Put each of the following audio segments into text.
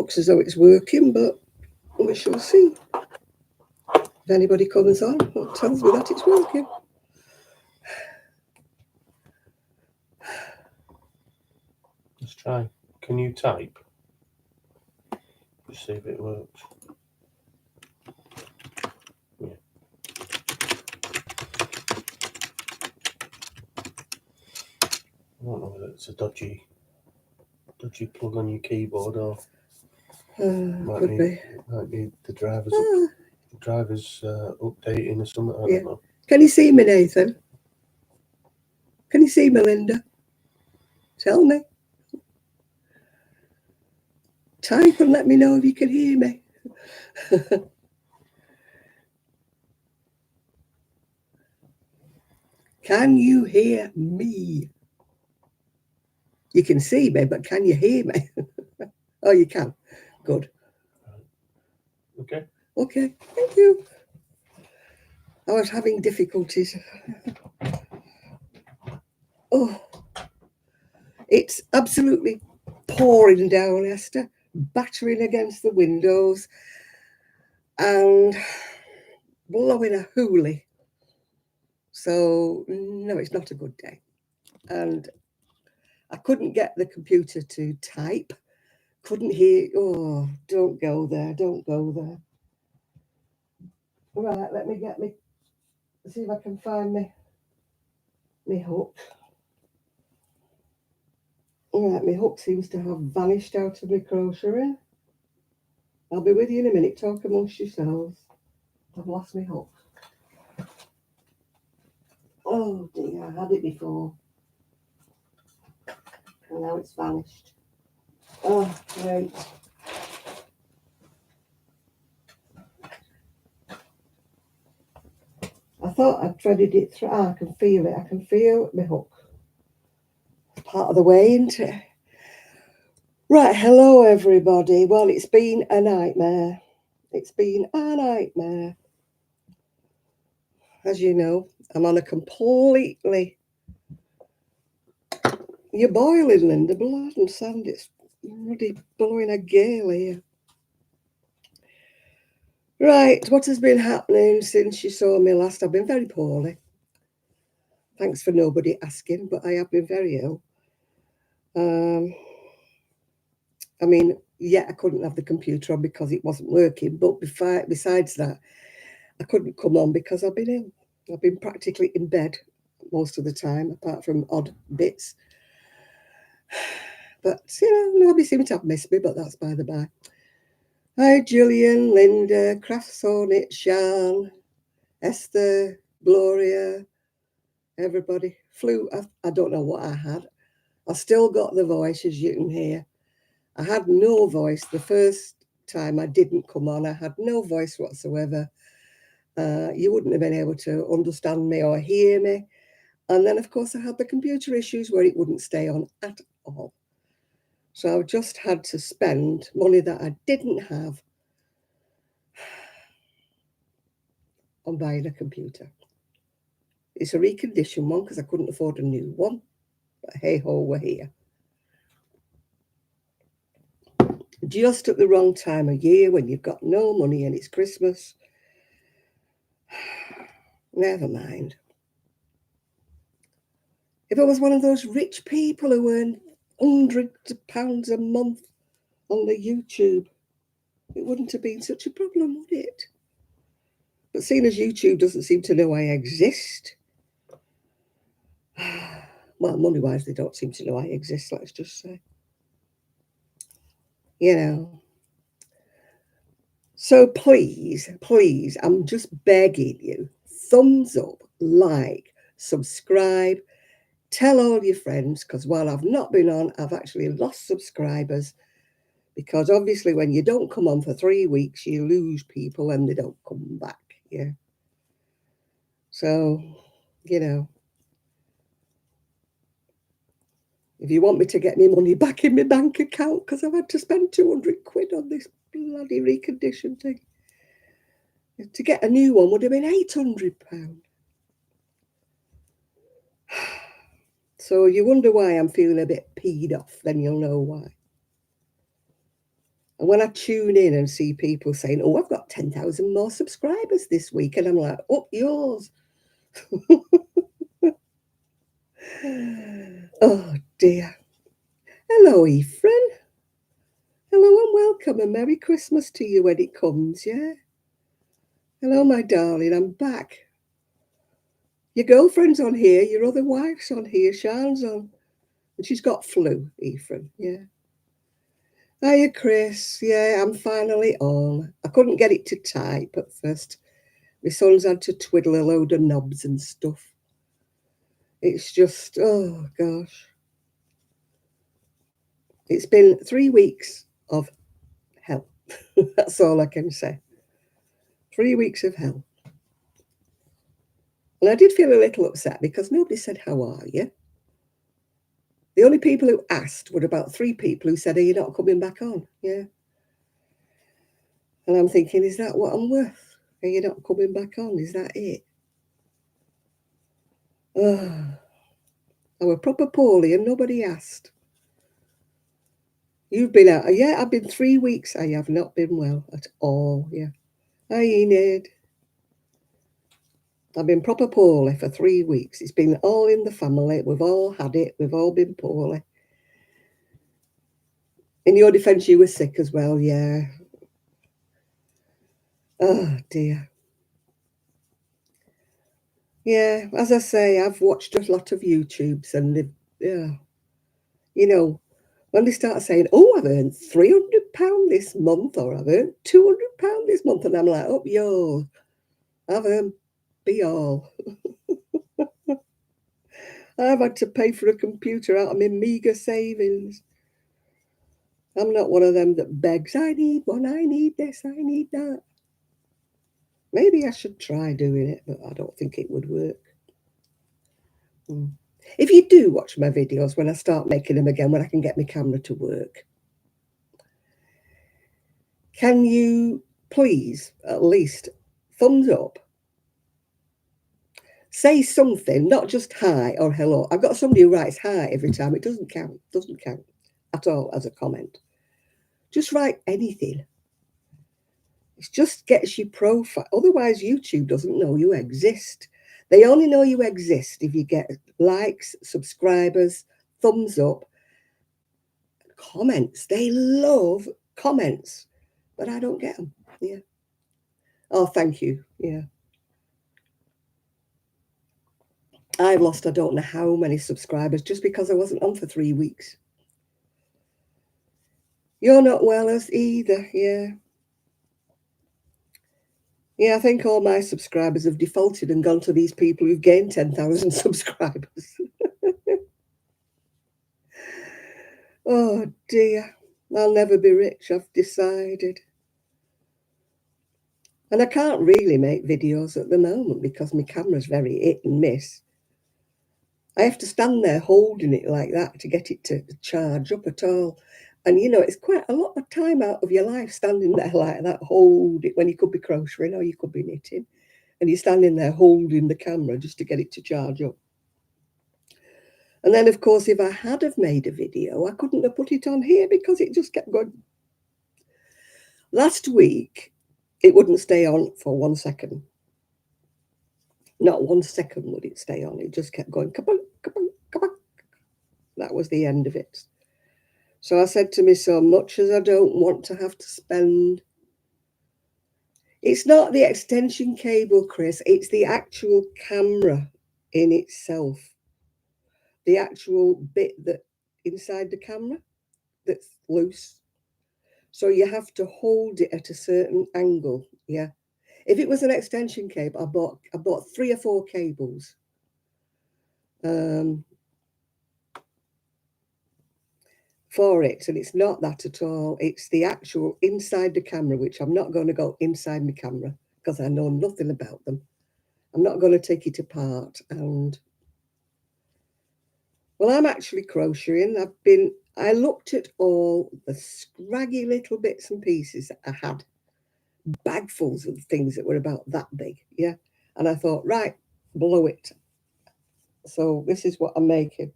looks as though it's working, but we shall see. If anybody comes on, it tells me that it's working. Let's try. Can you type? Just see if it works. Yeah. I don't know whether it's a dodgy plug on your keyboard or Could be. Might be the driver's updating or something. I don't know. Can you see me, Nathan? Can you see me, Linda? Tell me. Type and let me know if you can hear me. Can you hear me? You can see me, but can you hear me? Oh, you can. Good. Okay. Okay, thank you. I was having difficulties. Oh, it's absolutely pouring down, Esther, battering against the windows and blowing a hoolie. So, no, it's not a good day. And I couldn't get the computer to type. Couldn't hear. Oh, don't go there. Don't go there. Right, let me see if I can find me hook. Right, my hook seems to have vanished out of my crochet. I'll be with you in a minute. Talk amongst yourselves. I've lost my hook. Oh dear, I had it before. And now it's vanished. Oh, great. I thought I'd threaded it through. I can feel it. I can feel my hook. It's part of the way, isn't it? Right, hello everybody. Well, it's been a nightmare. It's been a nightmare. As you know, I'm on a completely... You're boiling, Linda. Blood and sand. It's really blowing a gale here. Right, what has been happening since you saw me last? I've been very poorly. Thanks for nobody asking, but I have been very ill. I mean, yeah, I couldn't have the computer on because it wasn't working, but besides that, I couldn't come on because I've been ill. I've been practically in bed most of the time, apart from odd bits. But, nobody seemed to have missed me, but that's by the by. Hi, Julian, Linda, Craft Sonnet, Shan, Esther, Gloria, everybody. Flu, I don't know what I had. I still got the voice, as you can hear. I had no voice the first time I didn't come on. I had no voice whatsoever. You wouldn't have been able to understand me or hear me. And then, of course, I had the computer issues where it wouldn't stay on at all. So I just had to spend money that I didn't have on buying a computer. It's a reconditioned one because I couldn't afford a new one. But hey ho, we're here. Just at the wrong time of year when you've got no money and it's Christmas. Never mind. If I was one of those rich people who earn hundreds of pounds a month on the YouTube, it wouldn't have been such a problem, would it? But seeing as YouTube doesn't seem to know I exist, well, money-wise, they don't seem to know I exist, let's just say. So please, I'm just begging you, thumbs up, like, subscribe, tell all your friends, because while I've not been on, I've actually lost subscribers, because obviously when you don't come on for 3 weeks, you lose people and they don't come back, yeah. So, if you want me to get my money back in my bank account, because I've had to spend 200 quid on this bloody recondition thing. To get a new one would have been £800. So you wonder why I'm feeling a bit peed off, then you'll know why. And when I tune in and see people saying, oh, I've got 10,000 more subscribers this week, and I'm like, up yours. Oh, dear. Hello, Ephraim. Hello and welcome, and Merry Christmas to you when it comes, yeah? Hello, my darling, I'm back. Your girlfriend's on here, your other wife's on here, Sian's on. And she's got flu, Ephraim, yeah. Hiya, Chris. Yeah, I'm finally on. I couldn't get it to type at first. My son's had to twiddle a load of knobs and stuff. It's just, oh, gosh. It's been 3 weeks of hell. That's all I can say. 3 weeks of hell. And I did feel a little upset because nobody said, how are you? The only people who asked were about 3 people who said, are you not coming back on? Yeah. And I'm thinking, is that what I'm worth? Are you not coming back on? Is that it? Oh, I were proper poorly and nobody asked. You've been out. Yeah, I've been 3 weeks. I have not been well at all. Yeah. Hi, Enid. I've been proper poorly for 3 weeks. It's been all in the family. We've all had it. We've all been poorly. In your defence, you were sick as well, yeah. Oh, dear. Yeah, as I say, I've watched a lot of YouTubes and, yeah, you know, when they start saying, oh, I've earned £300 this month or I've earned £200 this month, and I'm like, oh, yo, I've earned be all. I've had to pay for a computer out of my meagre savings. I'm not one of them that begs, I need one, I need this, I need that. Maybe I should try doing it, but I don't think it would work. If you do watch my videos when I start making them again, when I can get my camera to work, can you please at least thumbs up? Say something, not just hi or hello. I've got somebody who writes hi every time. It doesn't count at all as a comment. Just write anything. It just gets you profile. Otherwise, YouTube doesn't know you exist. They only know you exist if you get likes, subscribers, thumbs up, comments. They love comments, but I don't get them. Yeah. Oh, thank you. Yeah. I've lost, I don't know how many subscribers just because I wasn't on for 3 weeks. You're not well as either. Yeah. Yeah, I think all my subscribers have defaulted and gone to these people who've gained 10,000 subscribers. Oh dear, I'll never be rich, I've decided. And I can't really make videos at the moment because my camera's very hit and miss. I have to stand there holding it like that to get it to charge up at all. And you know, it's quite a lot of time out of your life standing there like that, hold it when you could be crocheting or you could be knitting. And you're standing there holding the camera just to get it to charge up. And then, of course, if I had have made a video, I couldn't have put it on here because it just kept going. Last week, it wouldn't stay on for 1 second. Not 1 second would it stay on. It just kept going. Kabunk, kabunk, kabunk. That was the end of it. So I said to me, so much as I don't want to have to spend. It's not the extension cable, Chris. It's the actual camera in itself. The actual bit that inside the camera that's loose. So you have to hold it at a certain angle. Yeah. If it was an extension cable, I bought 3 or 4 cables. For it, and it's not that at all. It's the actual inside the camera, which I'm not going to go inside my camera because I know nothing about them. I'm not going to take it apart. And well, I'm actually crocheting. I looked at all the scraggy little bits and pieces that I had, bagfuls of things that were about that big, yeah. And I thought, right, blow it. So this is what I'm making.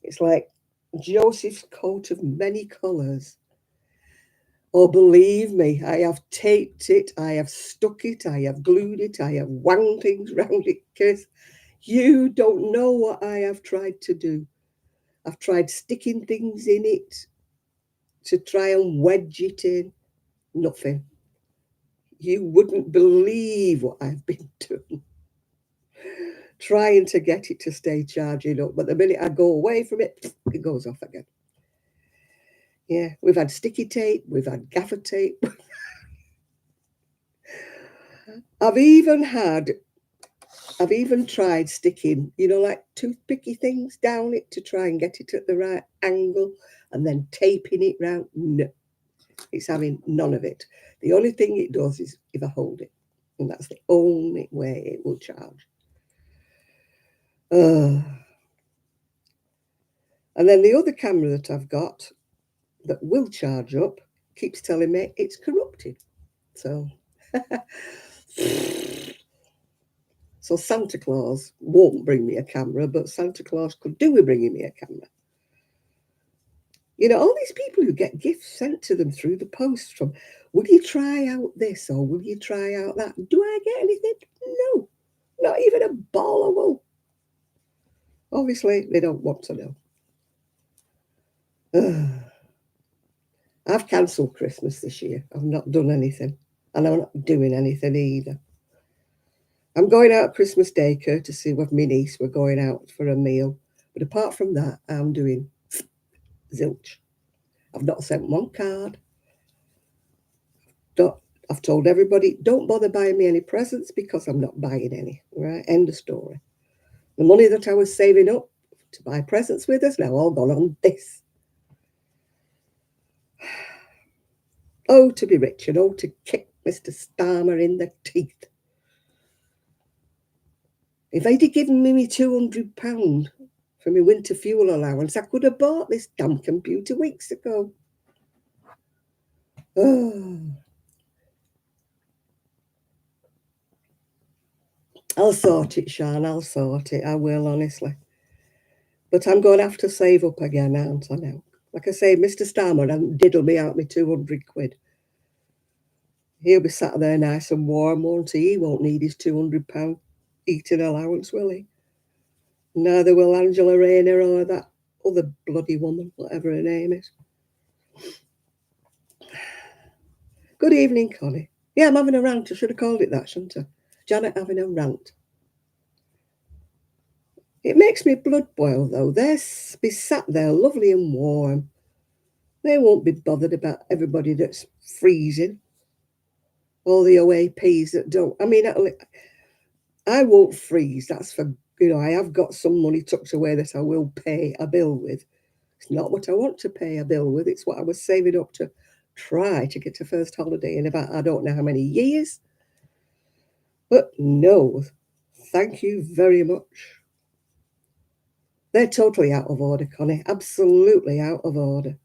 It's like Joseph's coat of many colours. Oh, believe me, I have taped it, I have stuck it, I have glued it, I have wound things round it, because you don't know what I have tried to do. I've tried sticking things in it to try and wedge it in. Nothing. You wouldn't believe what I've been doing. Trying to get it to stay charging up, but the minute I go away from it, it goes off again. Yeah, we've had sticky tape, we've had gaffer tape. I've even had I've even tried sticking, like toothpicky things down it to try and get it at the right angle and then taping it round. No, it's having none of it. The only thing it does is if I hold it, and that's the only way it will charge. And then the other camera that I've got that will charge up keeps telling me it's corrupted. So, so Santa Claus won't bring me a camera, but Santa Claus could do with bringing me a camera. All these people who get gifts sent to them through the post from, will you try out this or will you try out that? Do I get anything? No, not even a ball of wool. Obviously, they don't want to know. I've cancelled Christmas this year. I've not done anything. And I'm not doing anything either. I'm going out Christmas Day, courtesy with my niece. We're going out for a meal. But apart from that, I'm doing zilch. I've not sent one card. I've told everybody, don't bother buying me any presents because I'm not buying any. Right? End of story. The money that I was saving up to buy presents with has now all gone on this. Oh, to be rich and oh, to kick Mr. Starmer in the teeth. If they'd have given me £200 for my winter fuel allowance, I could have bought this damn computer weeks ago. Oh. I'll sort it, Sean, I'll sort it. I will, honestly. But I'm going to have to save up again, aren't I now? Like I say, Mr. Starmer hasn't diddled me out me 200 quid. He'll be sat there nice and warm, won't he? He won't need his £200 eating allowance, will he? Neither will Angela Rayner or that other bloody woman, whatever her name is. Good evening, Connie. Yeah, I'm having a rant. I should have called it that, shouldn't I? Janet having a rant. It makes me blood boil, though. They'll be sat there lovely and warm. They won't be bothered about everybody that's freezing. All the OAPs that don't. I mean, I won't freeze. That's for, I have got some money tucked away that I will pay a bill with. It's not what I want to pay a bill with. It's what I was saving up to try to get a first holiday in about I don't know how many years. But no, thank you very much. They're totally out of order, Connie. Absolutely out of order.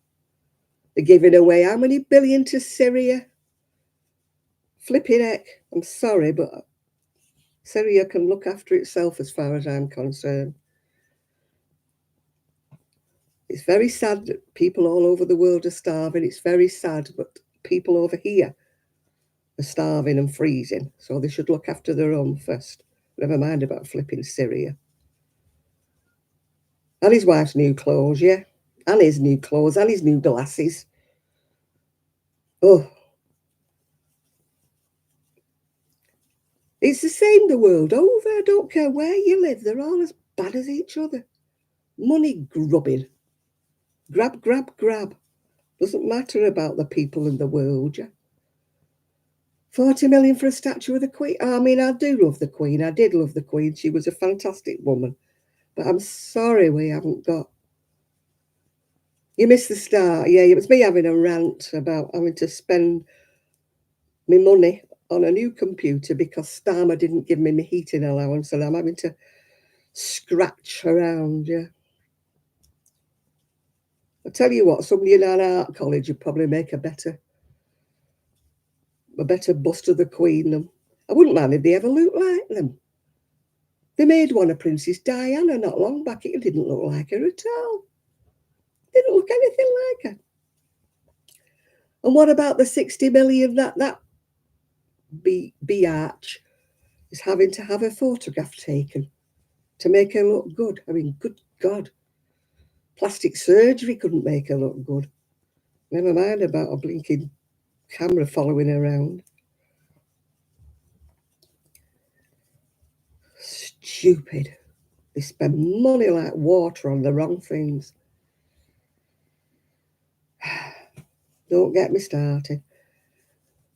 They're giving away how many billion to Syria? Flipping heck. I'm sorry, but Syria can look after itself as far as I'm concerned. It's very sad that people all over the world are starving. It's very sad, but people over here are starving and freezing. So they should look after their own first. Never mind about flipping Syria. And his wife's new clothes, yeah. And his new clothes and his new glasses. Oh. It's the same the world over. I don't care where you live. They're all as bad as each other. Money grubbing. Grab, grab, grab. Doesn't matter about the people in the world, yeah. 40 million for a statue of the Queen. I mean, I do love the Queen. I did love the Queen. She was a fantastic woman. But I'm sorry we haven't got. You missed the start. Yeah, it was me having a rant about having to spend my money on a new computer because Starmer didn't give me my heating allowance and I'm having to scratch around, yeah. I tell you what, somebody in an art college would probably make a better bust of the Queen than. I wouldn't mind if they ever looked like them. They made one of Princess Diana not long back. It didn't look like her at all. Didn't look anything like her. And what about the 60 million that biatch is having to have a photograph taken to make her look good? I mean, good God. Plastic surgery couldn't make her look good. Never mind about a blinking camera following her around. Stupid. They spend money like water on the wrong things. Don't get me started.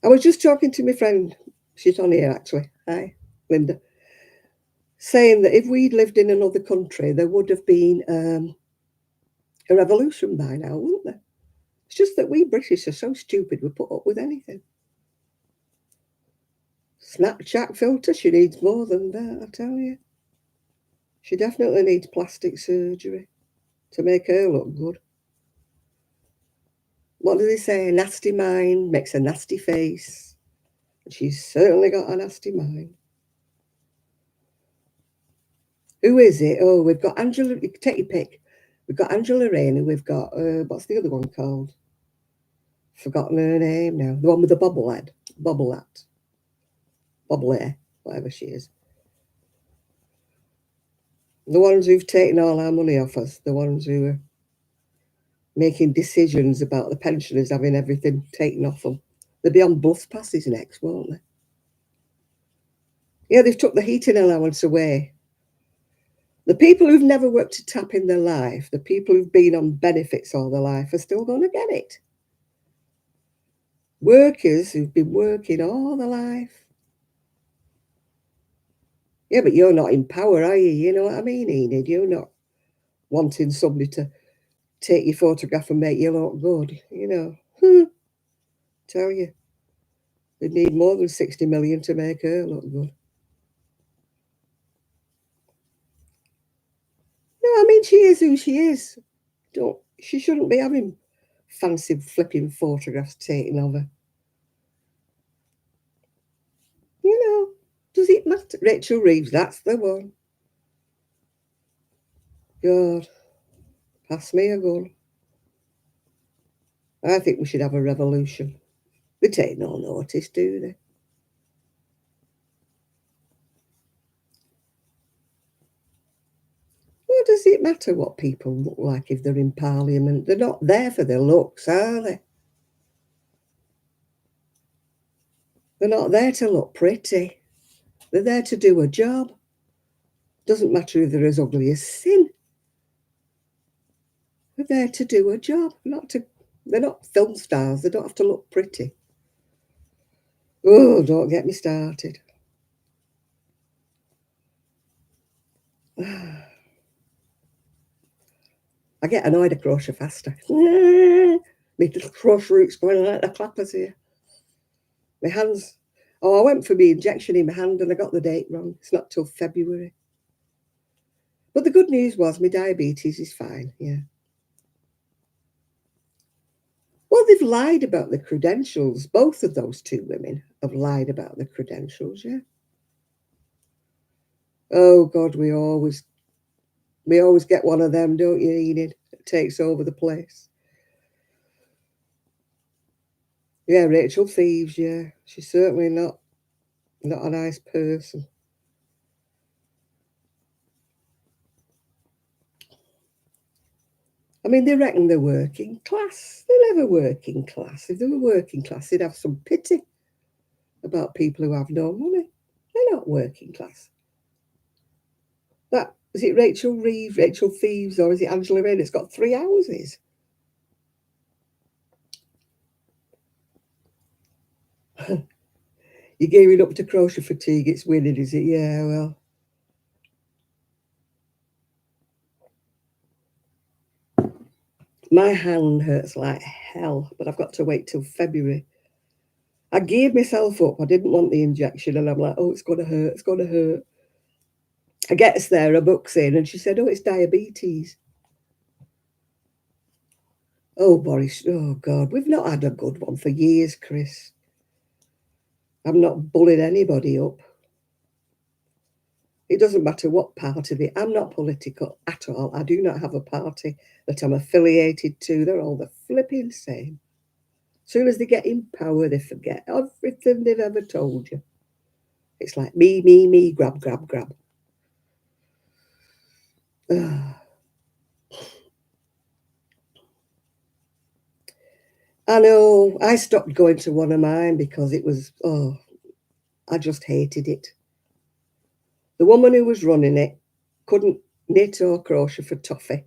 I was just talking to my friend, she's on here actually, hi, Linda, saying that if we'd lived in another country, there would have been a revolution by now, wouldn't there? It's just that we British are so stupid, we put up with anything. Snapchat filter, she needs more than that, I tell you. She definitely needs plastic surgery to make her look good. What do they say? A nasty mind makes a nasty face. And she's certainly got a nasty mind. Who is it? Oh, we've got Angela. Take your pick. We've got Angela Rayner. We've got, what's the other one called? Forgotten her name now. The one with the bobble head. Bobble hat. Bobble hair. Whatever she is. The ones who've taken all our money off us. The ones who are making decisions about the pensioners having everything taken off them. They'll be on bus passes next, won't they? Yeah, they've took the heating allowance away. The people who've never worked a tap in their life, the people who've been on benefits all their life, are still going to get it. Workers who've been working all their life. Yeah, but you're not in power, are you? You know what I mean, Enid? You're not wanting somebody to take your photograph and make you look good, you know. Tell you, they'd need more than 60 million to make her look good. No, I mean, she is who she is. She shouldn't be having fancy flipping photographs taken of her. You know, does it matter? Rachel Reeves, that's the one. God, pass me a gun. I think we should have a revolution. They take no notice, do they? What does it matter what people look like if they're in Parliament? They're not there for their looks, are they? They're not there to look pretty. They're there to do a job. Doesn't matter if they're as ugly as sin. They're there to do a job, they're not film stars. They don't have to look pretty. Oh, don't get me started. I get annoyed at crochet faster. My little crochet roots going like the clappers here. My hands. Oh, I went for my injection in my hand and I got the date wrong. It's not till February. But the good news was my diabetes is fine, yeah. Well, they've lied about the credentials. Both of those two women have lied about the credentials, yeah. Oh, God, we always get one of them, don't you, Enid? It takes over the place. Yeah, Rachel Thieves, yeah. She's certainly not a nice person. I mean, they reckon they're working class. They're never working class. If they were working class, they'd have some pity about people who have no money. They're not working class. That is it Rachel Reeves, Rachel Thieves, or is it Angela Rayner? It's got 3 houses. You're gearing up to crochet fatigue, it's winning, is it? Yeah, well. My hand hurts like hell, but I've got to wait till February. I geared myself up. I didn't want the injection, and I'm like, oh, it's going to hurt. It's going to hurt. I gets there, I books in, and she said, oh, it's diabetes. Oh, Boris, oh, God, we've not had a good one for years, Chris. I'm not bullying anybody up. It doesn't matter what part of it. I'm not political at all. I do not have a party that I'm affiliated to. They're all the flipping same. Soon as they get in power, they forget everything they've ever told you. It's like me, grab, grab, grab. I know, I stopped going to one of mine because it was, I just hated it. The woman who was running it couldn't knit or crochet for toffee,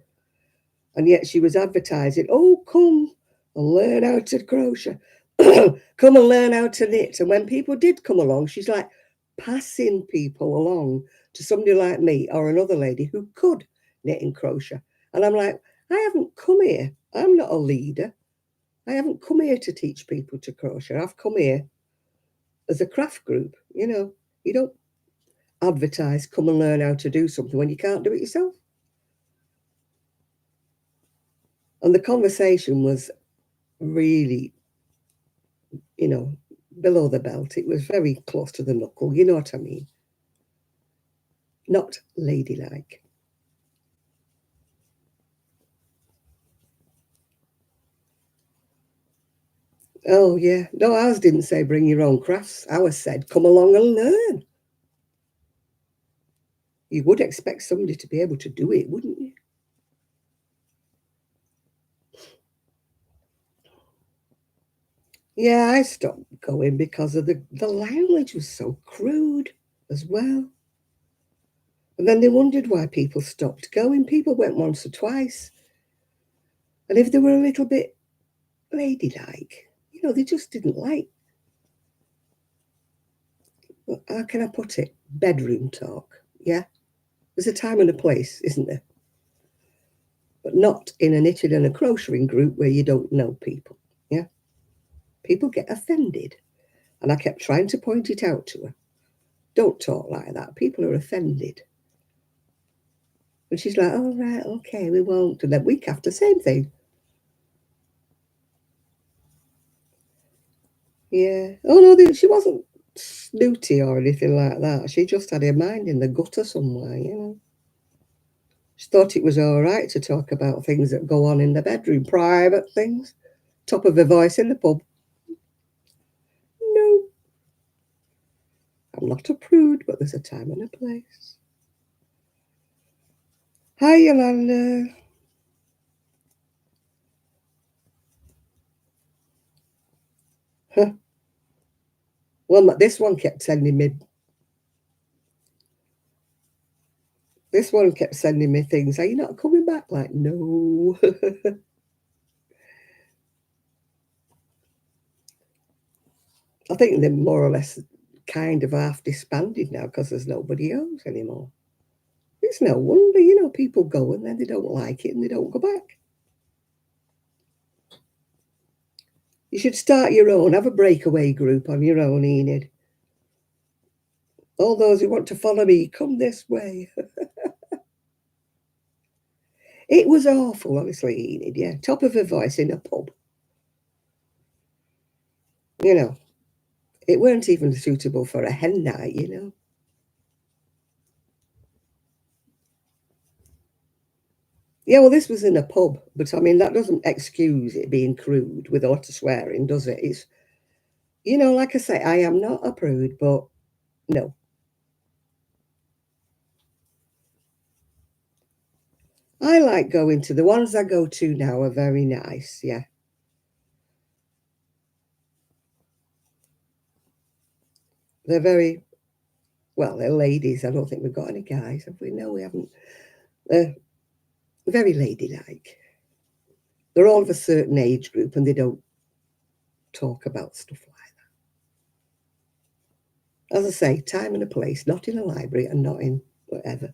and yet she was advertising, oh, come and learn how to crochet. Come and learn how to knit. And when people did come along, she's like passing people along to somebody like me or another lady who could knit and crochet. And I'm like, I haven't come here. I'm not a leader. I haven't come here to teach people to crochet. I've come here as a craft group. You don't advertise, come and learn how to do something when you can't do it yourself. And the conversation was really, below the belt. It was very close to the knuckle. You know what I mean? Not ladylike. Oh, yeah. No, ours didn't say bring your own crafts. Ours said come along and learn. You would expect somebody to be able to do it, wouldn't you? Yeah, I stopped going because of the language was so crude as well. And then they wondered why people stopped going. People went once or twice. And if they were a little bit ladylike, they just didn't like, how can I put it? Bedroom talk. Yeah? There's a time and a place, isn't there? But not in a knitting and a crocheting group where you don't know people. Yeah? People get offended. And I kept trying to point it out to her. Don't talk like that. People are offended. And she's like, oh, right, okay, we won't. And then week after, same thing. Yeah. Oh, no, she wasn't snooty or anything like that. She just had her mind in the gutter somewhere. She thought it was all right to talk about things that go on in the bedroom, private things. Top of her voice in the pub. No, I'm not a prude, but there's a time and a place. Hi, Yolanda. Huh. Well, this one kept sending me. This one kept sending me things. Are you not coming back? Like, no. I think they're more or less kind of half disbanded now because there's nobody else anymore. It's no wonder, people go and then they don't like it and they don't go back. You should start your own, have a breakaway group on your own, Enid. All those who want to follow me, come this way. It was awful, honestly, Enid, yeah. Top of her voice in a pub. It weren't even suitable for a hen night. Yeah, well, this was in a pub, but I mean, that doesn't excuse it being crude with a lot of swearing, does it? It's, like I say, I am not a prude, but no. I like going to the ones I go to now are very nice, yeah. They're very, well, they're ladies. I don't think we've got any guys, have we? No, we haven't. They're very ladylike. They're all of a certain age group and they don't talk about stuff like that. As I say, time and a place, not in a library and not in whatever.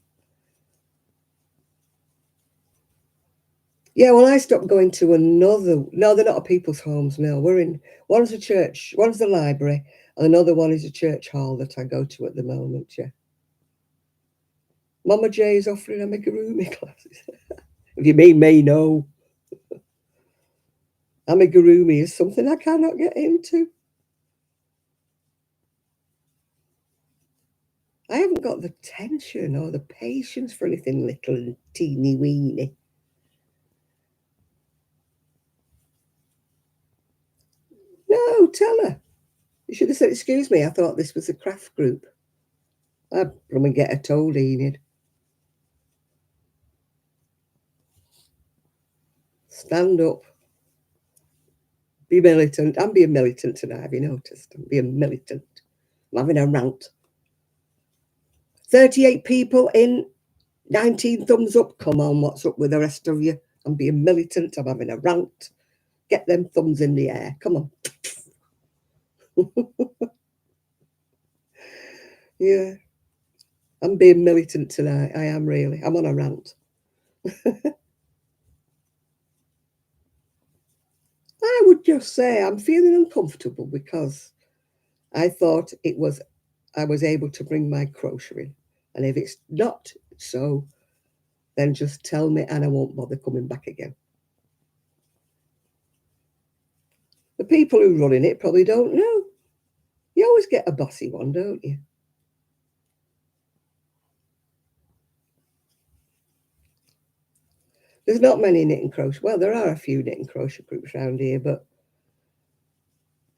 Yeah, well, I stopped going to another. No, they're not a people's homes. No, one's a church, one's the library, and another one is a church hall that I go to at the moment. Yeah, Mama J is offering amigurumi classes. If you mean me, no. Amigurumi is something I cannot get into. I haven't got the tension or the patience for anything little and teeny weeny. No, tell her. You should have said, excuse me, I thought this was a craft group. I'd come and get her told, Enid. Stand up. Be militant. I'm being militant tonight, have you noticed? I'm being militant. I'm having a rant. 38 people in, 19 thumbs up. Come on, what's up with the rest of you? I'm being militant. I'm having a rant. Get them thumbs in the air. Come on. Yeah. I'm being militant tonight. I am really. I'm on a rant. I would just say I'm feeling uncomfortable because I thought I was able to bring my crochet in. And if it's not so, then just tell me and I won't bother coming back again. The people who run in it probably don't know. You always get a bossy one, don't you? There's not many knit and crochet. Well, there are a few knit and crochet groups around here, but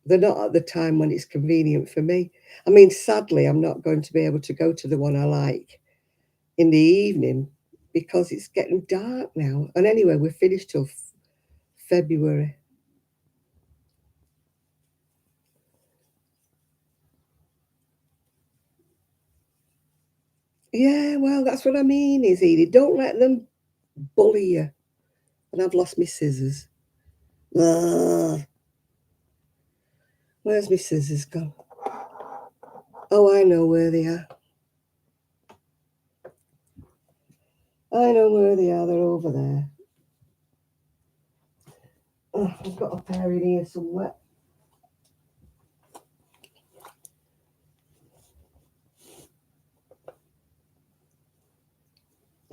they're not at the time when it's convenient for me. I mean, sadly, I'm not going to be able to go to the one I like in the evening because it's getting dark now. And anyway, we're finished till February. Yeah, well, that's what I mean, is Edie. Don't let them bully you. And I've lost my scissors. Ugh. Where's my scissors gone? Oh, I know where they are. I know where they are. They're over there. Oh, I've got a pair in here somewhere.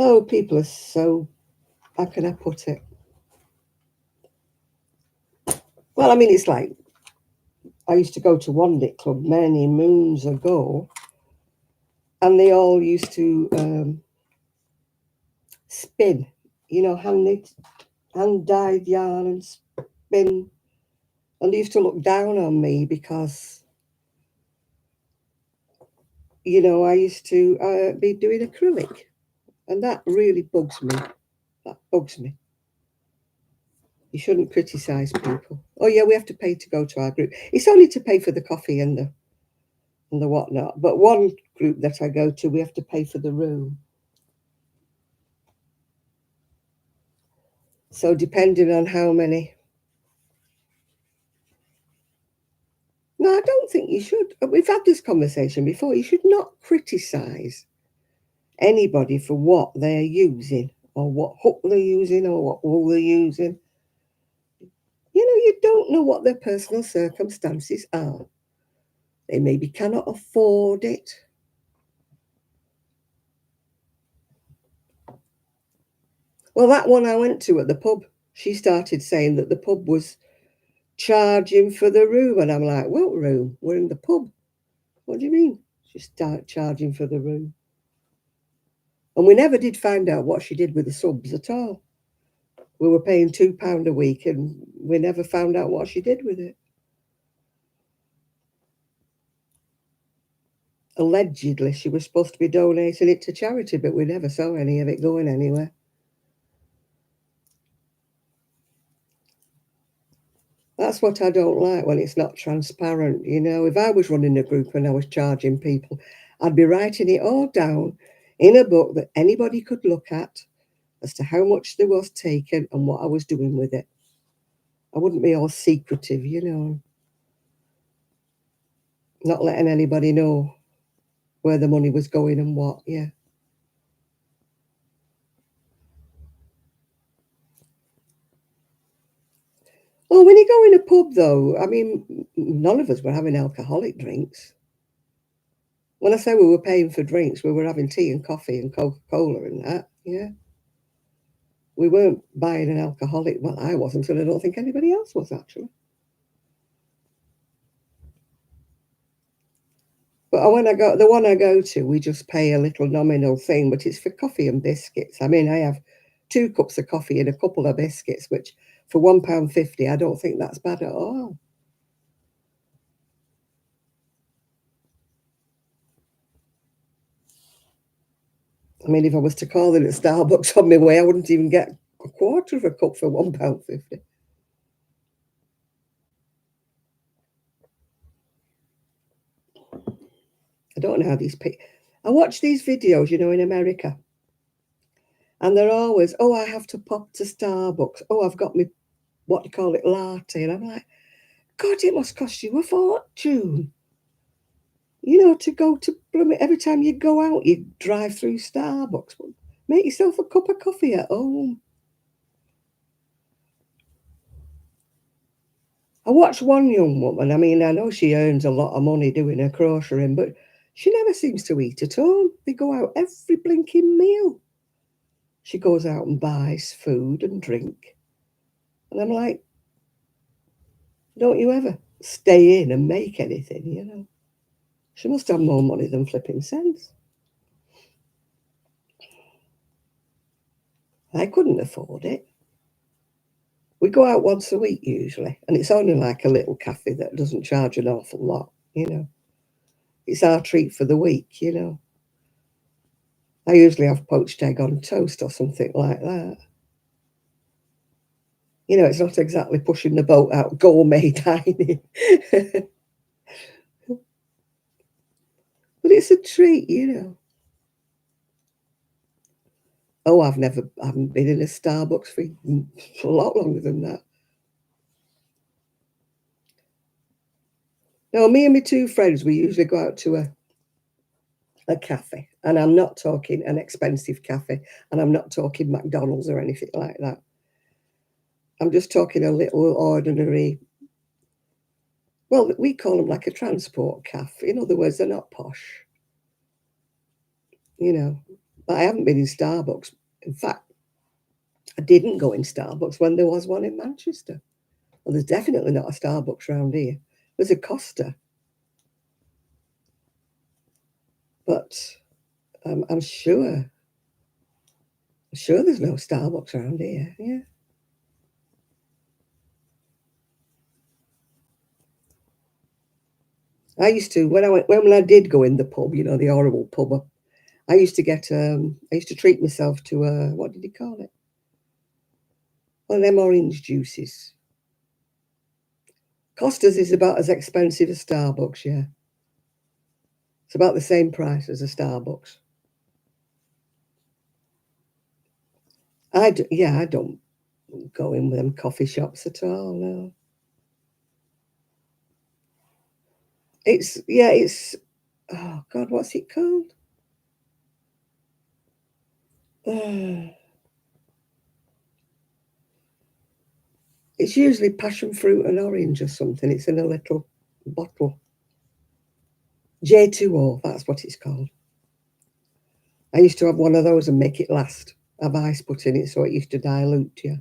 Oh, people are so, how can I put it? Well, I mean, it's like I used to go to one knit club many moons ago, and they all used to spin, hand dyed yarn and spin. And they used to look down on me because, I used to be doing acrylic. And that really bugs me. That bugs me. You shouldn't criticise people. Oh yeah, we have to pay to go to our group. It's only to pay for the coffee and the whatnot. But one group that I go to, we have to pay for the room. So depending on how many. No, I don't think you should. We've had this conversation before. You should not criticise anybody for what they're using or what hook they're using or what wool they're using. You don't know what their personal circumstances are. They maybe cannot afford it. Well, that one I went to at the pub, she started saying that the pub was charging for the room. And I'm like, what room? We're in the pub. What do you mean? She started charging for the room. And we never did find out what she did with the subs at all. We were paying £2 a week and we never found out what she did with it. Allegedly, she was supposed to be donating it to charity, but we never saw any of it going anywhere. That's what I don't like when it's not transparent. If I was running a group and I was charging people, I'd be writing it all down in a book that anybody could look at as to how much there was taken and what I was doing with it. I wouldn't be all secretive, not letting anybody know where the money was going and what, yeah. Oh, when you go in a pub, though, I mean, none of us were having alcoholic drinks. When I say we were paying for drinks, we were having tea and coffee and Coca-Cola and that, yeah. We weren't buying an alcoholic. Well, I wasn't, and I don't think anybody else was, actually. But the one I go to, we just pay a little nominal thing, but it's for coffee and biscuits. I mean, I have 2 cups of coffee and a couple of biscuits, which for £1.50, I don't think that's bad at all. I mean, if I was to call in at Starbucks on my way, I wouldn't even get a quarter of a cup for £1.50. I don't know how these people. I watch these videos, in America, and they're always, oh, I have to pop to Starbucks. Oh, I've got me, what do you call it, latte. And I'm like, God, it must cost you a fortune. To go to every time you go out, you drive through Starbucks. Make yourself a cup of coffee at home. I watched one young woman. I mean, I know she earns a lot of money doing her crocheting, but she never seems to eat at home. They go out every blinking meal. She goes out and buys food and drink. And I'm like, don't you ever stay in and make anything? She must have more money than flipping sense. I couldn't afford it. We go out once a week usually, and it's only like a little cafe that doesn't charge an awful lot. It's our treat for the week. I usually have poached egg on toast or something like that. It's not exactly pushing the boat out gourmet dining. But it's a treat. Oh, I haven't been in a Starbucks for a lot longer than that. No, me and my two friends, we usually go out to a cafe, and I'm not talking an expensive cafe, and I'm not talking McDonald's or anything like that. I'm just talking a little ordinary. Well, we call them like a transport cafe. In other words, they're not posh. you know. But I haven't been in Starbucks. In fact, I didn't go in Starbucks when there was one in Manchester. Well, there's definitely not a Starbucks around here. There's a Costa, but I'm sure there's no Starbucks around here. Yeah. I used to when I did go in the pub, the horrible pub. I used to I used to treat myself to what did he call it? One of them orange juices. Costa's is about as expensive as Starbucks, yeah. It's about the same price as a Starbucks. I don't go in with them coffee shops at all, no. It's oh God, what's it called? Uh, it's usually passion fruit and orange or something. It's in a little bottle. J2O, that's what it's called. I used to have one of those and make it last. Have ice put in it so it used to dilute, yeah.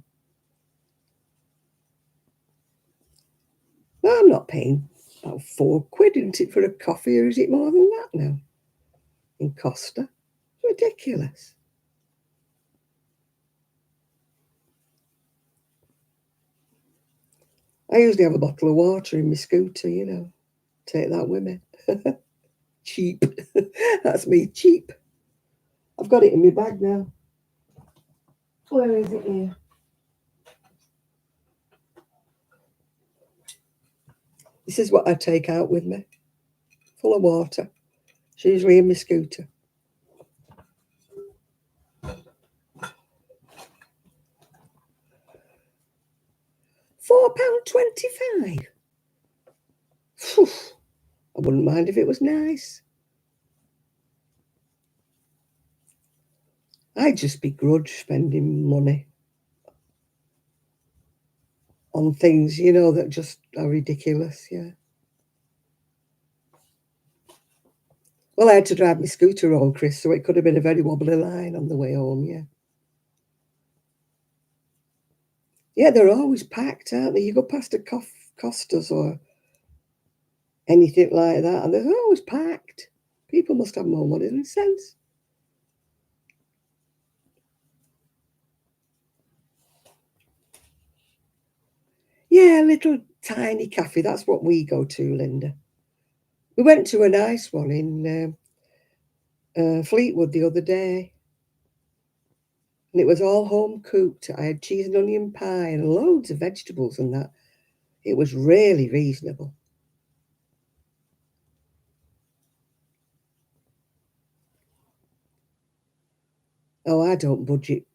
No, I'm not paying about £4, isn't it, for a coffee, or is it more than that now? In Costa? Ridiculous. I usually have a bottle of water in my scooter. Take that with me. Cheap. That's me, cheap. I've got it in my bag now. Where is it here? This is what I take out with me. Full of water. It's usually in my scooter. £4.25. I wouldn't mind if it was nice. I just begrudge spending money on things, that just are ridiculous, yeah. Well, I had to drive my scooter home, Chris, so it could have been a very wobbly line on the way home, yeah. Yeah, they're always packed, aren't they? You go past a Costas or anything like that, and they're always packed. People must have more money than sense. Yeah, a little tiny cafe. That's what we go to, Linda. We went to a nice one in Fleetwood the other day. And it was all home cooked. I had cheese and onion pie and loads of vegetables and that. It was really reasonable. Oh, I don't budget.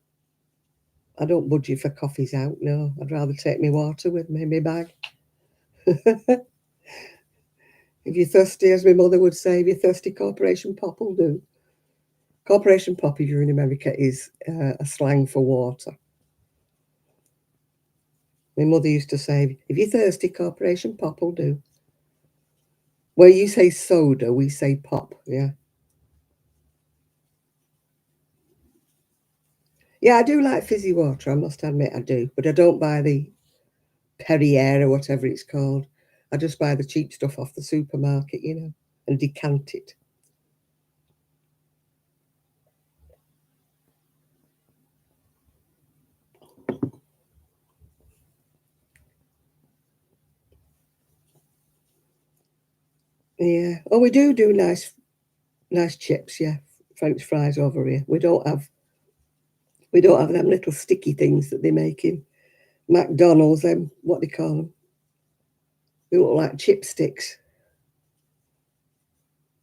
I don't budget for coffees out, no. I'd rather take my water with me in my bag. If you're thirsty, as my mother would say, if you're thirsty, Corporation Pop will do. Corporation Pop, if you're in America, is a slang for water. My mother used to say, if you're thirsty, Corporation Pop will do. Where you say soda, we say pop, yeah. Yeah, I do like fizzy water, I must admit I do. But I don't buy the Perrier or whatever it's called. I just buy the cheap stuff off the supermarket, and decant it. Yeah. Oh, we do nice chips, yeah. French fries over here. We don't have them little sticky things that they make in McDonald's, them what they call them. They look like chipsticks.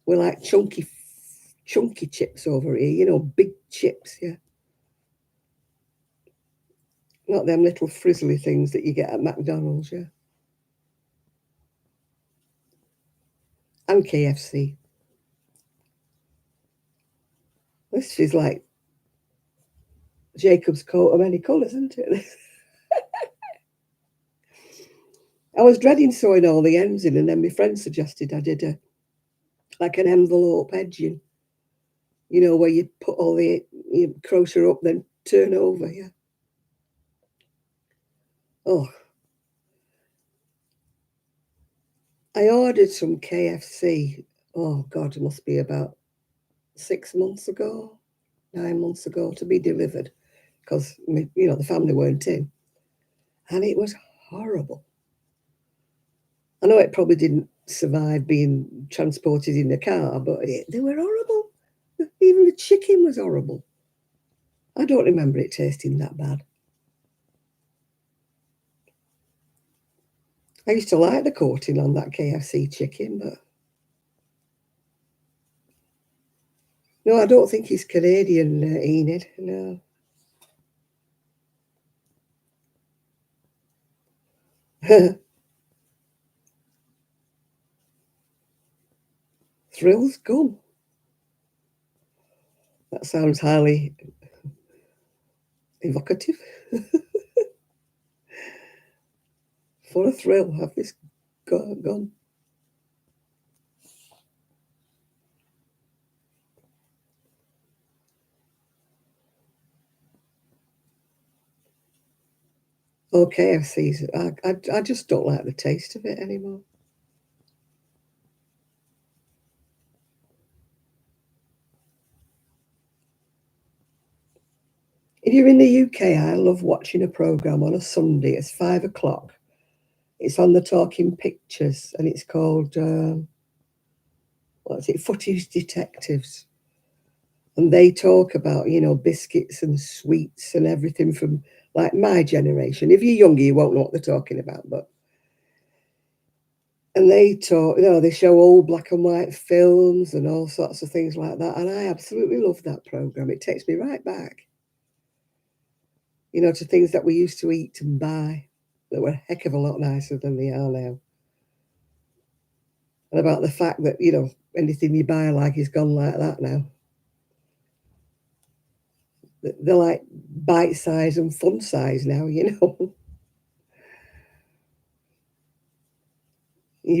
We like chunky chips over here, big chips, yeah. Not them little frizzly things that you get at McDonald's, yeah. And KFC. This is like Jacob's coat of many colours, isn't it? I was dreading sewing all the ends in, and then my friend suggested I did like an envelope edging, where you put you crochet up, then turn over, yeah. Oh, I ordered some KFC. Oh God, it must be about 6 months ago, 9 months ago to be delivered because the family weren't in, and it was horrible. I know it probably didn't survive being transported in the car, but they were horrible. Even the chicken was horrible. I don't remember it tasting that bad. I used to like the coating on that KFC chicken, but no, I don't think he's Canadian, Enid. No. Thrills gum. That sounds highly evocative. For a thrill, have this gum. Oh, KFC's. I just don't like the taste of it anymore. If you're in the UK, I love watching a programme on a Sunday. It's 5 o'clock. It's on the Talking Pictures, and it's called what's it? Footage Detectives. And they talk about biscuits and sweets and everything from like my generation. If you're younger, you won't know what they're talking about, but and they talk, they show old black and white films and all sorts of things like that. And I absolutely love that program. It takes me right back, to things that we used to eat and buy that were a heck of a lot nicer than they are now. And about the fact that, anything you buy like is gone like that now. They're like bite size and fun size now. You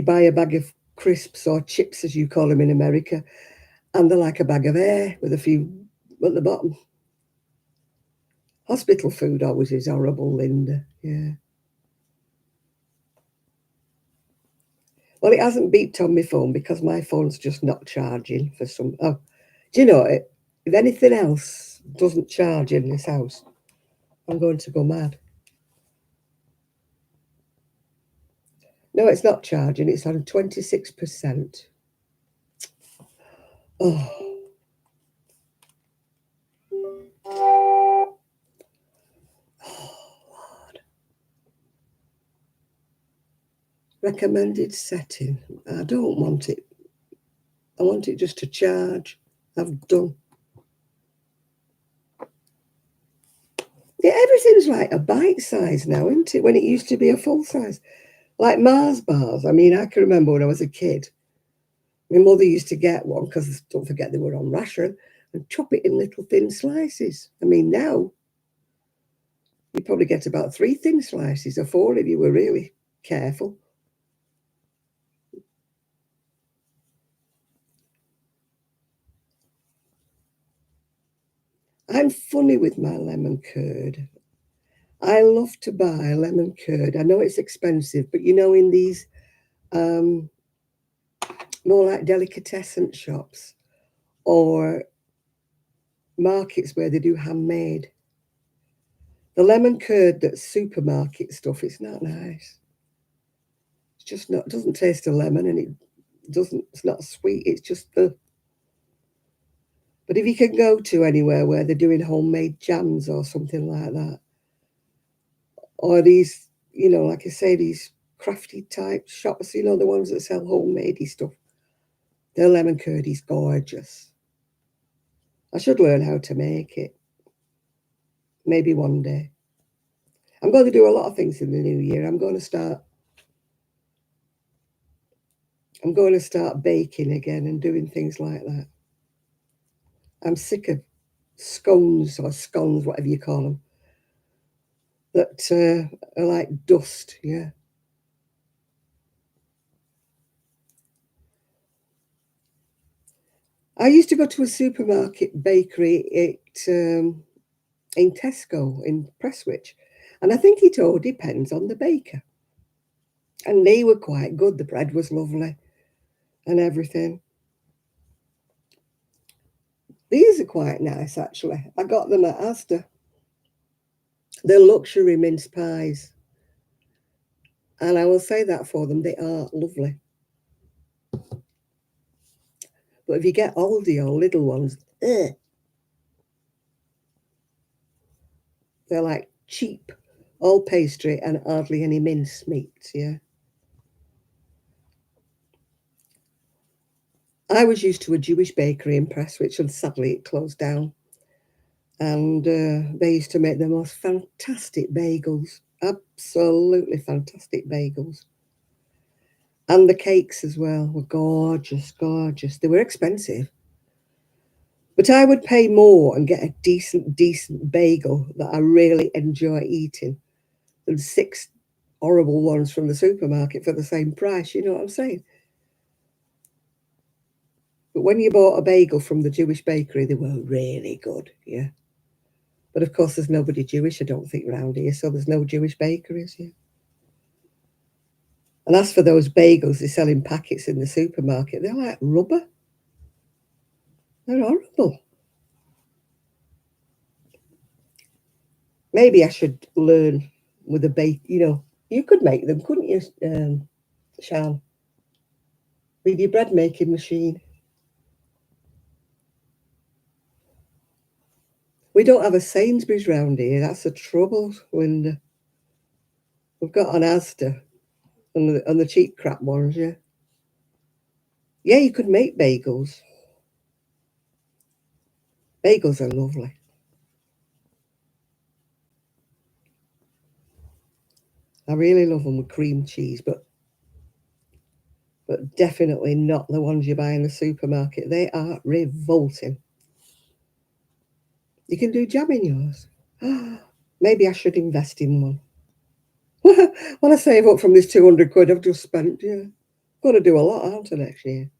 buy a bag of crisps or chips, as you call them in America, and they're like a bag of air with a few at the bottom. Hospital food always is horrible, Linda. Yeah. Well, it hasn't beeped on my phone because my phone's just not charging for some. Oh, do you know it? If anything else doesn't charge in this house, I'm going to go mad. No, it's not charging. It's on 26%. Oh, Recommended setting. I don't want it. I want it just to charge. I've done. Yeah, everything's like a bite size now, isn't it? When it used to be a full size. Like Mars bars. I mean, I can remember when I was a kid, my mother used to get one because don't forget they were on ration and chop it in little thin slices. I mean, now you probably get about 3 thin slices or 4 if you were really careful. I'm funny with my lemon curd. I love to buy lemon curd. I know it's expensive, but you know, in these um, more like delicatessen shops or markets where they do handmade, the lemon curd that's supermarket stuff, it's not nice. It's just not, it doesn't taste of lemon and it doesn't, it's not sweet. It's just the, but if you can go to anywhere where they're doing homemade jams or something like that, or these, like I say, these crafty type shops, the ones that sell homemade stuff, their lemon curd is gorgeous. I should learn how to make it. Maybe one day. I'm going to do a lot of things in the new year. I'm going to start baking again and doing things like that. I'm sick of scones or scones, whatever you call them, that are like dust. Yeah. I used to go to a supermarket bakery in Tesco in Prestwich, and I think it all depends on the baker. And they were quite good. The bread was lovely and everything. These are quite nice, actually. I got them at Asda. They're luxury mince pies, and I will say that for them, they are lovely. But if you get Aldi or little ones, they're like cheap, all pastry and hardly any mince meat. Yeah. I was used to a Jewish bakery in Prestwich, and sadly it closed down. And they used to make the most fantastic bagels, absolutely fantastic bagels. And the cakes as well were gorgeous, gorgeous. They were expensive, but I would pay more and get a decent bagel that I really enjoy eating than 6 horrible ones from the supermarket for the same price. You know what I'm saying? But when you bought a bagel from the Jewish bakery, they were really good. Yeah. But of course, there's nobody Jewish, I don't think, around here, so there's no Jewish bakeries. Yeah. And as for those bagels they sell in packets in the supermarket, they're like rubber. They're horrible. Maybe I should learn with a bake. You could make them, couldn't you, Shan? With your bread making machine. We don't have a Sainsbury's round here. That's the trouble, Linda. We've got an Asda and the cheap crap ones, yeah. Yeah, you could make bagels. Bagels are lovely. I really love them with cream cheese, but definitely not the ones you buy in the supermarket. They are revolting. You can do jam in yours. Maybe I should invest in one. When I save up from this 200 quid I've just spent, yeah. Got to do a lot, aren't I, next year?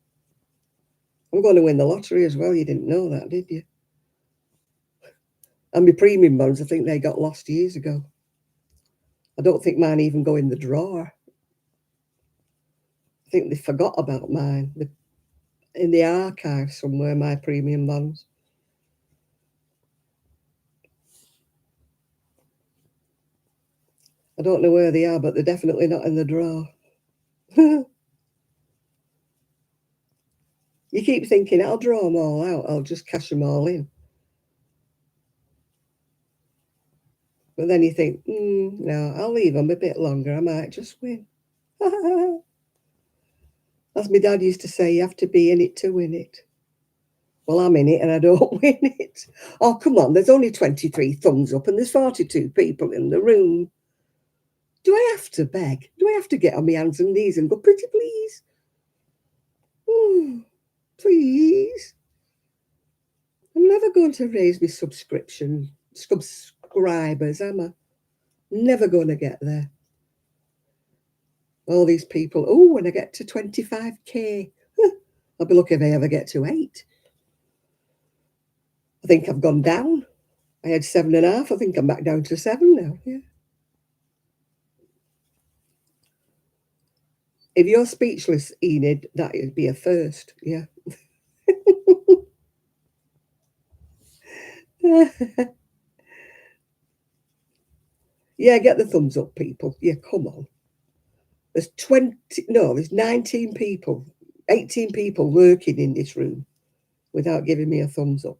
I'm going to win the lottery as well. You didn't know that, did you? And my premium bonds, I think they got lost years ago. I don't think mine even go in the drawer. I think they forgot about mine. They're in the archive somewhere, my premium bonds. I don't know where they are, but they're definitely not in the drawer. You keep thinking, I'll draw them all out, I'll just cash them all in. But then you think, no, I'll leave them a bit longer, I might just win. As my dad used to say, you have to be in it to win it. Well, I'm in it and I don't win it. Oh, come on, there's only 23 thumbs up and there's 42 people in the room. Do I have to beg? Do I have to get on my hands and knees and go, pretty please? Please. I'm never going to raise my subscribers, am I? Never going to get there. All these people, when I get to 25k, I'll be lucky if I ever get to 8. I think I've gone down. I had 7.5. I think I'm back down to 7 now. Yeah. If you're speechless, Enid, that would be a first. Yeah. Yeah, get the thumbs up, people. Yeah, come on. There's 19 people, 18 people lurking in this room without giving me a thumbs up.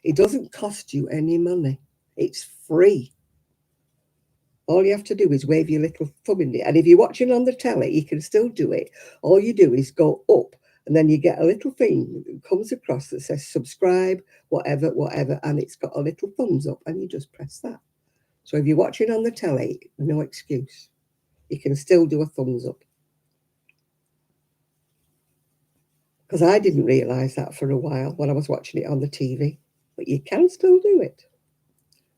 It doesn't cost you any money. It's free. All you have to do is wave your little thumb in it. And if you're watching on the telly, you can still do it. All you do is go up and then you get a little thing that comes across that says subscribe, whatever, and it's got a little thumbs up and you just press that. So if you're watching on the telly, no excuse. You can still do a thumbs up. Because I didn't realise that for a while when I was watching it on the TV. But you can still do it.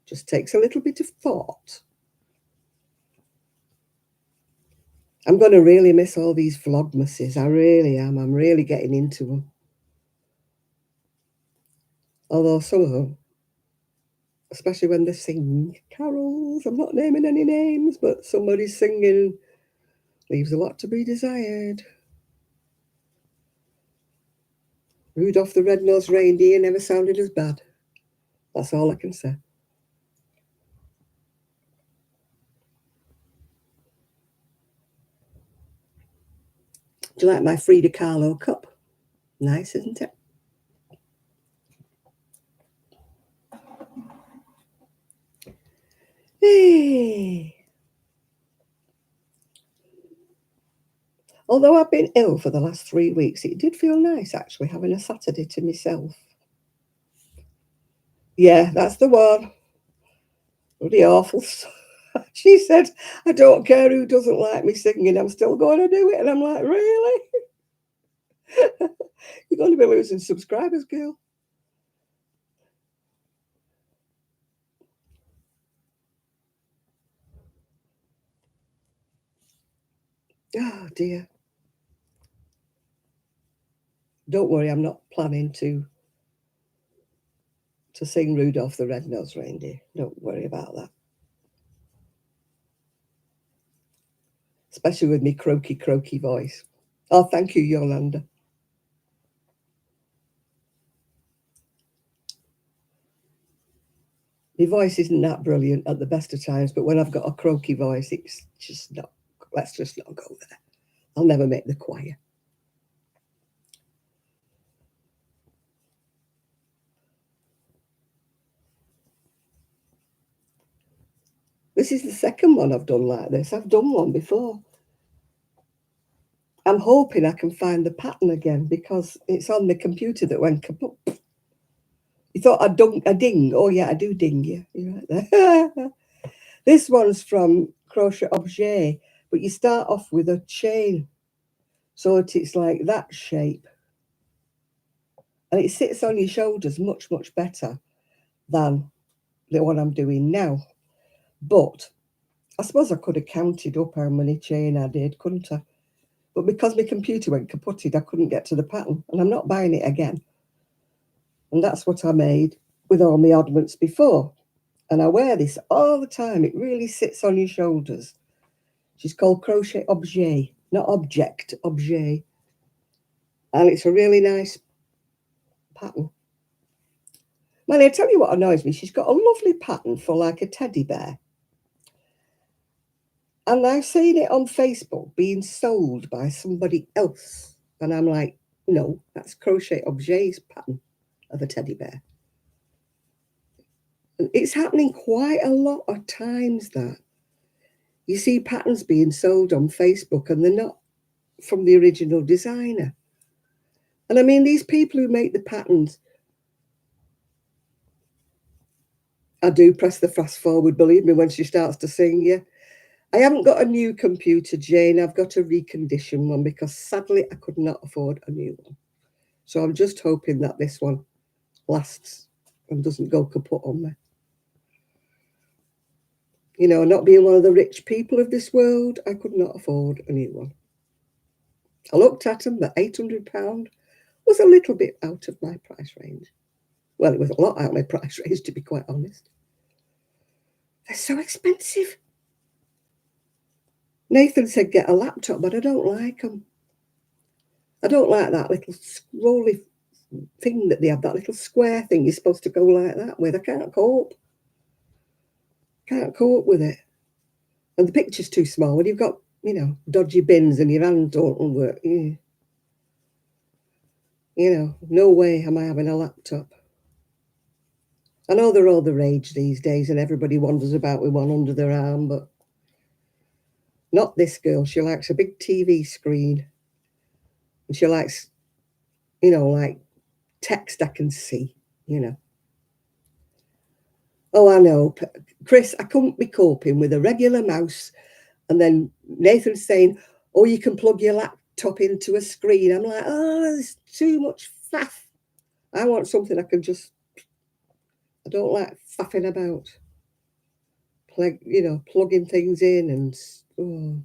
Just takes a little bit of thought. I'm going to really miss all these vlogmases. I really am. I'm really getting into them. Although some of them, especially when they sing carols, I'm not naming any names, but somebody's singing leaves a lot to be desired. Rudolph the Red-Nosed Reindeer never sounded as bad. That's all I can say. Do you like my Frida Kahlo cup? Nice, isn't it? Hey. Although I've been ill for the last 3 weeks, it did feel nice actually having a Saturday to myself. Yeah, that's the one. Bloody awful. She said, I don't care who doesn't like me singing, I'm still going to do it. And I'm like, really? You're going to be losing subscribers, girl. Oh, dear. Don't worry, I'm not planning to sing Rudolph the Red-Nosed Reindeer. Don't worry about that. Especially with me croaky voice. Oh, thank you, Yolanda. My voice isn't that brilliant at the best of times, but when I've got a croaky voice, it's just not, let's just not go there. I'll never make the choir. This is the second one I've done like this. I've done one before. I'm hoping I can find the pattern again because it's on the computer that went kaput. You thought I'd done a ding. Oh, yeah, I do ding you. You're right there. This one's from Crochet Objet, but you start off with a chain. So it's like that shape. And it sits on your shoulders much, much better than the one I'm doing now. But I suppose I could have counted up how many chain I did, couldn't I? But because my computer went kaputted, I couldn't get to the pattern. And I'm not buying it again. And that's what I made with all my oddments before. And I wear this all the time. It really sits on your shoulders. She's called Crochet Objet, not object, objet. And it's a really nice pattern. Well, I tell you what annoys me. She's got a lovely pattern for like a teddy bear. And I've seen it on Facebook being sold by somebody else. And I'm like, no, that's Crochet Objet's pattern of a teddy bear. And it's happening quite a lot of times that You see patterns being sold on Facebook and they're not from the original designer. And I mean, these people who make the patterns, I do press the fast forward, believe me, when she starts to sing, yeah. I haven't got a new computer, Jane. I've got a reconditioned one because sadly I could not afford a new one. So I'm just hoping that this one lasts and doesn't go kaput on me. You know, not being one of the rich people of this world, I could not afford a new one. I looked at them, but £800 was a little bit out of my price range. Well, it was a lot out of my price range, to be quite honest. They're so expensive. Nathan said get a laptop, but I don't like them. I don't like that little scrolly thing that they have, that little square thing you're supposed to go like that with. I can't cope. Can't cope with it. And the picture's too small when you've got, you know, dodgy bins and your hands don't work. Yeah. You know, no way am I having a laptop. I know they're all the rage these days and everybody wanders about with one under their arm, but not this girl. She likes a big TV screen. And she likes, you know, like text I can see, you know. Oh, I know. Chris, I couldn't be coping with a regular mouse. And then Nathan's saying, oh, you can plug your laptop into a screen. I'm like, oh, there's too much faff. I want something I can just, I don't like faffing about. You know, plugging things in and, oh,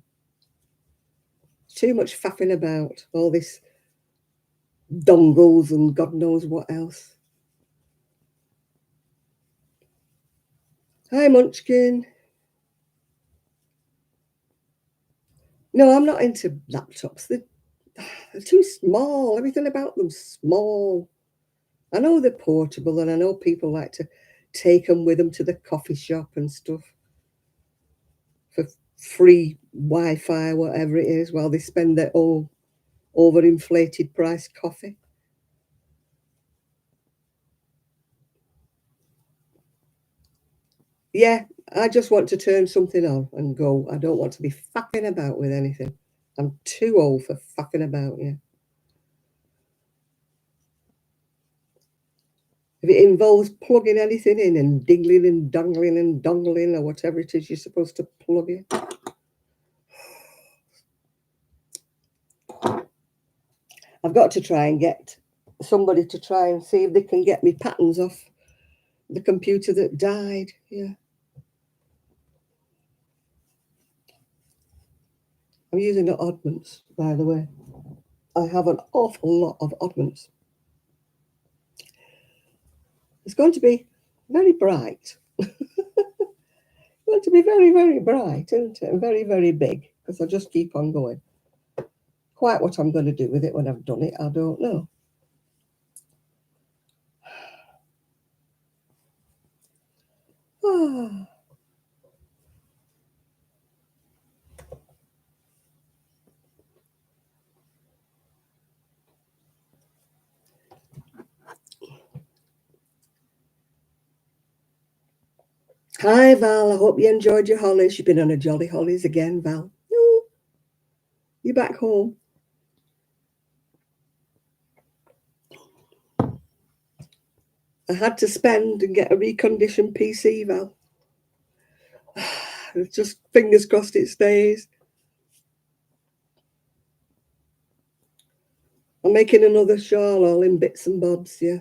too much faffing about. All this dongles and God knows what else. Hi, Munchkin. No, I'm not into laptops. They're too small. Everything about them's small. I know they're portable and I know people like to take them with them to the coffee shop and stuff for free Wi-Fi, whatever it is, while they spend their own overinflated price coffee. Yeah, I just want to turn something on and go. I don't want to be faffing about with anything. I'm too old for faffing about, yeah. If it involves plugging anything in and dingling and dongling or whatever it is you're supposed to plug in. I've got to try and get somebody to try and see if they can get me patterns off the computer that died. Yeah. I'm using the oddments, by the way. I have an awful lot of oddments. It's going to be very bright. It's going to be very, very bright, isn't it? And very, very big, because I just keep on going. Quite what I'm going to do with it when I've done it, I don't know. Ah. Hi, Val. I hope you enjoyed your holidays. You've been on a jolly holidays again, Val. No, you're back home. I had to spend and get a reconditioned PC, Val. Just fingers crossed it stays. I'm making another shawl all in bits and bobs, yeah.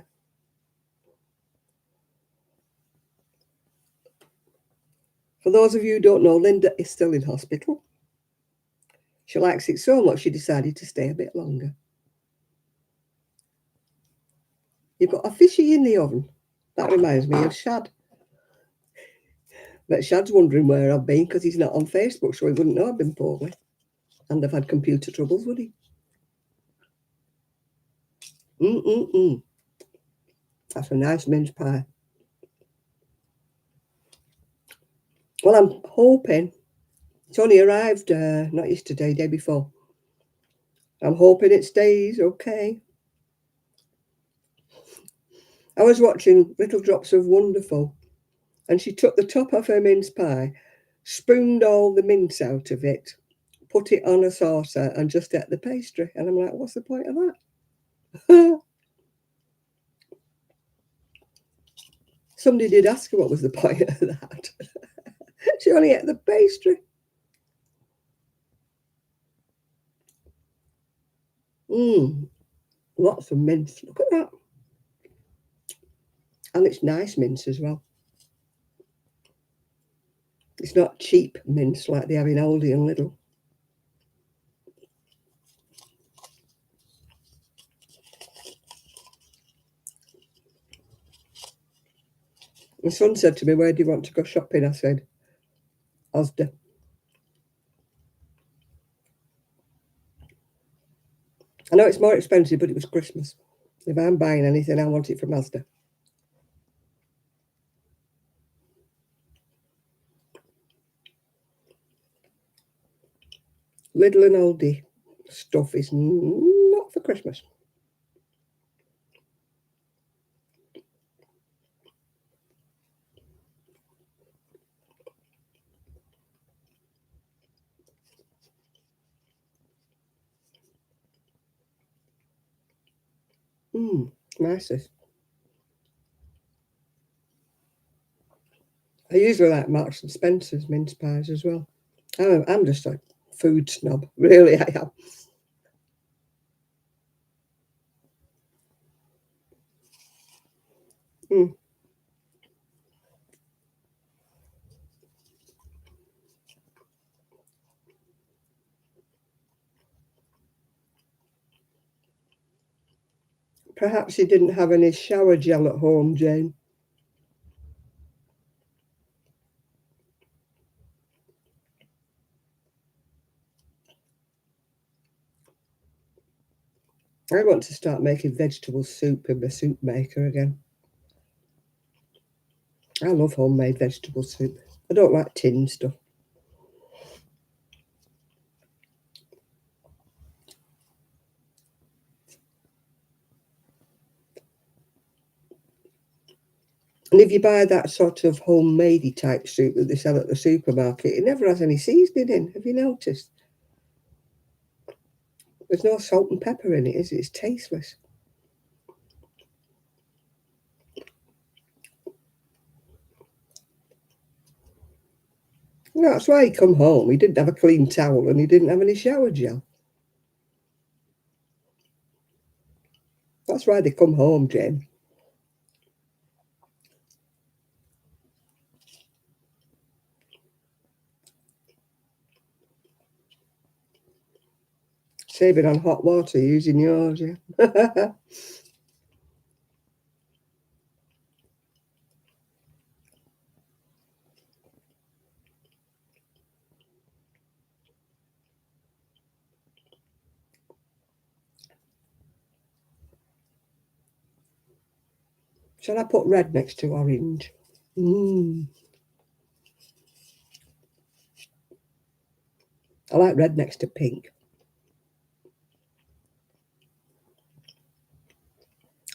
For those of you who don't know, Linda is still in hospital. She likes it so much she decided to stay a bit longer. You've got a fishy in the oven. That reminds me of Shad. But Shad's wondering where I've been because he's not on Facebook, so he wouldn't know I've been poorly. And I've had computer troubles, would he? That's a nice mince pie. Well, I'm hoping it's only arrived not yesterday, day before. I'm hoping it stays okay. I was watching Little Drops of Wonderful, and she took the top off her mince pie spooned all the mince out of it, put it on a saucer, and just ate the pastry. And I'm like, what's the point of that? Somebody did ask her what was the point of that. She only ate the pastry. Lots of mince. Look at that. And it's nice mince as well. It's not cheap mince like they have in Aldi and Lidl. My son said to me, where do you want to go shopping? I said, Asda. I know it's more expensive, but it was Christmas. If I'm buying anything, I want it from Asda. Lidl and Aldi stuff is not for Christmas. Nice. I usually like Marks and Spencer's mince pies as well. I'm just a food snob, really. I am. Mm. Perhaps you didn't have any shower gel at home, Jane. I want to start making vegetable soup in my soup maker again. I love homemade vegetable soup. I don't like tin stuff. And if you buy that sort of homemadey type soup that they sell at the supermarket, it never has any seasoning in. Have you noticed? There's no salt and pepper in it, is it? It's tasteless. Well, that's why he come home. He didn't have a clean towel and he didn't have any shower gel. That's why they come home, Jane. Saving on hot water using yours, yeah. Shall I put red next to orange? I like red next to pink.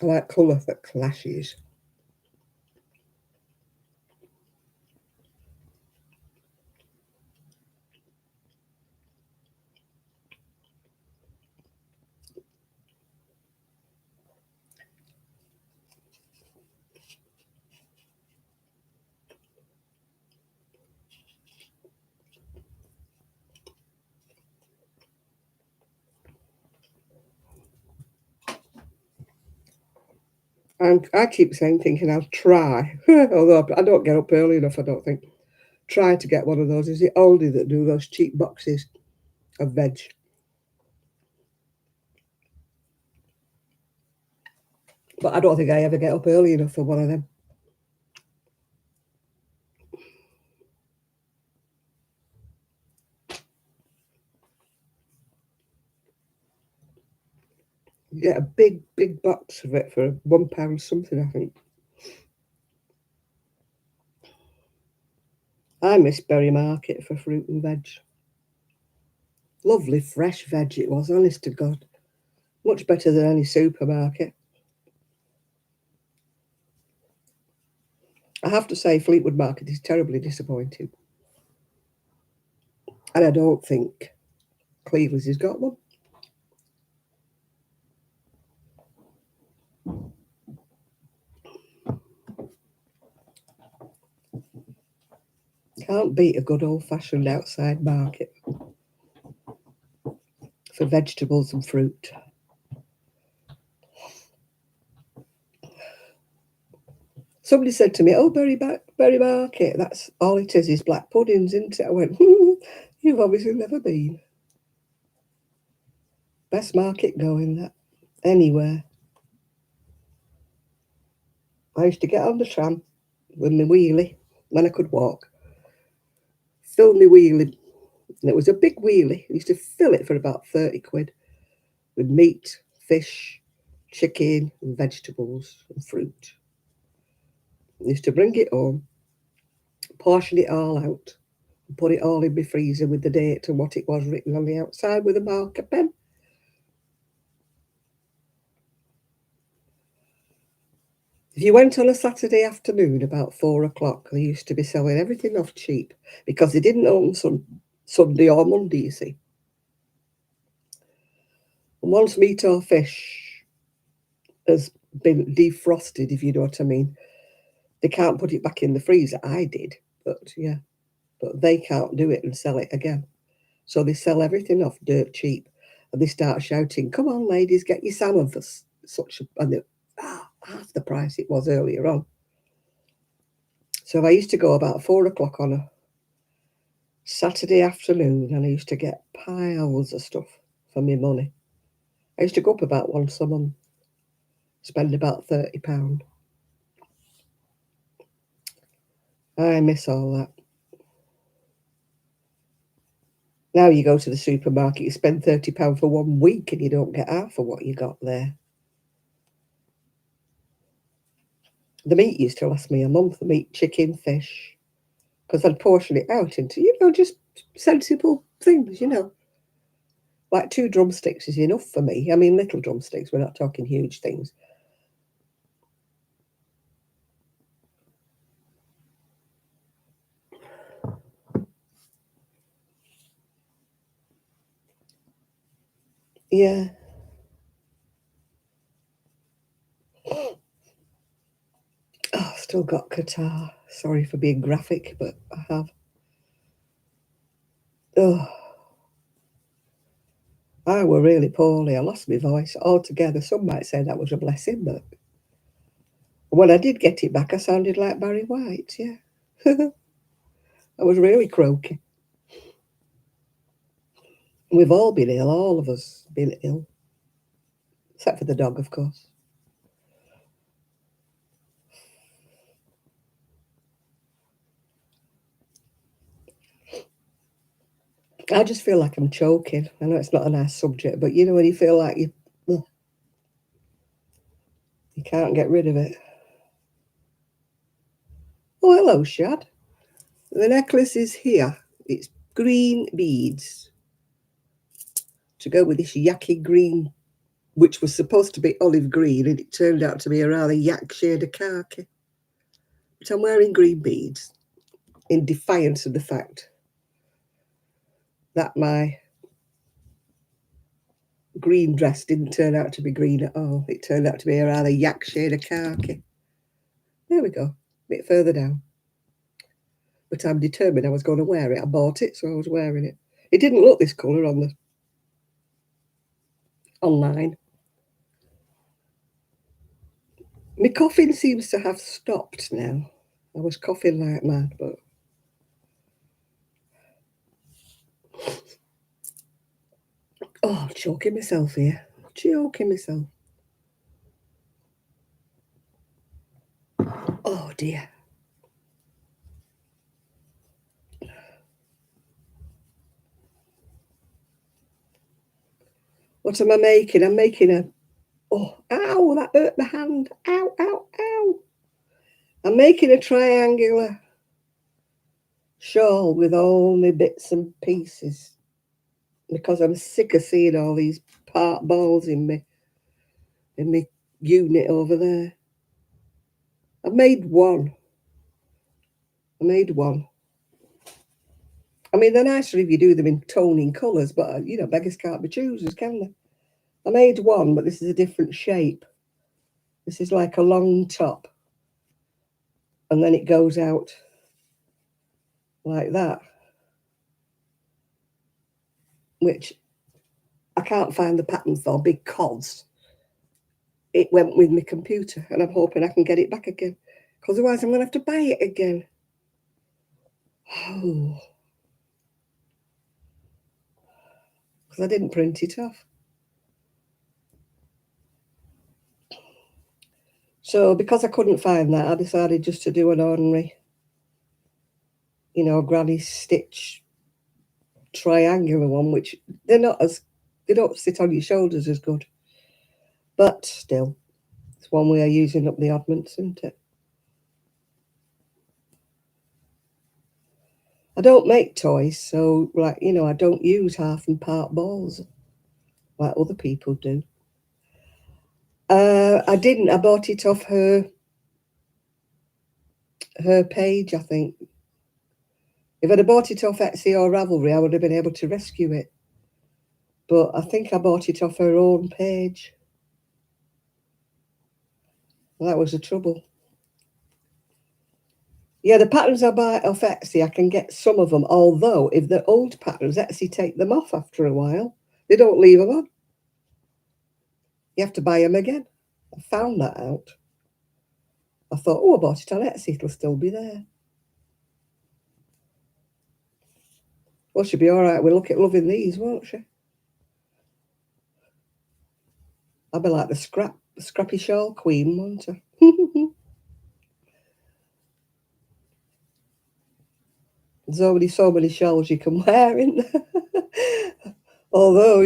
I like colour that clashes. And I keep saying, thinking I'll try, although I don't get up early enough, I don't think. Try to get one of those. Is it Aldi that do those cheap boxes of veg? But I don't think I ever get up early enough for one of them. You get a big box of it for £1 something, I think. I miss Berry Market for fruit and veg. Lovely fresh veg it was, honest to God. Much better than any supermarket. I have to say, Fleetwood Market is terribly disappointing. And I don't think Cleveland's has got one. Can't beat a good old-fashioned outside market for vegetables and fruit. Somebody said to me, "Oh, Berry Market, that's all it is black puddings, isn't it?" I went, "You've obviously never been. Best market going, that. Anywhere." I used to get on the tram with my wheelie when I could walk, fill my wheelie, and it was a big wheelie. I used to fill it for about 30 quid with meat, fish, chicken, and vegetables and fruit. I used to bring it home, portion it all out, and put it all in my freezer with the date and what it was written on the outside with a marker pen. If you went on a Saturday afternoon about 4 o'clock, they used to be selling everything off cheap because they didn't open Sunday or Monday, you see. And once meat or fish has been defrosted, if you know what I mean, they can't put it back in the freezer. I did, but yeah, but they can't do it and sell it again. So they sell everything off dirt cheap, and they start shouting, "Come on, ladies, get your salmon for such a..." And half the price it was earlier on. So I used to go about 4 o'clock on a Saturday afternoon, and I used to get piles of stuff for my money. I used to go up about once a month, spend about £30. I miss all that. Now you go to the supermarket, you spend £30 for 1 week, and you don't get half of what you got there. The meat used to last me a month. The meat, chicken, fish, because I'd portion it out into, just sensible things, Like 2 drumsticks is enough for me. I mean, little drumsticks, we're not talking huge things. Yeah. Oh, I've still got catarrh. Sorry for being graphic, but I have. Oh, I were really poorly. I lost my voice altogether. Some might say that was a blessing, but when I did get it back, I sounded like Barry White, yeah. I was really croaky. We've all been ill, all of us been ill. Except for the dog, of course. I just feel like I'm choking. I know it's not a nice subject, but when you feel like you can't get rid of it. Oh, hello, Shad. The necklace is here. It's green beads to go with this yucky green, which was supposed to be olive green, and it turned out to be a rather yak shade of khaki. But I'm wearing green beads in defiance of the fact that my green dress didn't turn out to be green at all. It turned out to be a rather yak shade of khaki. There we go, a bit further down. But I'm determined I was going to wear it. I bought it, so I was wearing it. It didn't look this colour on the online. My coughing seems to have stopped now. I was coughing like mad, but I'm choking myself here. Choking myself. Oh dear. What am I making? I'm making ow, that hurt my hand. Ow, ow, ow. I'm making a triangular shawl with all my bits and pieces because I'm sick of seeing all these part balls in my unit over there. I made one. I mean, they're nicer if you do them in toning colours, but beggars can't be choosers, can they? I made one, but this is a different shape. This is like a long top, and then it goes out like that, which I can't find the pattern for because it went with my computer, and I'm hoping I can get it back again, because otherwise I'm going to have to buy it again. Oh, because I didn't print it off. So because I couldn't find that, I decided just to do an ordinary, granny stitch triangular one, which they don't sit on your shoulders as good. But still, it's one way of using up the oddments, isn't it? I don't make toys, so I don't use half and part balls like other people do. I didn't. I bought it off her page, I think. If I'd have bought it off Etsy or Ravelry, I would have been able to rescue it. But I think I bought it off her own page. That was the trouble. Yeah, the patterns I buy off Etsy, I can get some of them. Although, if they're old patterns, Etsy take them off after a while. They don't leave them on. You have to buy them again. I found that out. I thought, I bought it on Etsy. It'll still be there. Well, she'll be all right. We'll look at loving these, won't she? I'll be like the scrappy shawl queen, won't I? There's so many shawls you can wear, isn't there? Although,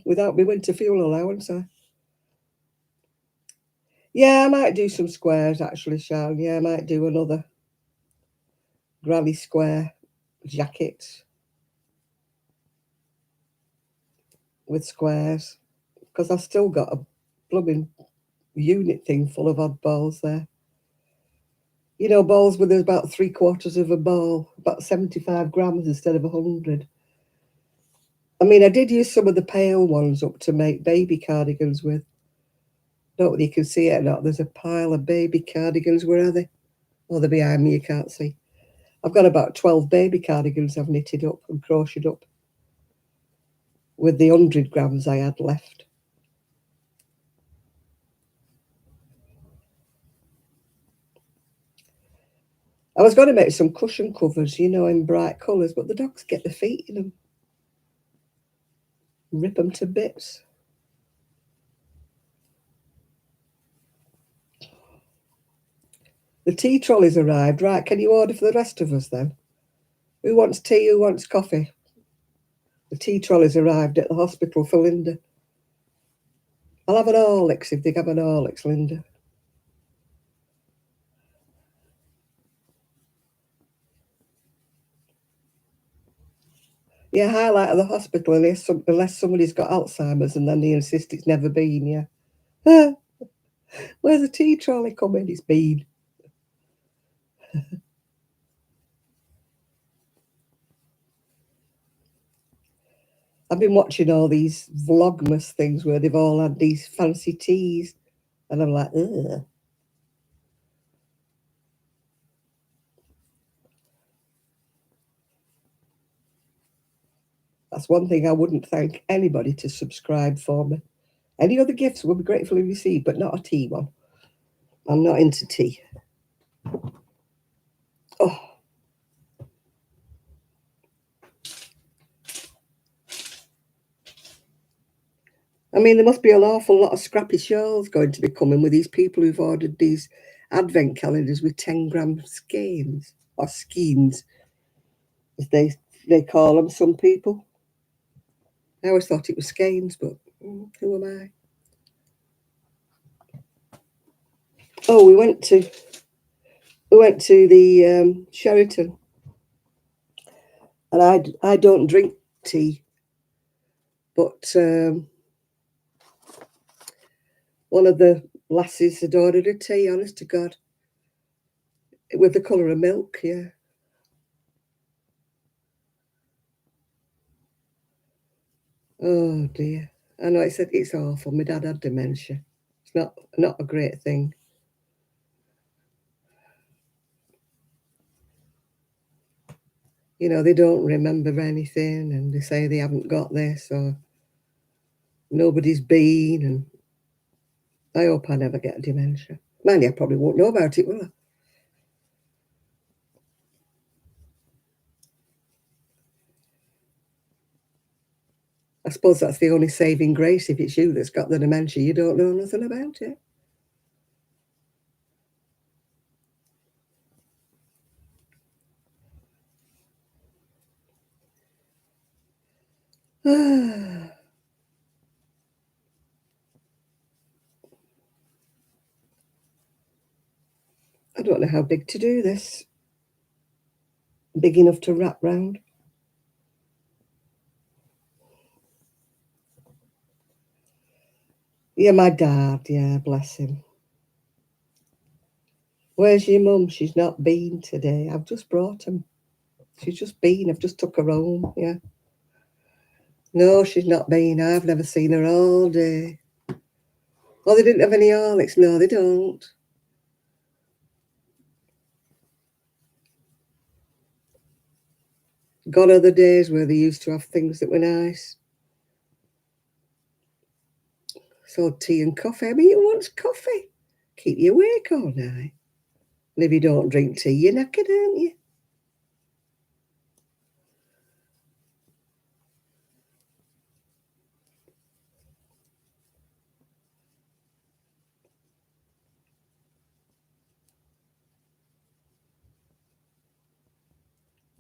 without my winter fuel allowance, yeah, I might do some squares actually, Sharon. Yeah, I might do another granny square jacket with squares, because I've still got a blooming unit thing full of odd balls there. Balls with about 3/4 of a ball, about 75 grams instead of 100. I mean, I did use some of the pale ones up to make baby cardigans with. Don't know whether you can see it or not. There's a pile of baby cardigans. Where are they? Oh, they're behind me. You can't see. I've got about 12 baby cardigans I've knitted up and crocheted up with the 100 grams I had left. I was going to make some cushion covers, in bright colours, but the dogs get their feet in them. Rip them to bits. The tea trolley's arrived. Right, can you order for the rest of us then? Who wants tea? Who wants coffee? The tea trolley's arrived at the hospital for Linda. I'll have an Horlicks if they have an Horlicks, Linda. Yeah, highlight of the hospital unless somebody's got Alzheimer's and then they insist it's never been, yeah. Where's the tea trolley coming? It's been. I've been watching all these vlogmas things where they've all had these fancy teas, and I'm like, ugh. That's one thing I wouldn't thank anybody to subscribe for me. Any other gifts would be gratefully received, but not a tea one. I'm not into tea. Oh. I mean, there must be an awful lot of scrappy shawls going to be coming with these people who've ordered these advent calendars with 10-gram skeins, or skeins, as they call them, some people. I always thought it was skeins, but who am I? Oh, we went to the Sheraton, and I don't drink tea, but one of the lasses had ordered a tea, honest to God, with the colour of milk, yeah. Oh dear. I know it's awful. My dad had dementia. It's not a great thing. You know, they don't remember anything and they say they haven't got this or nobody's been, and I hope I never get dementia. Mind you, I probably won't know about it, will I? I suppose that's the only saving grace. If it's you that's got the dementia, you don't know nothing about it. I don't know how big to do this. Big enough to wrap round. Yeah, my dad, yeah, bless him. Where's your mum? She's not been today. I've just brought him. She's just been. I've just took her home, yeah. No, she's not been. I've never seen her all day. Oh, they didn't have any Horlicks. No, they don't. Gone are the days where they used to have things that were nice. So tea and coffee. I mean, who wants coffee? Keep you awake all night. And if you don't drink tea, you're knackered, aren't you?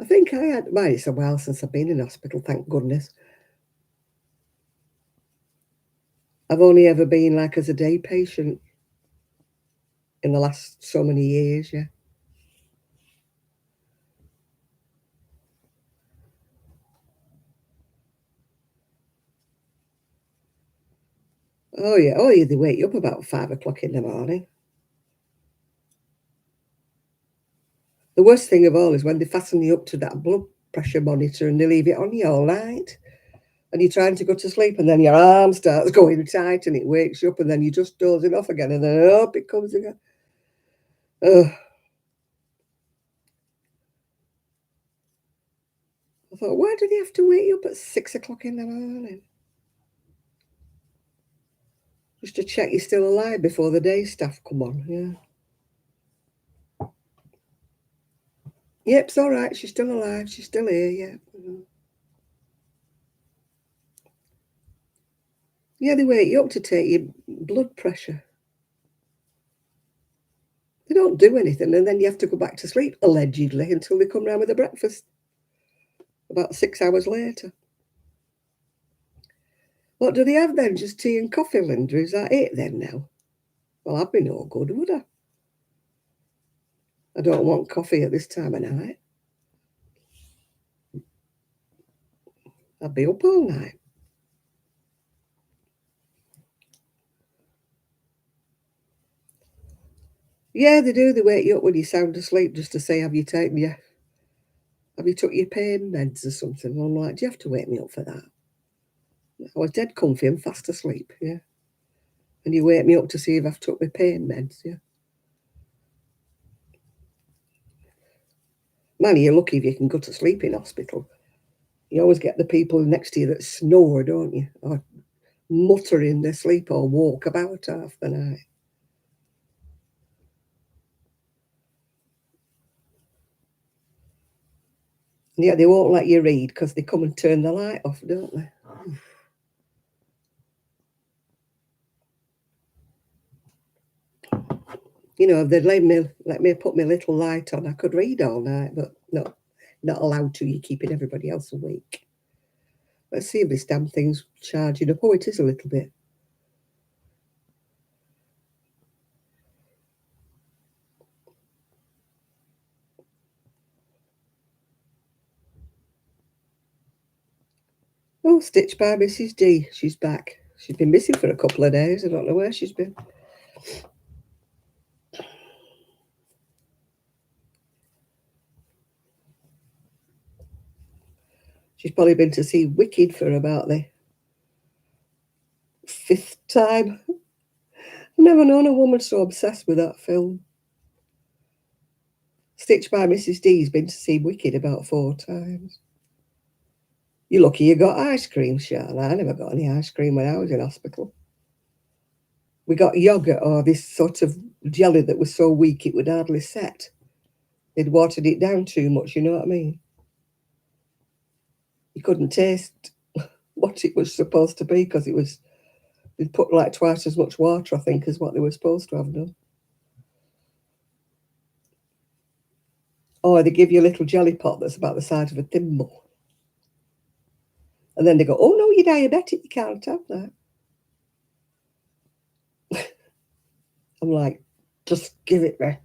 I think I had, well, it's a while since I've been in hospital, thank goodness. I've only ever been like as a day patient in the last so many years, yeah. Oh yeah, they wake you up about 5 o'clock in the morning. The worst thing of all is when they fasten you up to that blood pressure monitor and they leave it on you all night. And you're trying to go to sleep and then your arm starts going tight and it wakes you up and then you're just dozing off again and then up it comes again. Ugh. I thought, why do they have to wake you up at 6 o'clock in the morning? Just to check you're still alive before the day staff come on, yeah. Yep, it's all right. She's still alive. She's still here, yeah. Yeah, they wake you up to take your blood pressure. They don't do anything, and then you have to go back to sleep, allegedly, until they come round with the breakfast about 6 hours later. What do they have then? Just tea and coffee, Linda? Is that it then now? Well, I'd be no good, would I? I don't want coffee at this time of night. I'd be up all night. Yeah, they do. They wake you up when you're sound asleep just to say, have you took your pain meds or something? And I'm like, do you have to wake me up for that? I was dead comfy and fast asleep, yeah. And you wake me up to see if I've took my pain meds, yeah. Man, you're lucky if you can go to sleep in hospital. You always get the people next to you that snore, don't you? Or mutter in their sleep or walk about half the night. And yet they won't let you read because they come and turn the light off, don't they? You know, if they'd let me put my little light on, I could read all night, but no, not allowed to. You're keeping everybody else awake. Let's see if this damn thing's charging up. Oh, it is a little bit. Oh, Stitch by Mrs. D. She's back. She's been missing for a couple of days. I don't know where she's been. She's probably been to see Wicked for about the 5th time. I've never known a woman so obsessed with that film. Stitched by Mrs. D's been to see Wicked about 4 times. You're lucky you got ice cream, Sean. I never got any ice cream when I was in hospital. We got yoghurt or this sort of jelly that was so weak it would hardly set. They'd watered it down too much, you know what I mean? You couldn't taste what it was supposed to be because they'd put like twice as much water, I think, as what they were supposed to have done. Or they give you a little jelly pot that's about the size of a thimble. And then they go, oh no, you're diabetic, you can't have that. I'm like, just give it me.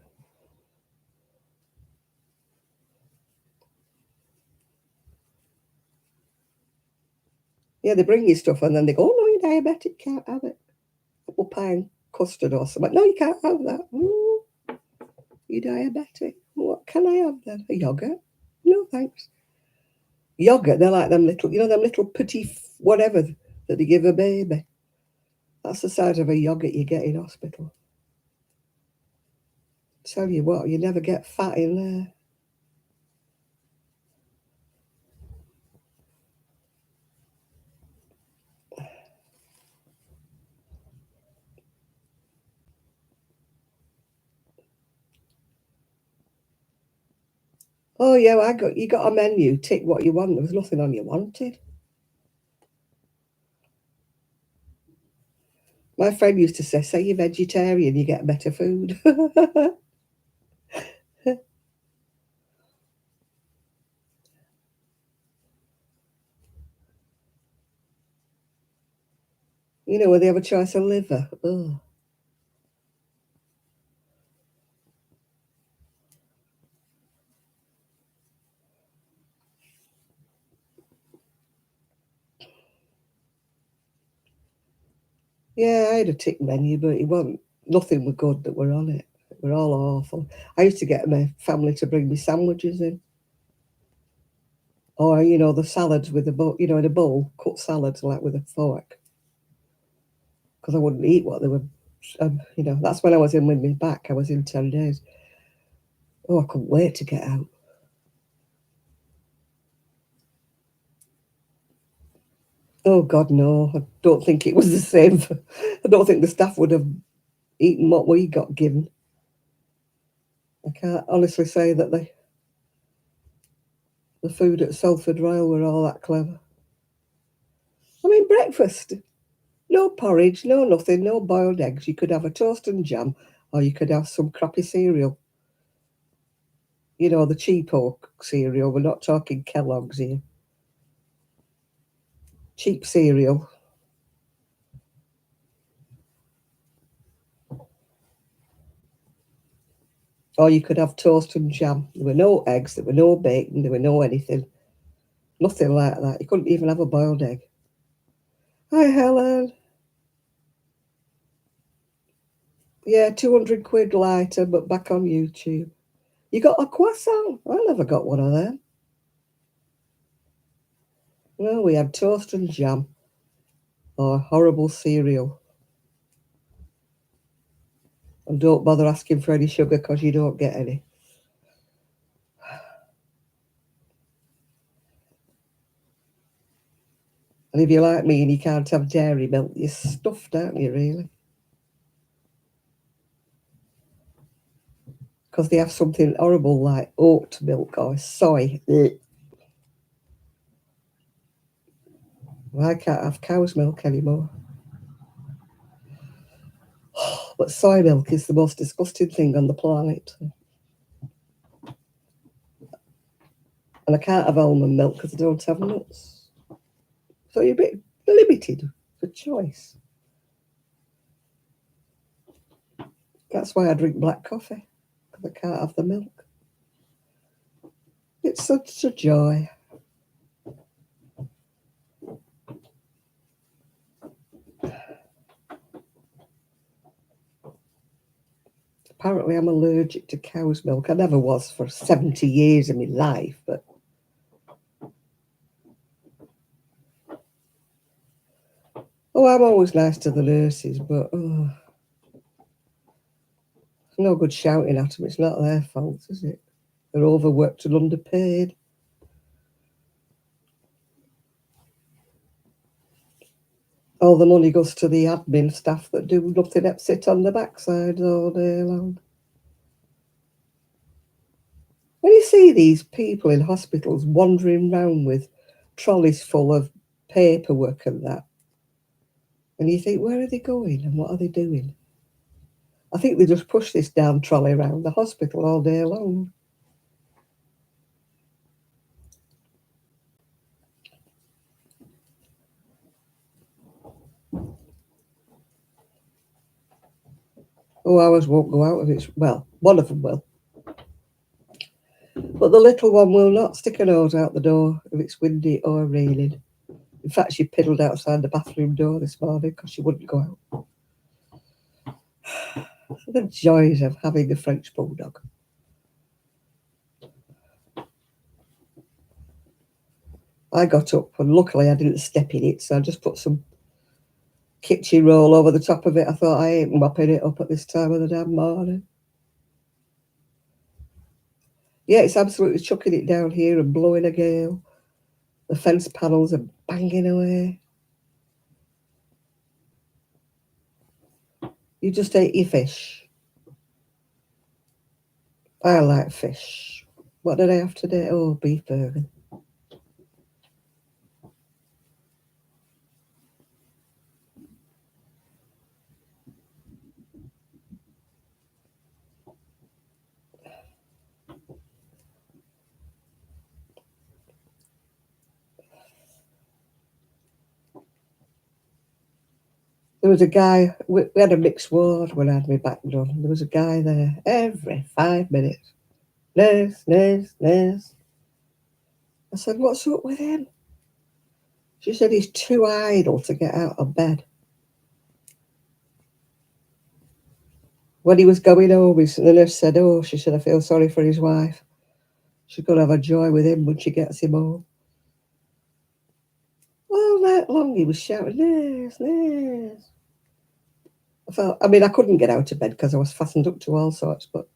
Yeah, they bring you stuff and then they go, oh no, you're diabetic, can't have it. Apple pie and custard or something. No, you can't have that. You're diabetic. What can I have then? A yogurt? No, thanks. Yogurt, they're like them little, them little petit whatever that they give a baby. That's the size of a yogurt you get in hospital. Tell you what, you never get fat in there. Oh yeah, you got a menu, tick what you want. There was nothing on you wanted. My friend used to say you're vegetarian, you get better food. Where they have a choice of liver. Oh. Yeah, I had a tick menu, but nothing was good that were on it. They were all awful. I used to get my family to bring me sandwiches in. Or, the salads with a bowl, in a bowl, cut salads like with a fork. Because I wouldn't eat what they were, that's when I was in with me back. I was in 10 days. Oh, I couldn't wait to get out. Oh, God, no. I don't think it was the same. I don't think the staff would have eaten what we got given. I can't honestly say that the food at Salford Royal were all that clever. I mean, breakfast. No porridge, no nothing, no boiled eggs. You could have a toast and jam, or you could have some crappy cereal. The cheapo cereal. We're not talking Kellogg's here. Cheap cereal. Or you could have toast and jam. There were no eggs, there were no bacon, there were no anything. Nothing like that. You couldn't even have a boiled egg. Hi, Helen. Yeah, 200 quid lighter, but back on YouTube. You got a croissant? I never got one of them. No, we had toast and jam. Or horrible cereal. And don't bother asking for any sugar because you don't get any. And if you're like me and you can't have dairy milk, you're stuffed, aren't you, really? Because they have something horrible like oat milk or soy. Well, I can't have cow's milk anymore. But soy milk is the most disgusting thing on the planet. And I can't have almond milk because I don't have nuts. So you're a bit limited for choice. That's why I drink black coffee, because I can't have the milk. It's such a joy. Apparently I'm allergic to cow's milk. I never was for 70 years of my life, but Oh, I'm always nice to the nurses, but it's no good shouting at them. It's not their fault, is it? They're overworked and underpaid. All the money goes to the admin staff that do nothing but sit on the backsides all day long. When you see these people in hospitals wandering round with trolleys full of paperwork and that, and you think, where are they going and what are they doing? I think they just push this damn trolley around the hospital all day long. Oh, ours won't go out if it's, well, one of them will. But the little one will not stick her nose out the door if it's windy or raining. In fact, she piddled outside the bathroom door this morning because she wouldn't go out. The joys of having a French bulldog. I got up and luckily I didn't step in it, so I just put some kitchen roll over the top of it. I thought I ain't mopping it up at this time of the damn morning. Yeah, it's absolutely chucking it down here and blowing a gale. The fence panels are banging away. You just ate your fish. I like fish. What did I have today? Oh, beef burger. There was a guy, we had a mixed ward when I had my back done. There was a guy there every 5 minutes. Nurse, nurse, nurse. I said, what's up with him? She said he's too idle to get out of bed. When he was going home, the nurse said, oh, she said, I feel sorry for his wife. She's going to have a joy with him when she gets him home. All night long he was shouting, nurse, nurse. I couldn't get out of bed because I was fastened up to all sorts, but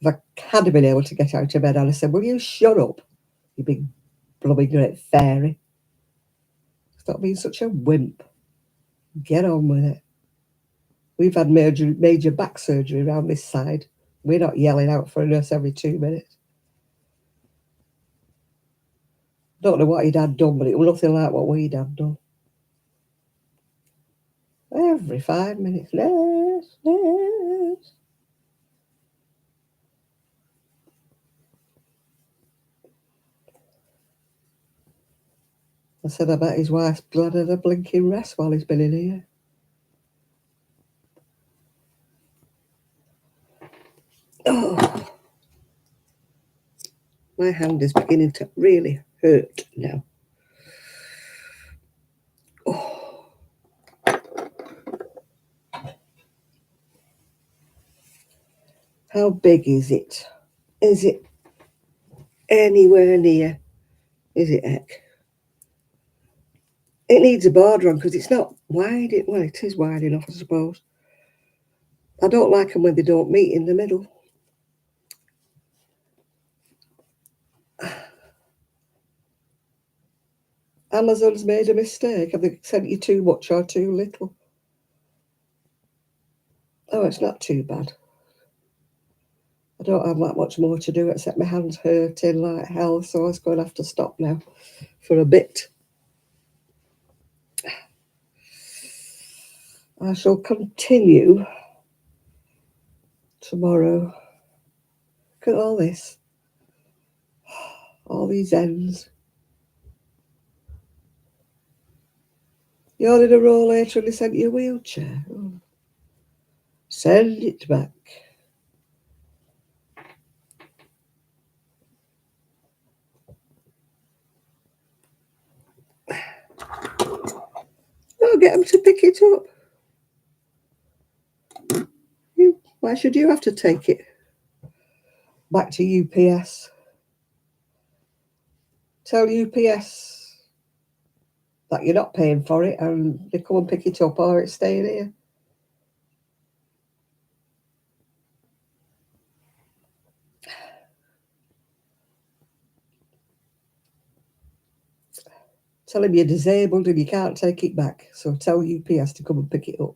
if I had been able to get out of bed, I'd have said, will you shut up, you big blooming great fairy. Stop being such a wimp. Get on with it. We've had major back surgery around this side. We're not yelling out for a nurse every 2 minutes. Don't know what he'd had done, but it was nothing like what we'd had done. Every 5 minutes, nurse, nurse. I said, I bet his wife's glad of a blinking rest while he's been in here. Oh, my hand is beginning to really hurt now. Oh. How big is it? Is it anywhere near? Is it heck? It needs a border on because it's not wide. Well, it is wide enough, I suppose. I don't like them when they don't meet in the middle. Amazon's made a mistake. Have they sent you too much or too little? Oh, it's not too bad. I don't have that much more to do except my hand's hurting like hell, so I was going to have to stop now for a bit. I shall continue tomorrow. Look at all this. All these ends. You ordered a rollator and they sent you a wheelchair. Oh. Send it back. Oh, get them to pick it up. Why should you have to take it back to UPS? Tell UPS that you're not paying for it and they come and pick it up, or it's staying here. Tell him you're disabled and you can't take it back. So tell UPS to come and pick it up.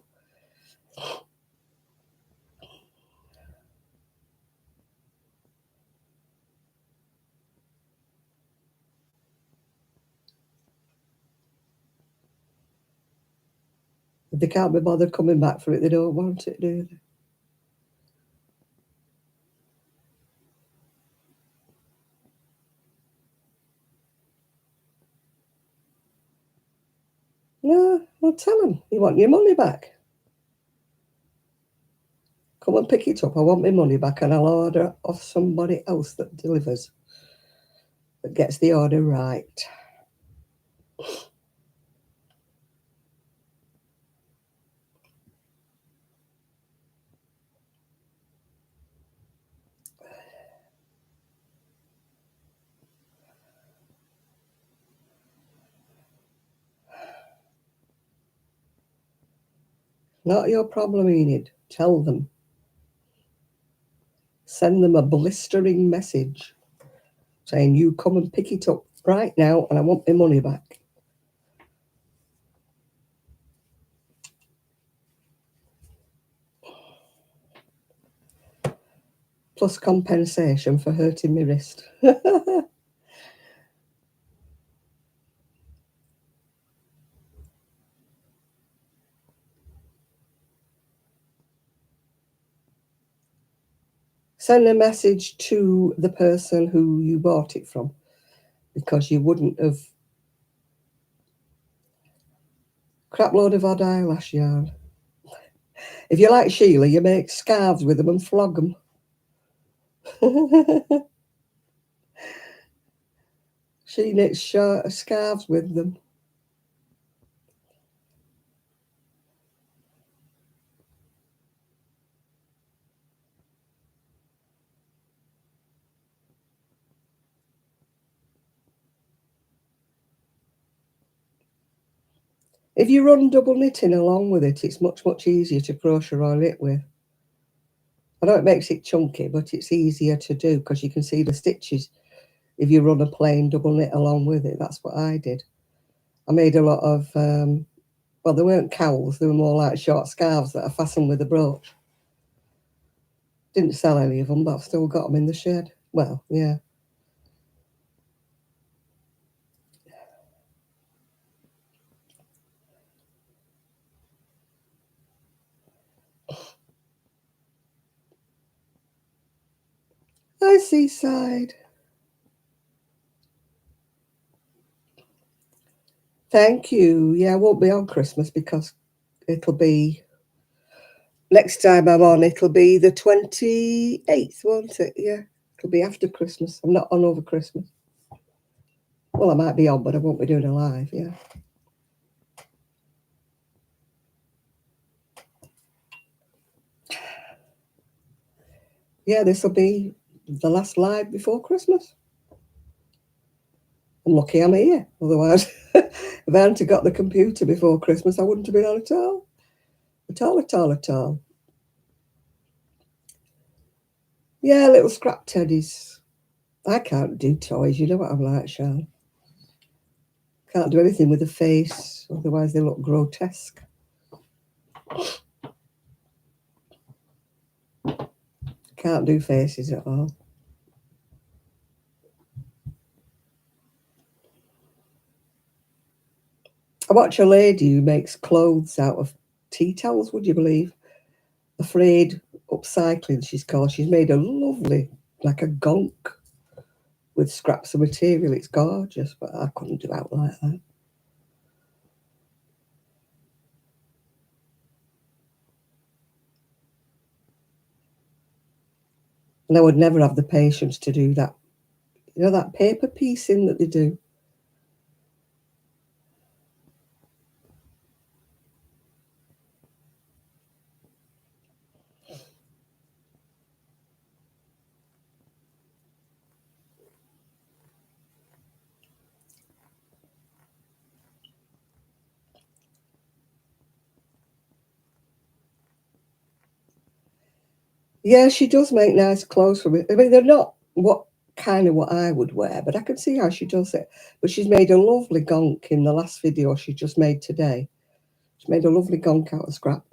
If they can't be bothered coming back for it, they don't want it, do they? No, well, tell them you want your money back. Come and pick it up. I want my money back, and I'll order off somebody else that delivers, that gets the order right. Not your problem, Enid. Tell them. Send them a blistering message saying, you come and pick it up right now and I want my money back. Plus compensation for hurting my wrist. Send a message to the person who you bought it from, because you wouldn't have. Crap load of odd eyelash yarn. If you like Sheila, you make scarves with them and flog them. She knits scarves with them. If you run double knitting along with it, it's much, much easier to crochet or knit with. I know it makes it chunky, but it's easier to do because you can see the stitches if you run a plain double knit along with it. That's what I did. I made a lot of, well, they weren't cowls, they were more like short scarves that I fastened with a brooch. Didn't sell any of them, but I've still got them in the shed. Well, yeah. Hi, Seaside. Thank you. Yeah, I won't be on Christmas because it'll be, next time I'm on, it'll be the 28th, won't it? Yeah, it'll be after Christmas. I'm not on over Christmas. Well, I might be on, but I won't be doing a live, yeah. Yeah, this will be the last live before Christmas. I'm lucky I'm here. Otherwise, if I hadn't got the computer before Christmas, I wouldn't have been on at all. At all, at all, at all. Yeah, little scrap teddies. I can't do toys. You know what I'm like, Sean. Can't do anything with a face, otherwise they look grotesque. Can't do faces at all. I watch a lady who makes clothes out of tea towels, would you believe? Afraid Upcycling, she's called. She's made a lovely, like a gonk with scraps of material. It's gorgeous, but I couldn't do out like that. And I would never have the patience to do that. You know, that paper piecing that they do? Yeah, she does make nice clothes for me. I mean, they're not what I would wear, but I can see how she does it. But she's made a lovely gonk in the last video she just made today. She made a lovely gonk out of scrap.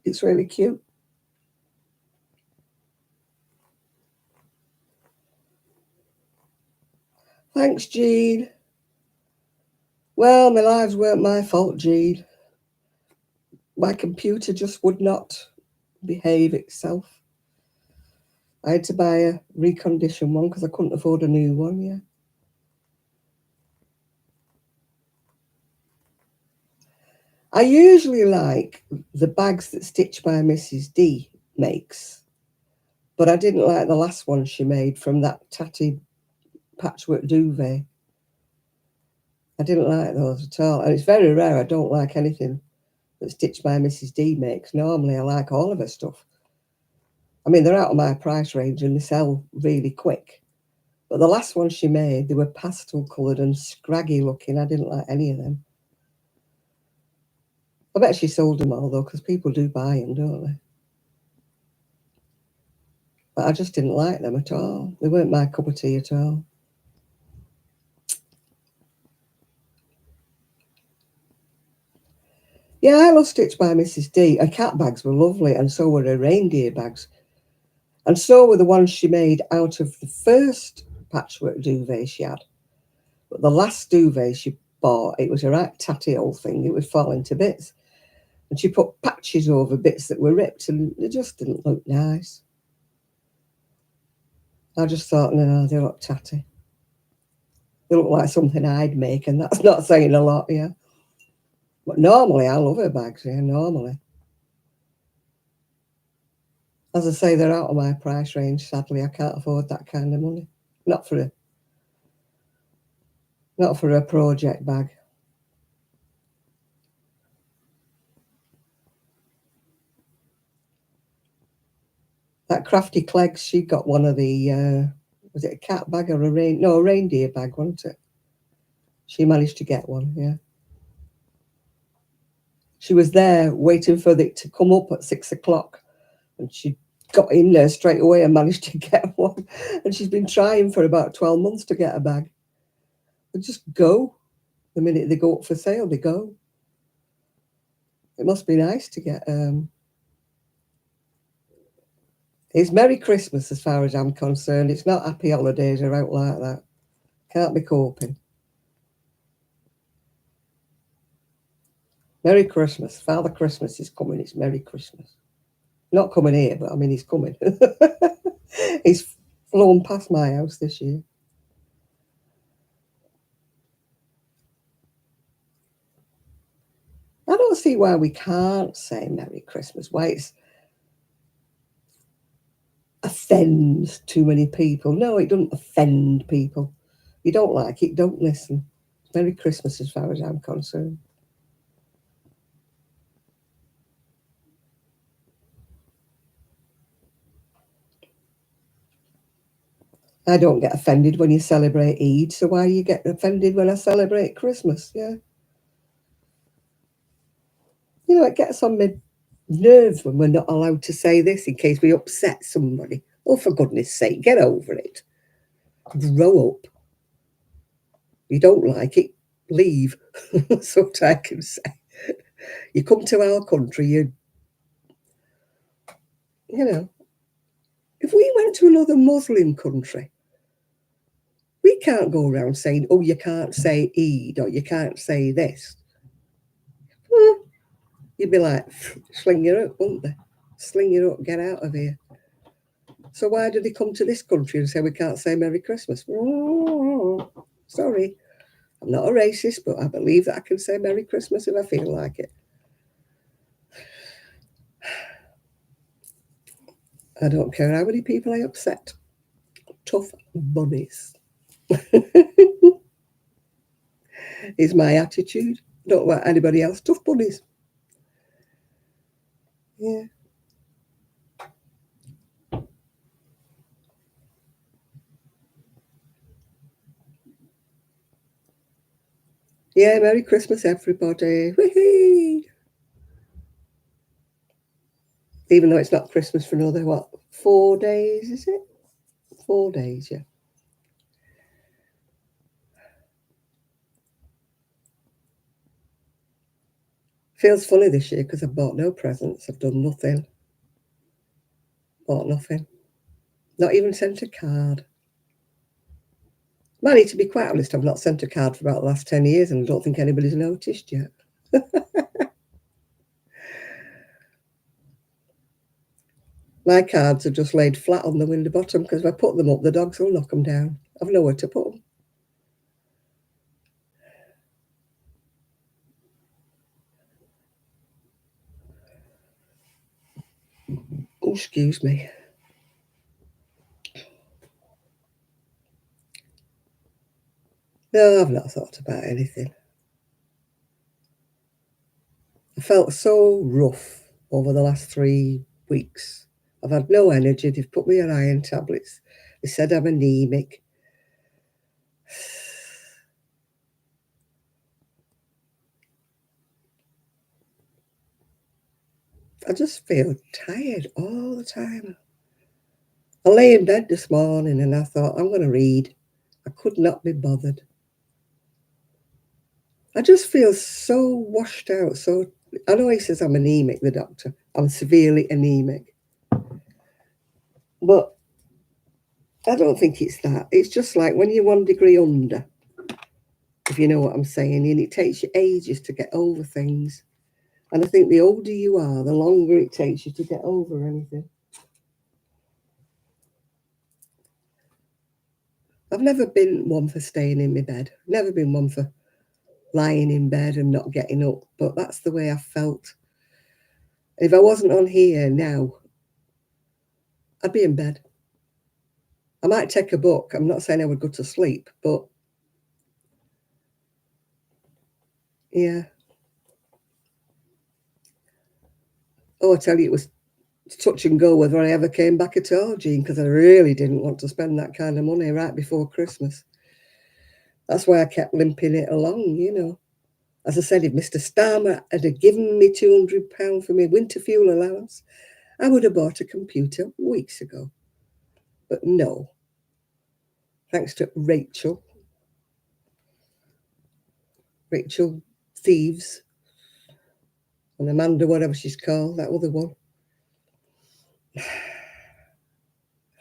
It's really cute. Thanks, Jean. Well, my lives weren't my fault, Jean. My computer just would not behave itself. I had to buy a reconditioned one because I couldn't afford a new one, yeah. I usually like the bags that Stitch by Mrs. D makes, but I didn't like the last one she made from that tatty patchwork duvet. I didn't like those at all. And it's very rare I don't like anything that Stitch by Mrs. D makes. Normally I like all of her stuff. I mean, they're out of my price range and they sell really quick. But the last one she made, they were pastel coloured and scraggy looking. I didn't like any of them. I bet she sold them all, though, because people do buy them, don't they? But I just didn't like them at all. They weren't my cup of tea at all. Yeah, I love Stitch by Mrs. D. Her cat bags were lovely, and so were her reindeer bags. And so were the ones she made out of the first patchwork duvet she had. But the last duvet she bought, it was a right tatty old thing. It would fall into bits. And she put patches over bits that were ripped, and they just didn't look nice. I just thought, no, they look tatty. They look like something I'd make, and that's not saying a lot, yeah. But normally, I love her bags, yeah, normally. As I say, they're out of my price range, sadly. I can't afford that kind of money. Not for a project bag. That Crafty Cleggs, she got one of the, was it a cat bag or a reindeer bag, wasn't it? She managed to get one, yeah. She was there waiting for it to come up at 6 o'clock, and she got in there straight away and managed to get one. And she's been trying for about 12 months to get a bag. They just go. The minute they go up for sale, they go. It must be nice to get. It's Merry Christmas as far as I'm concerned. It's not Happy Holidays or out like that. Can't be coping. Merry Christmas. Father Christmas is coming. It's Merry Christmas. Not coming here, but I mean, he's coming. He's flown past my house this year. I don't see why we can't say Merry Christmas, why it offends too many people. No, it doesn't offend people. You don't like it, don't listen. Merry Christmas as far as I'm concerned. I don't get offended when you celebrate Eid, so why do you get offended when I celebrate Christmas? Yeah. You know, it gets on my nerves when we're not allowed to say this in case we upset somebody. Oh, for goodness sake, get over it. Grow up. You don't like it, leave. That's what I can say. You come to our country, you know, if we went to another Muslim country, we can't go around saying, oh, you can't say Eid or you can't say this. Well, you'd be like, sling your up, wouldn't they? Sling your up, get out of here. So why do they come to this country and say we can't say Merry Christmas? Oh, sorry, I'm not a racist, but I believe that I can say Merry Christmas if I feel like it. I don't care how many people I upset. Tough bunnies is my attitude. Don't want anybody else. Tough bunnies. Yeah. Yeah, Merry Christmas, everybody. Whee! even though it's not Christmas for another, what, 4 days, is it? 4 days, yeah. Feels funny this year because I've bought no presents. I've done nothing. Bought nothing. Not even sent a card. Manny, to be quite honest, I've not sent a card for about the last 10 years and I don't think anybody's noticed yet. My cards are just laid flat on the window bottom because if I put them up, the dogs will knock them down. I've nowhere to put them. Oh, excuse me. No, I've not thought about anything. I felt so rough over the last 3 weeks. I've had no energy. They've put me on iron tablets. They said I'm anemic. I just feel tired all the time. I lay in bed this morning and I thought, I'm going to read. I could not be bothered. I just feel so washed out. So I know he says I'm anemic, the doctor. I'm severely anemic. But I don't think it's that. It's just like when you're 1 degree under, if you know what I'm saying, and it takes you ages to get over things. And I think the older you are, the longer it takes you to get over anything. I've never been one for staying in my bed. Never been one for lying in bed and not getting up. But that's the way I felt. If I wasn't on here now, I'd be in bed. I might take a book. I'm not saying I would go to sleep, but yeah. Oh, I tell you, it was touch and go whether I ever came back at all, Jean, because I really didn't want to spend that kind of money right before Christmas. That's why I kept limping it along, you know. As I said, if Mr. Starmer had given me £200 for my winter fuel allowance, I would have bought a computer weeks ago. But no, thanks to Rachel Thieves, and Amanda, whatever she's called, that other one.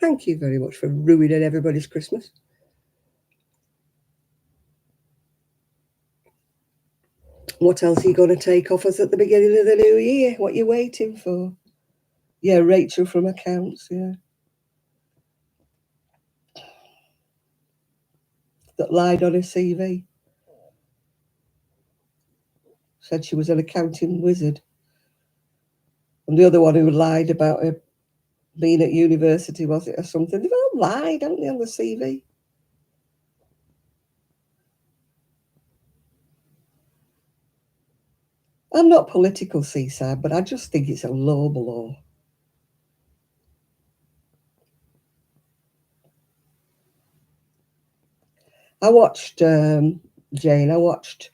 Thank you very much for ruining everybody's Christmas. What else are you going to take off us at the beginning of the new year? What are you waiting for? Yeah, Rachel from accounts, yeah. That lied on her CV. Said she was an accounting wizard. And the other one who lied about her being at university, was it, or something? They've all lied, haven't they, on the CV? I'm not political, Seaside, but I just think it's a low blow. I watched, Jane, I watched,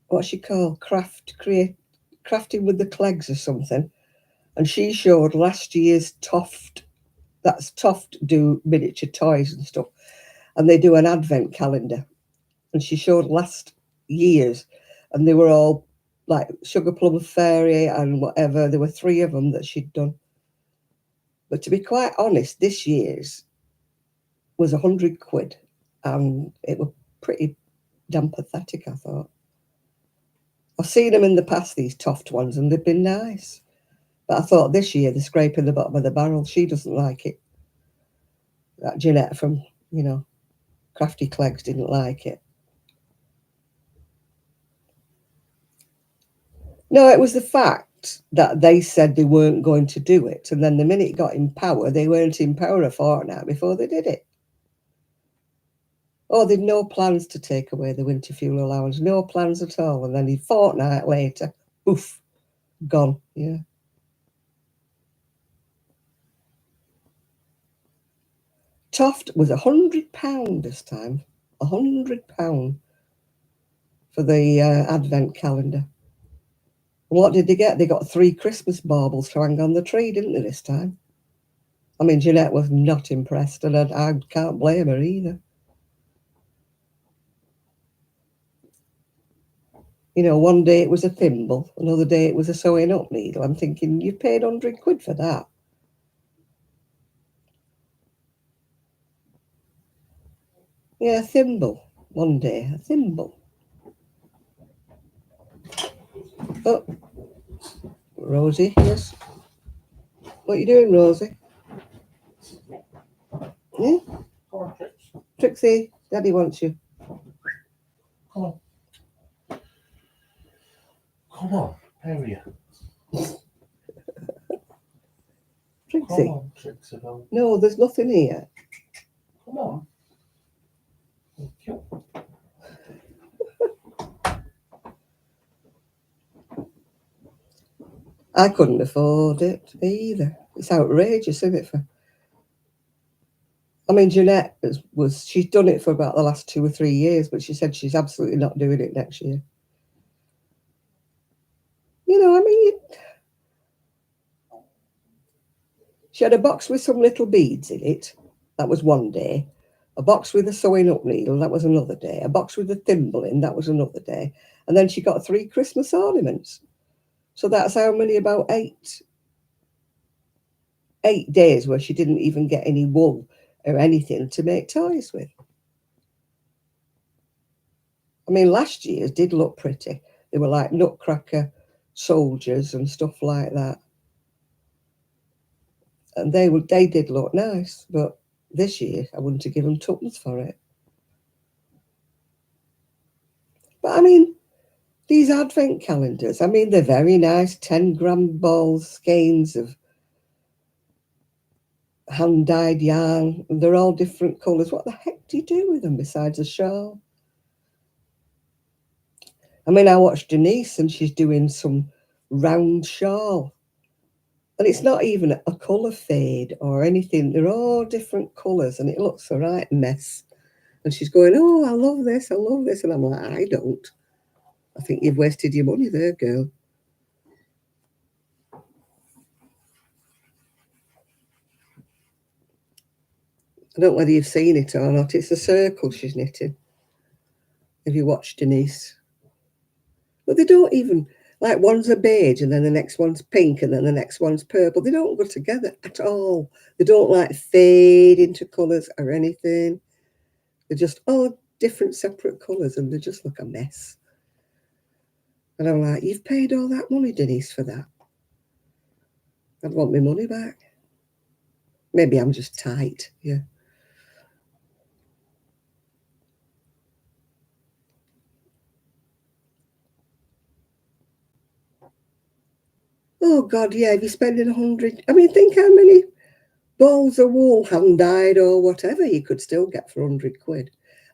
what's she called? Crafting with the Clegs or something. And she showed last year's Toft. That's Toft do miniature toys and stuff. And they do an advent calendar. And she showed last year's, and they were all like Sugar Plum Fairy and whatever. There were 3 of them that she'd done. But to be quite honest, this year's was 100 quid, and it was pretty damn pathetic, I thought. I've seen them in the past, these Toft ones, and they've been nice. But I thought this year they're scraping the bottom of the barrel. She doesn't like it. That Jeanette from, you know, Crafty Clegs didn't like it. No, it was the fact that they said they weren't going to do it. And then the minute it got in power, they weren't in power a fortnight before they did it. Oh, they'd no plans to take away the winter fuel allowance, no plans at all. And then a fortnight later, oof, gone. Yeah. Toft was £100 this time. £100 for the advent calendar. And what did they get? They got 3 Christmas baubles to hang on the tree, didn't they, this time? I mean, Jeanette was not impressed, and I can't blame her either. You know, one day it was a thimble, another day it was a sewing up needle. I'm thinking, you've paid £100 for that. Yeah, a thimble. One day, a thimble. Oh, Rosie, yes. What are you doing, Rosie? Yeah? Come on, Trix. Trixie, Daddy wants you. Come on. Come on, area. Trixie. Come on, Trixie. No, there's nothing here. Come on. Thank you. I couldn't afford it either. It's outrageous, isn't it? I mean, Jeanette she's done it for about the last 2 or 3 years, but she said she's absolutely not doing it next year. You know, I mean, she had a box with some little beads in it. That was one day. A box with a sewing up needle. That was another day. A box with a thimble in. That was another day. And then she got 3 Christmas ornaments. So that's how many? About 8 days where she didn't even get any wool or anything to make toys with. I mean, last year's did look pretty. They were like nutcracker soldiers and stuff like that. And they did look nice, but this year I wouldn't have given tuppence for it. But I mean, these advent calendars, I mean, they're very nice, 10-gram balls, skeins of hand-dyed yarn, and they're all different colours. What the heck do you do with them besides a shawl? I mean, I watched Denise and she's doing some round shawl. And it's not even a colour fade or anything. They're all different colours and it looks a right mess. And she's going, oh, I love this, I love this. And I'm like, I don't. I think you've wasted your money there, girl. I don't know whether you've seen it or not. It's a circle she's knitting. Have you watched Denise? But they don't even, like one's a beige and then the next one's pink and then the next one's purple. They don't go together at all. They don't like fade into colours or anything. They're just all different separate colours and they just look a mess. And I'm like, you've paid all that money, Denise, for that. I'd want my money back. Maybe I'm just tight, yeah. Oh, God, yeah, if you're spending 100... I mean, think how many balls of wool, hand-dyed or whatever, you could still get for £100.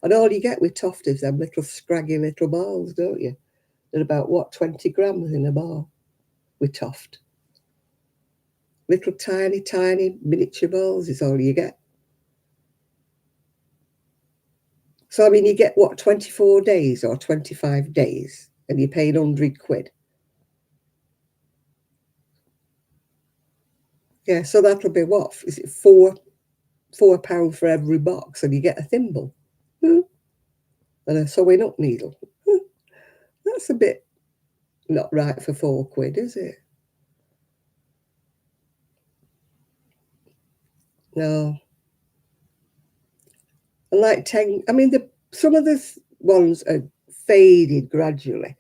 And all you get with Toft is them little scraggy little balls, don't you? They're about, what, 20 grams in a ball with Toft. Little tiny, tiny miniature balls is all you get. So, I mean, you get, what, 24 days or 25 days and you're paying £100. Yeah, so that'll be what? Is it £4 for every box and you get a thimble? And a sewing up needle. That's a bit not right for £4, is it? No. And like 10, I mean, some of the ones are faded gradually,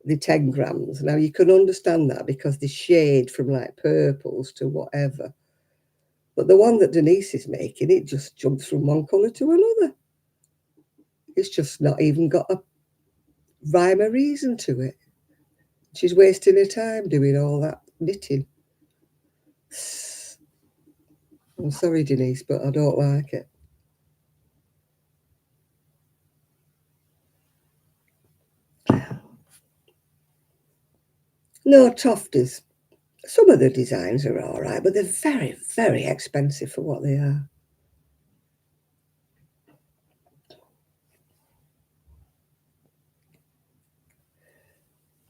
the 10 grams. Now, you can understand that because they shade from like purples to whatever. But the one that Denise is making, it just jumps from one colour to another. It's just not even got a rhyme or reason to it. She's wasting her time doing all that knitting. I'm sorry, Denise, but I don't like it. No, Tofters. Some of the designs are all right, but they're very, very expensive for what they are.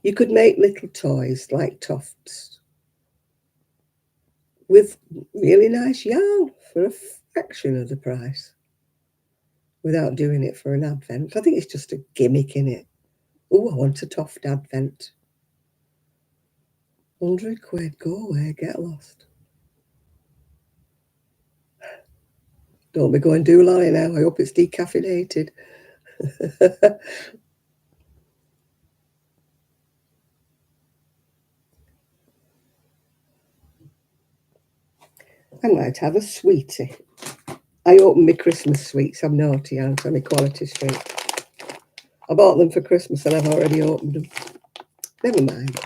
You could make little toys like tufts with really nice yarn for a fraction of the price without doing it for an advent. I think it's just a gimmick, in it. Oh, I want a tuft advent. 100 quid, go away, get lost. Don't be going doolally now. I hope it's decaffeinated. I might have a sweetie. I open my Christmas sweets. I'm naughty, aren't I? My Quality Street. I bought them for Christmas and I've already opened them. Never mind.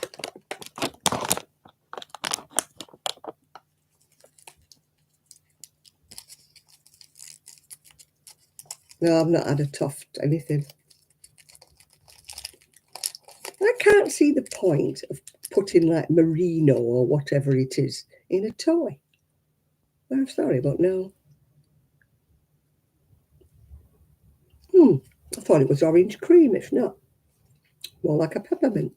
No, I've not had a tuft anything. I can't see the point of putting like merino or whatever it is in a toy. I'm sorry, but no. I thought it was orange cream. It's not. More like a peppermint.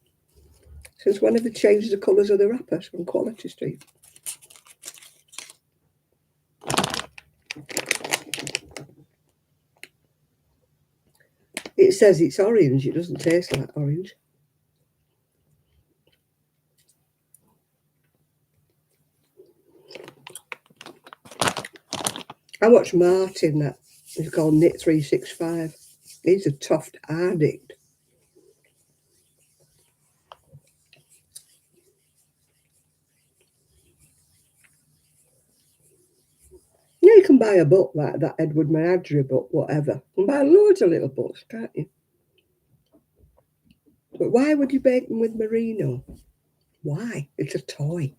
Since when have they changed the colours of the wrappers on Quality Street? It says it's orange. It doesn't taste like orange. I watched Martin, that is called Knit 365. He's a tuft addict. Yeah, you can buy a book like that Edward Menagerie book, whatever. You can buy loads of little books, can't you? But why would you bake them with merino? Why? It's a toy.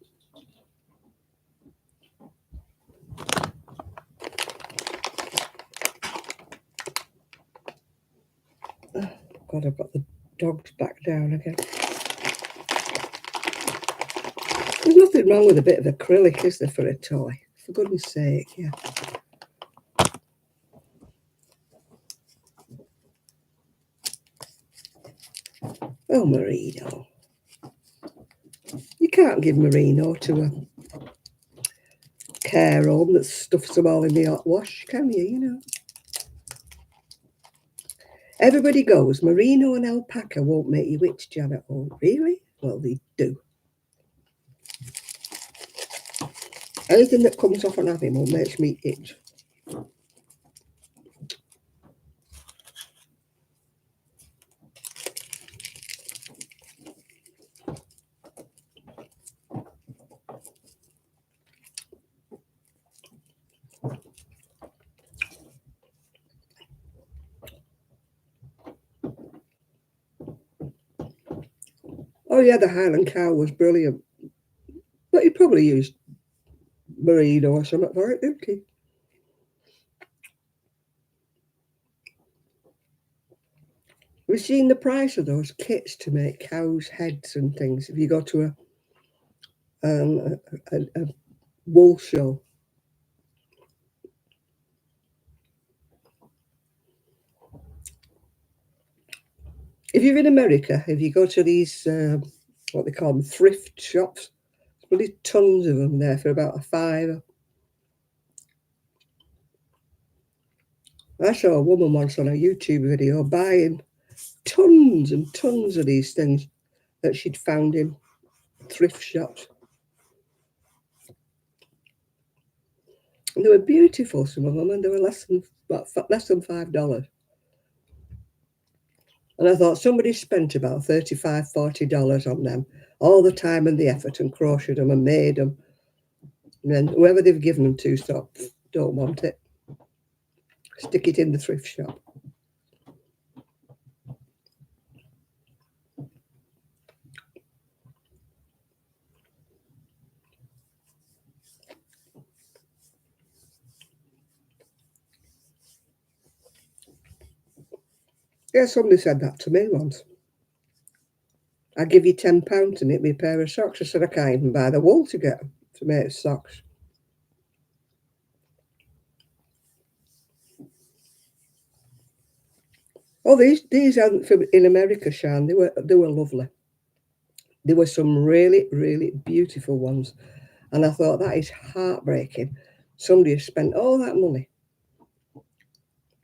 Oh, God, I've got the dogs back down again. There's nothing wrong with a bit of acrylic, is there, for a toy? For goodness sake, yeah. Oh, merino. You can't give merino to a care home that stuffs them all in the hot wash, can you? You know. Everybody goes, merino and alpaca won't make you itch, Janet. Oh, really? Well, they do. Anything that comes off an animal makes me itch. Oh, yeah, the Highland cow was brilliant. But he probably used merino or something for it, didn't he? We've seen the price of those kits to make cows' heads and things. If you go to a wool show, if you're in America, if you go to these what they call them, thrift shops, there's really tons of them there for about a $5. I saw a woman once on a YouTube video buying tons and tons of these things that she'd found in thrift shops. And they were beautiful, some of them, and they were less than $5. And I thought somebody spent about $35, $40 on them, all the time and the effort, and crocheted them and made them. And then whoever they've given them to thought, don't want it. Stick it in the thrift shop. Yeah, somebody said that to me once. I give you £10 to knit me a pair of socks. I said I can't even buy the wool to get them to make socks. Oh, these aren't from in America, Shan. They were lovely. There were some really, really beautiful ones. And I thought, that is heartbreaking. Somebody has spent all that money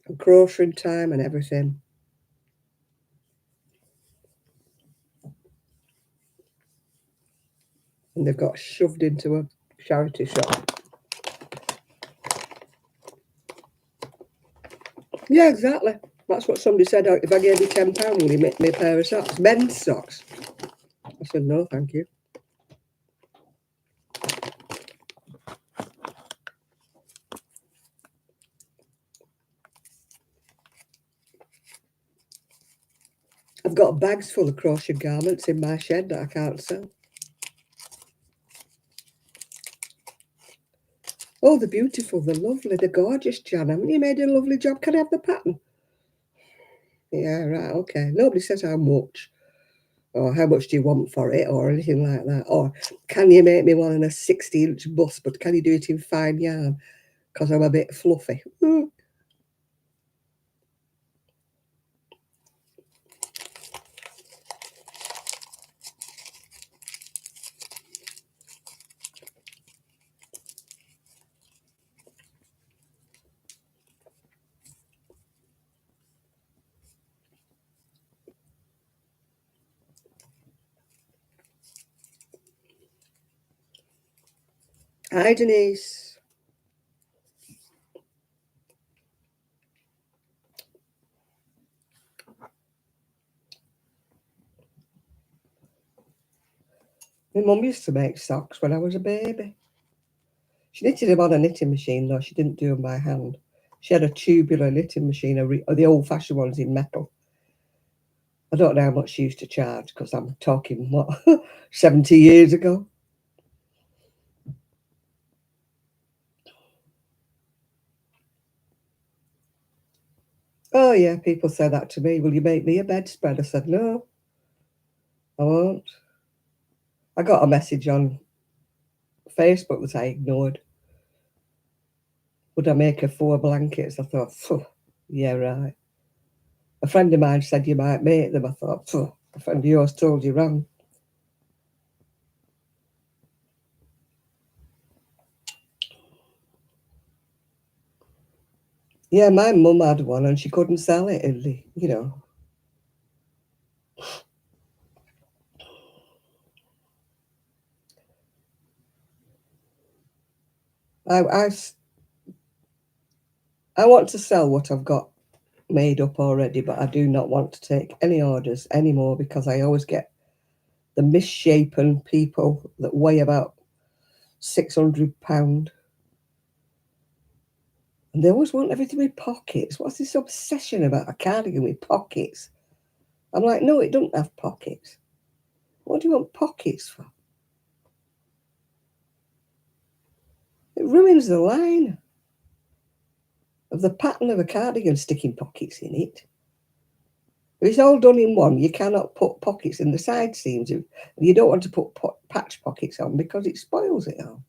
and crochet time and everything. And they've got shoved into a charity shop. Yeah, exactly. That's what somebody said. If I gave you £10, will you make me a pair of socks? Men's socks. I said, no, thank you. I've got bags full of crochet garments in my shed that I can't sell. Oh, they're beautiful, they're lovely, they're gorgeous, Jan. Haven't you made a lovely job? Can I have the pattern? Yeah, right, okay. Nobody says how much, or how much do you want for it, or anything like that. Or can you make me one in a 60-inch bust, but can you do it in fine yarn? Because I'm a bit fluffy. Hi, Denise. My mum used to make socks when I was a baby. She knitted them on a knitting machine, though. She didn't do them by hand. She had a tubular knitting machine, or the old-fashioned ones in metal. I don't know how much she used to charge, because I'm talking, what, 70 years ago? Oh, yeah, people say that to me. Will you make me a bedspread? I said, no, I won't. I got a message on Facebook that I ignored. Would I make her 4 blankets? I thought, phew, yeah, right. A friend of mine said you might make them. I thought, phew, a friend of yours told you wrong. Yeah, my mum had one and she couldn't sell it, you know. I, I want to sell what I've got made up already, but I do not want to take any orders anymore because I always get the misshapen people that weigh about £600. And they always want everything with pockets. What's this obsession about a cardigan with pockets? I'm like, no, it doesn't have pockets. What do you want pockets for? It ruins the line of the pattern of a cardigan sticking pockets in it. If it's all done in one, you cannot put pockets in the side seams. You don't want to put patch pockets on because it spoils it all.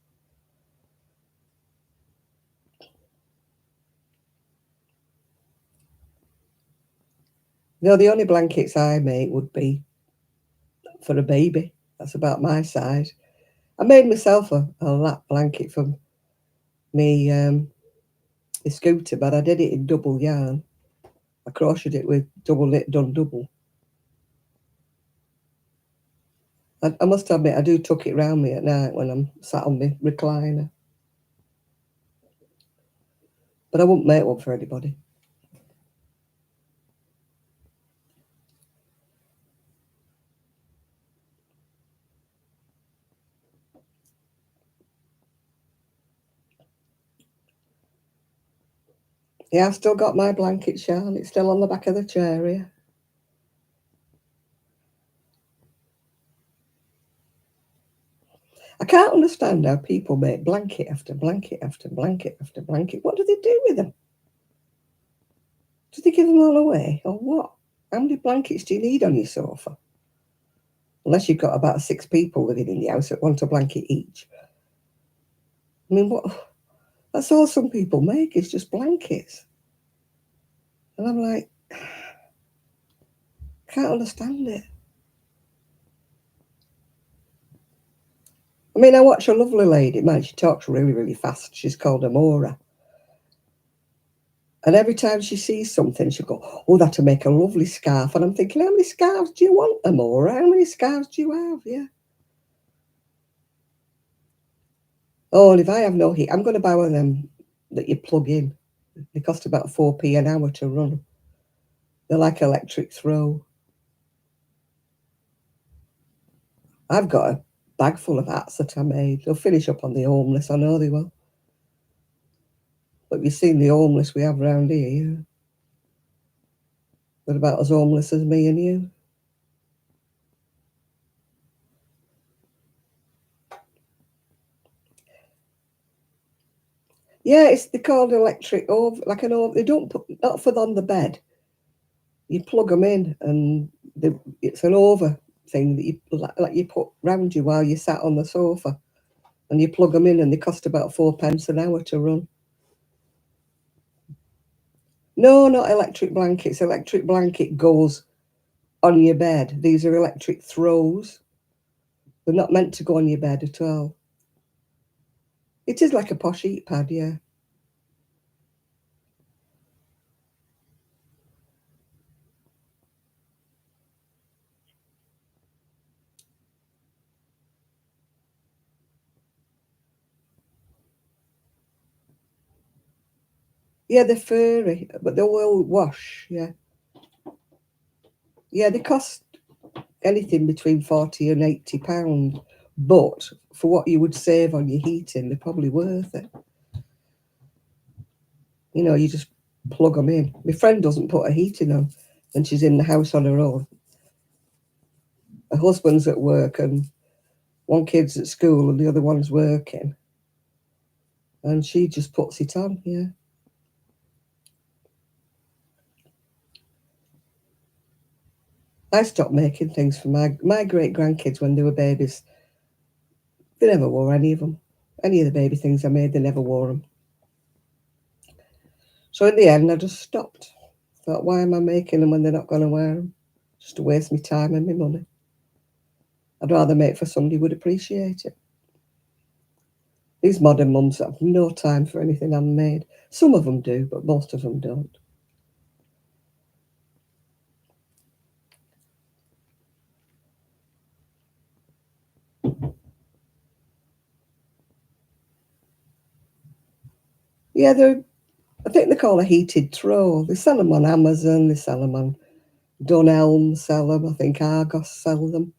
No, the only blankets I make would be for a baby. That's about my size. I made myself a lap blanket for me the scooter, but I did it in double yarn. I crocheted it with double knit done double. I must admit, I do tuck it round me at night when I'm sat on my recliner. But I wouldn't make one for anybody. Yeah, I've still got my blanket yarn. It's still on the back of the chair here. I can't understand how people make blanket after blanket after blanket after blanket. What do they do with them? Do they give them all away or what? How many blankets do you need on your sofa? Unless you've got about 6 people living in the house that want a blanket each. I mean, what? That's all some people make is just blankets. And I'm like, can't understand it. I mean, I watch a lovely lady, man, she talks really, really fast. She's called Amora. And every time she sees something, she'll go, oh, that'll make a lovely scarf. And I'm thinking, how many scarves do you want, Amora? How many scarves do you have? Yeah. Oh, and if I have no heat, I'm going to buy one of them that you plug in. They cost about 4p an hour to run. They're like electric throw. I've got a bag full of hats that I made. They'll finish up on the homeless, I know they will. But you've seen the homeless we have round here, yeah. They're about as homeless as me and you. Yeah, they're called electric oven, like an oven. They don't put, not for on the bed. You plug them in, and it's an over thing that you like you put round you while you sat on the sofa, and you plug them in, and they cost about 4p an hour to run. No, not electric blankets. Electric blanket goes on your bed. These are electric throws. They're not meant to go on your bed at all. It is like a posh heat pad, yeah. Yeah, they're furry, but they will wash, yeah. Yeah, they cost anything between 40 and £80. But for what you would save on your heating, they're probably worth it. You know, you just plug them in. My friend doesn't put her heating on, and she's in the house on her own. Her husband's at work, and one kid's at school, and the other one's working. And she just puts it on, yeah. I stopped making things for my great grandkids when they were babies. They never wore any of them. Any of the baby things I made, they never wore them. So in the end, I just stopped. Thought, why am I making them when they're not going to wear them? Just to waste my time and my money. I'd rather make for somebody who would appreciate it. These modern mums have no time for anything handmade. Some of them do, but most of them don't. Yeah, I think they call a heated throw. They sell them on Amazon, they sell them on Dunelm, sell them, I think Argos sell them.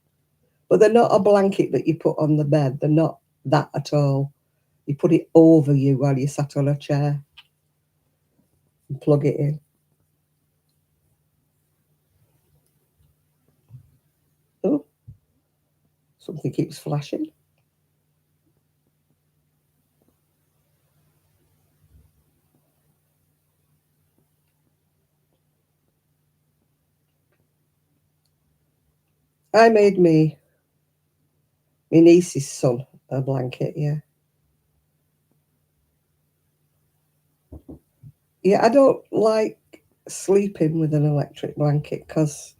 But they're not a blanket that you put on the bed. They're not that at all. You put it over you while you sat on a chair and plug it in. Oh, something keeps flashing. I made my niece's son a blanket, yeah. Yeah, I don't like sleeping with an electric blanket because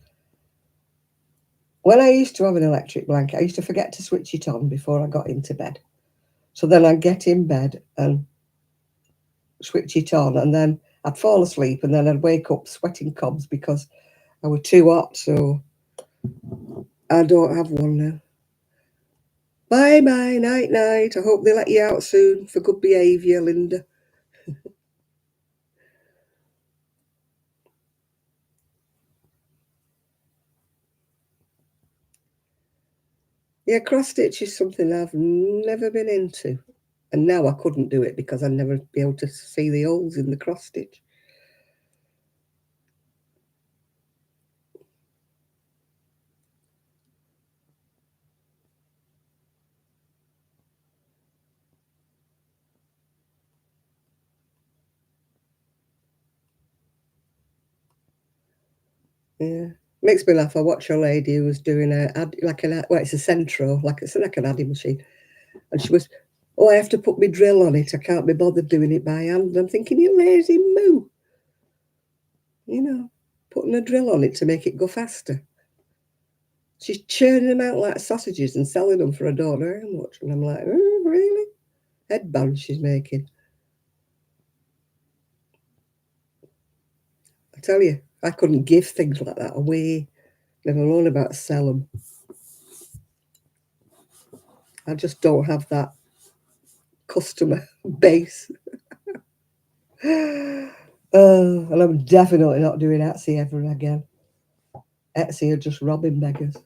when I used to have an electric blanket, I used to forget to switch it on before I got into bed. So then I'd get in bed and switch it on, and then I'd fall asleep, and then I'd wake up sweating cobs because I was too hot. So I don't have one now. Bye bye, night night. I hope they let you out soon for good behaviour, Linda. Yeah, cross stitch is something I've never been into. And now I couldn't do it because I'd never be able to see the holes in the cross stitch. Yeah. Makes me laugh. I watch a lady who was doing it's a centro, it's like an adding machine. And she was, oh, I have to put my drill on it. I can't be bothered doing it by hand. And I'm thinking, you lazy moo. You know, putting a drill on it to make it go faster. She's churning them out like sausages and selling them for I don't know how much. And I'm like, oh, really? Headbands she's making. I tell you, I couldn't give things like that away, never alone about sell them. I just don't have that customer base. And I'm definitely not doing Etsy ever again. Etsy are just robbing beggars.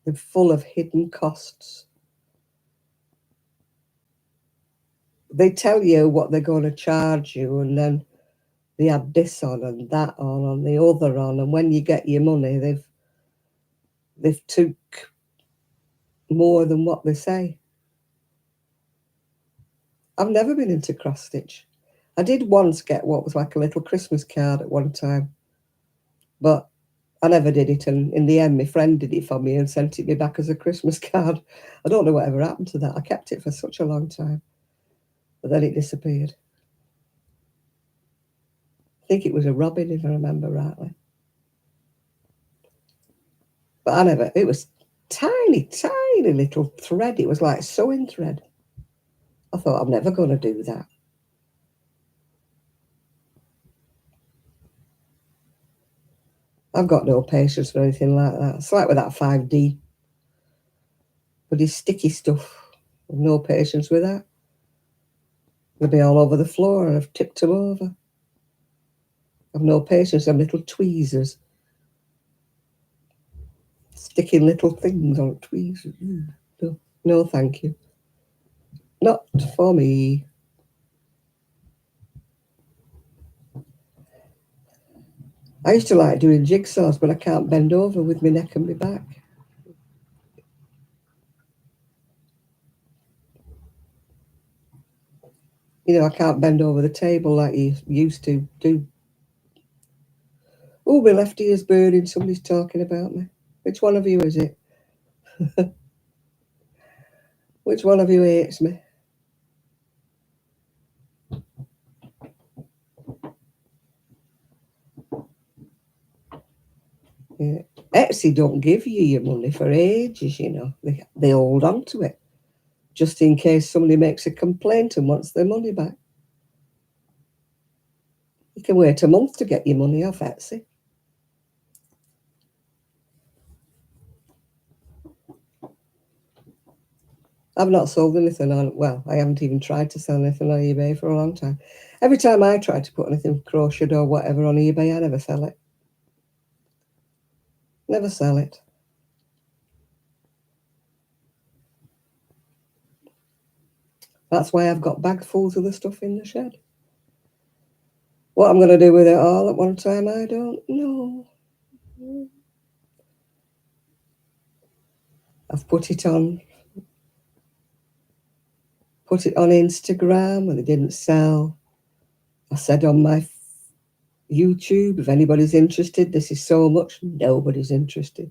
They're full of hidden costs. They tell you what they're going to charge you, and then they add this on and that on and the other on, and when you get your money, they've took more than what they say. I've never been into cross stitch. I did once get what was like a little Christmas card at one time, but I never did it. And in the end, my friend did it for me and sent it me back as a Christmas card. I don't know whatever happened to that. I kept it for such a long time, but then it disappeared. I think it was a robin, if I remember rightly. But I never, it was tiny, tiny little thread. It was like sewing thread. I thought, I'm never going to do that. I've got no patience for anything like that. It's like with that 5D. But his sticky stuff, I've no patience with that. They'll be all over the floor and I've tipped them over. I've no patience with little tweezers. Sticking little things on tweezers. No, no, thank you. Not for me. I used to like doing jigsaws, but I can't bend over with my neck and my back. You know, I can't bend over the table like you used to do. Oh, my left ear's burning. Somebody's talking about me. Which one of you is it? Which one of you hates me? Yeah. Etsy don't give you your money for ages, you know. They hold on to it just in case somebody makes a complaint and wants their money back. You can wait a month to get your money off Etsy. I've not sold anything on, well, I haven't even tried to sell anything on eBay for a long time. Every time I try to put anything crocheted or whatever on eBay, I never sell it. Never sell it. That's why I've got bagfuls of the stuff in the shed. What I'm going to do with it all at one time, I don't know. I've put it on Instagram and it didn't sell. I said on my YouTube, if anybody's interested, this is so much. Nobody's interested.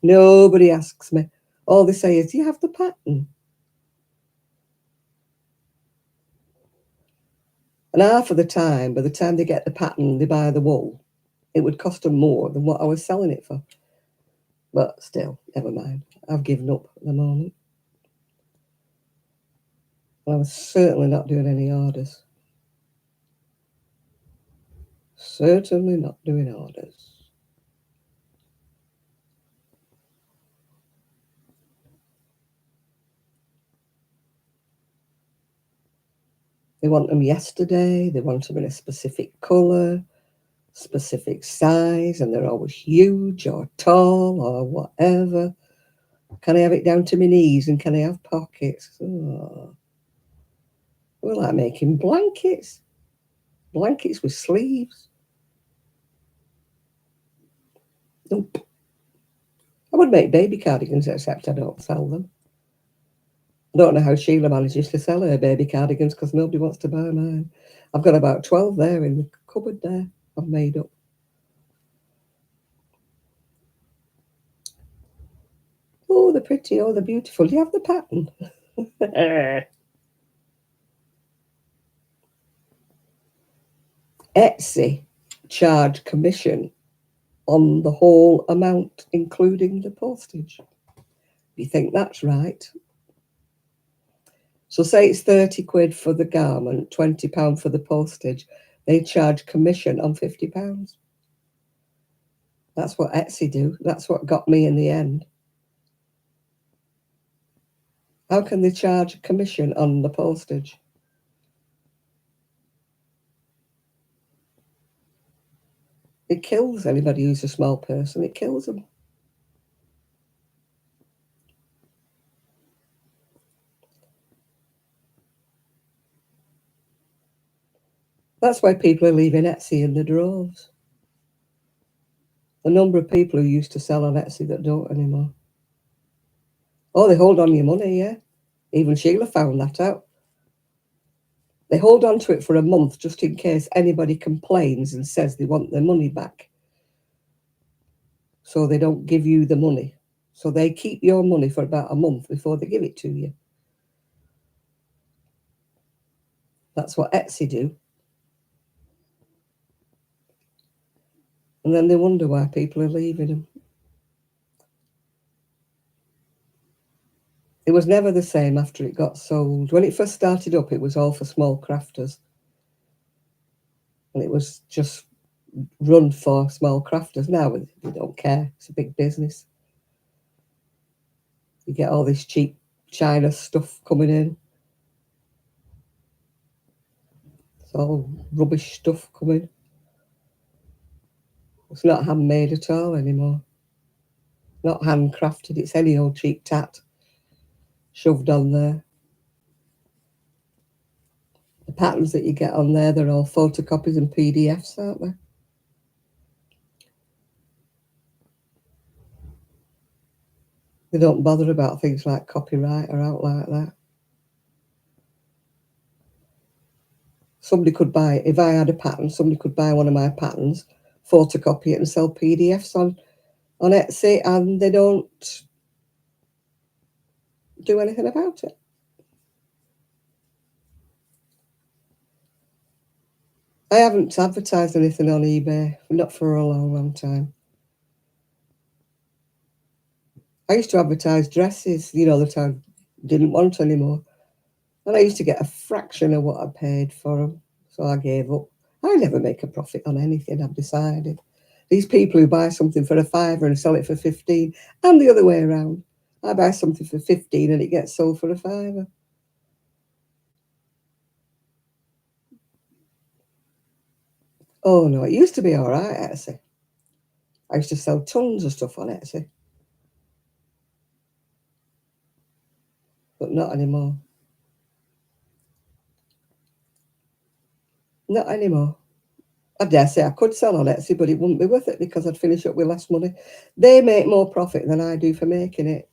Nobody asks me. All they say is, do you have the pattern? And half of the time, by the time they get the pattern, they buy the wool. It would cost them more than what I was selling it for. But still, never mind. I've given up at the moment. I was certainly not doing any orders. Certainly not doing orders. They want them yesterday. They want them in a specific colour, specific size, and they're always huge or tall or whatever. Can I have it down to my knees and can I have pockets? Oh. We're like making blankets. Blankets with sleeves. Nope. I would make baby cardigans, except I don't sell them. I don't know how Sheila manages to sell her baby cardigans because nobody wants to buy mine. I've got about 12 there in the cupboard there I've made up. Oh, they're pretty. Oh, they're beautiful. Do you have the pattern? Etsy charge commission on the whole amount, including the postage. You think that's right? So say it's 30 quid for the garment, £20 for the postage. They charge commission on £50. That's what Etsy do. That's what got me in the end. How can they charge a commission on the postage? It kills anybody who's a small person. It kills them. That's why people are leaving Etsy in the droves. The number of people who used to sell on Etsy that don't anymore. Oh, they hold on your money, yeah. Even Sheila found that out. They hold on to it for a month just in case anybody complains and says they want their money back. So they don't give you the money. So they keep your money for about a month before they give it to you. That's what Etsy do. And then they wonder why people are leaving them. It was never the same after it got sold. When it first started up, it was all for small crafters. And it was just run for small crafters. Now they don't care. It's a big business. You get all this cheap China stuff coming in. It's all rubbish stuff coming. It's not handmade at all anymore. Not handcrafted. It's any old cheap tat shoved on there. The patterns that you get on there, they're all photocopies and PDFs, aren't they? They don't bother about things like copyright or out like that. Somebody could buy, if I had a pattern, somebody could buy one of my patterns, photocopy it and sell PDFs on Etsy, and they don't do anything about it. I haven't advertised anything on eBay, not for a long, long time. I used to advertise dresses, that I didn't want anymore. And I used to get a fraction of what I paid for them. So I gave up. I never make a profit on anything, I've decided. These people who buy something for a fiver and sell it for 15, and the other way around. I buy something for 15 and it gets sold for a fiver. Oh no, it used to be all right, Etsy. I used to sell tons of stuff on Etsy. But not anymore. Not anymore. I dare say I could sell on Etsy, but it wouldn't be worth it because I'd finish up with less money. They make more profit than I do for making it.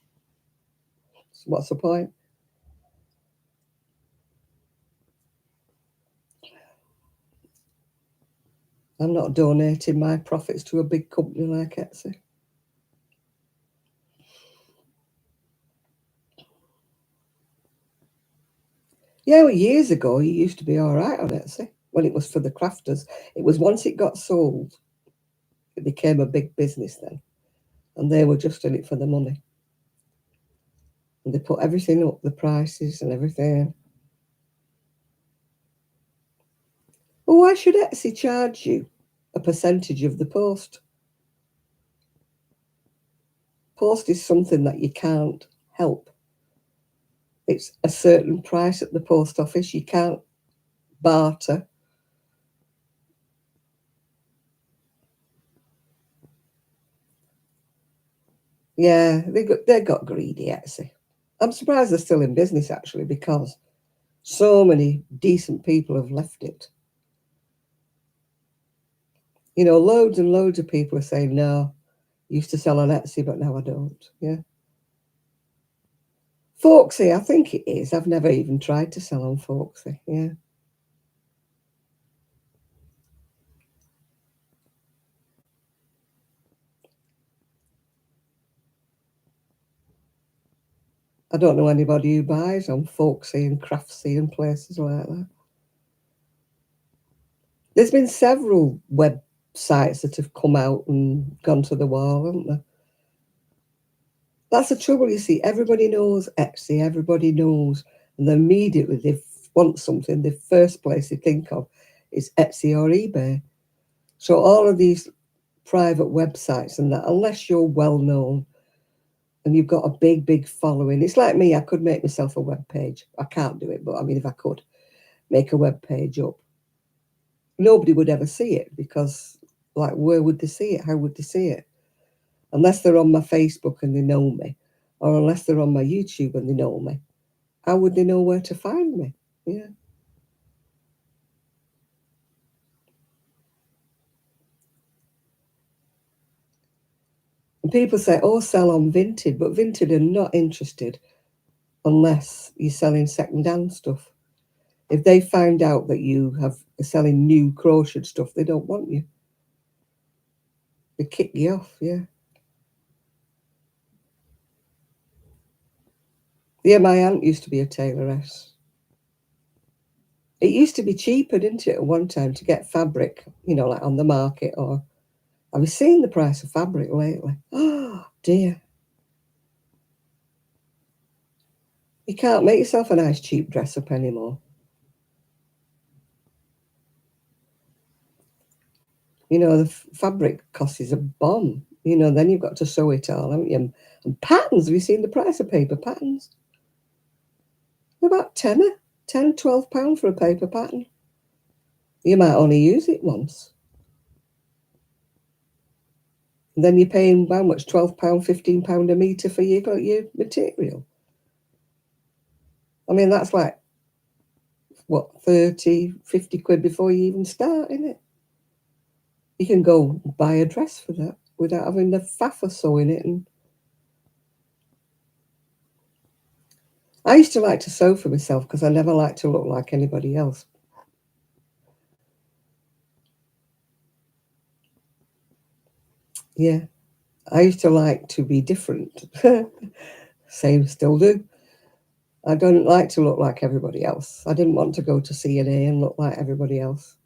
So what's the point? I'm not donating my profits to a big company like Etsy. Yeah, well, years ago, it used to be all right on Etsy when it was for the crafters. It was once it got sold, it became a big business then. And they were just in it for the money. And they put everything up, the prices and everything. Well, why should Etsy charge you a percentage of the post? Post is something that you can't help. It's a certain price at the post office. You can't barter. Yeah, they got greedy, Etsy. I'm surprised they're still in business, actually, because so many decent people have left it. Loads and loads of people are saying, no, I used to sell on Etsy, but now I don't. Yeah. Folksy, I think it is. I've never even tried to sell on Folksy. Yeah. I don't know anybody who buys on Folksy and Craftsy and places like that. There's been several web sites that have come out and gone to the wall, haven't there? That's the trouble, you see. Everybody knows Etsy, everybody knows, and then immediately they want something, the first place they think of is Etsy or eBay. So all of these private websites and that, unless you're well known and you've got a big following, it's like me, I could make myself a web page. I can't do it, but I mean, if I could make a web page up, nobody would ever see it because, like, where would they see it? How would they see it? Unless they're on my Facebook and they know me, or unless they're on my YouTube and they know me, how would they know where to find me? Yeah. And people say, oh, sell on Vinted, but Vinted are not interested unless you're selling second-hand stuff. If they find out that you are selling new crochet stuff, they don't want you. They kick you off, yeah. Yeah, my aunt used to be a tailoress. It used to be cheaper, didn't it, at one time to get fabric, like on the market, or I was seeing the price of fabric lately. Oh, dear. You can't make yourself a nice cheap dress up anymore. The fabric cost is a bomb. Then you've got to sew it all, haven't you? And patterns, have you seen the price of paper patterns? They're about £10, £12 for a paper pattern. You might only use it once. And then you're paying how much? £12, £15 a metre for your material. I mean, that's like, what, 30, 50 quid before you even start, isn't it? You can go buy a dress for that without having the faff of sewing it. And I used to like to sew for myself because I never liked to look like anybody else. Yeah, I used to like to be different. Same, still do. I don't like to look like everybody else. I didn't want to go to C&A and look like everybody else.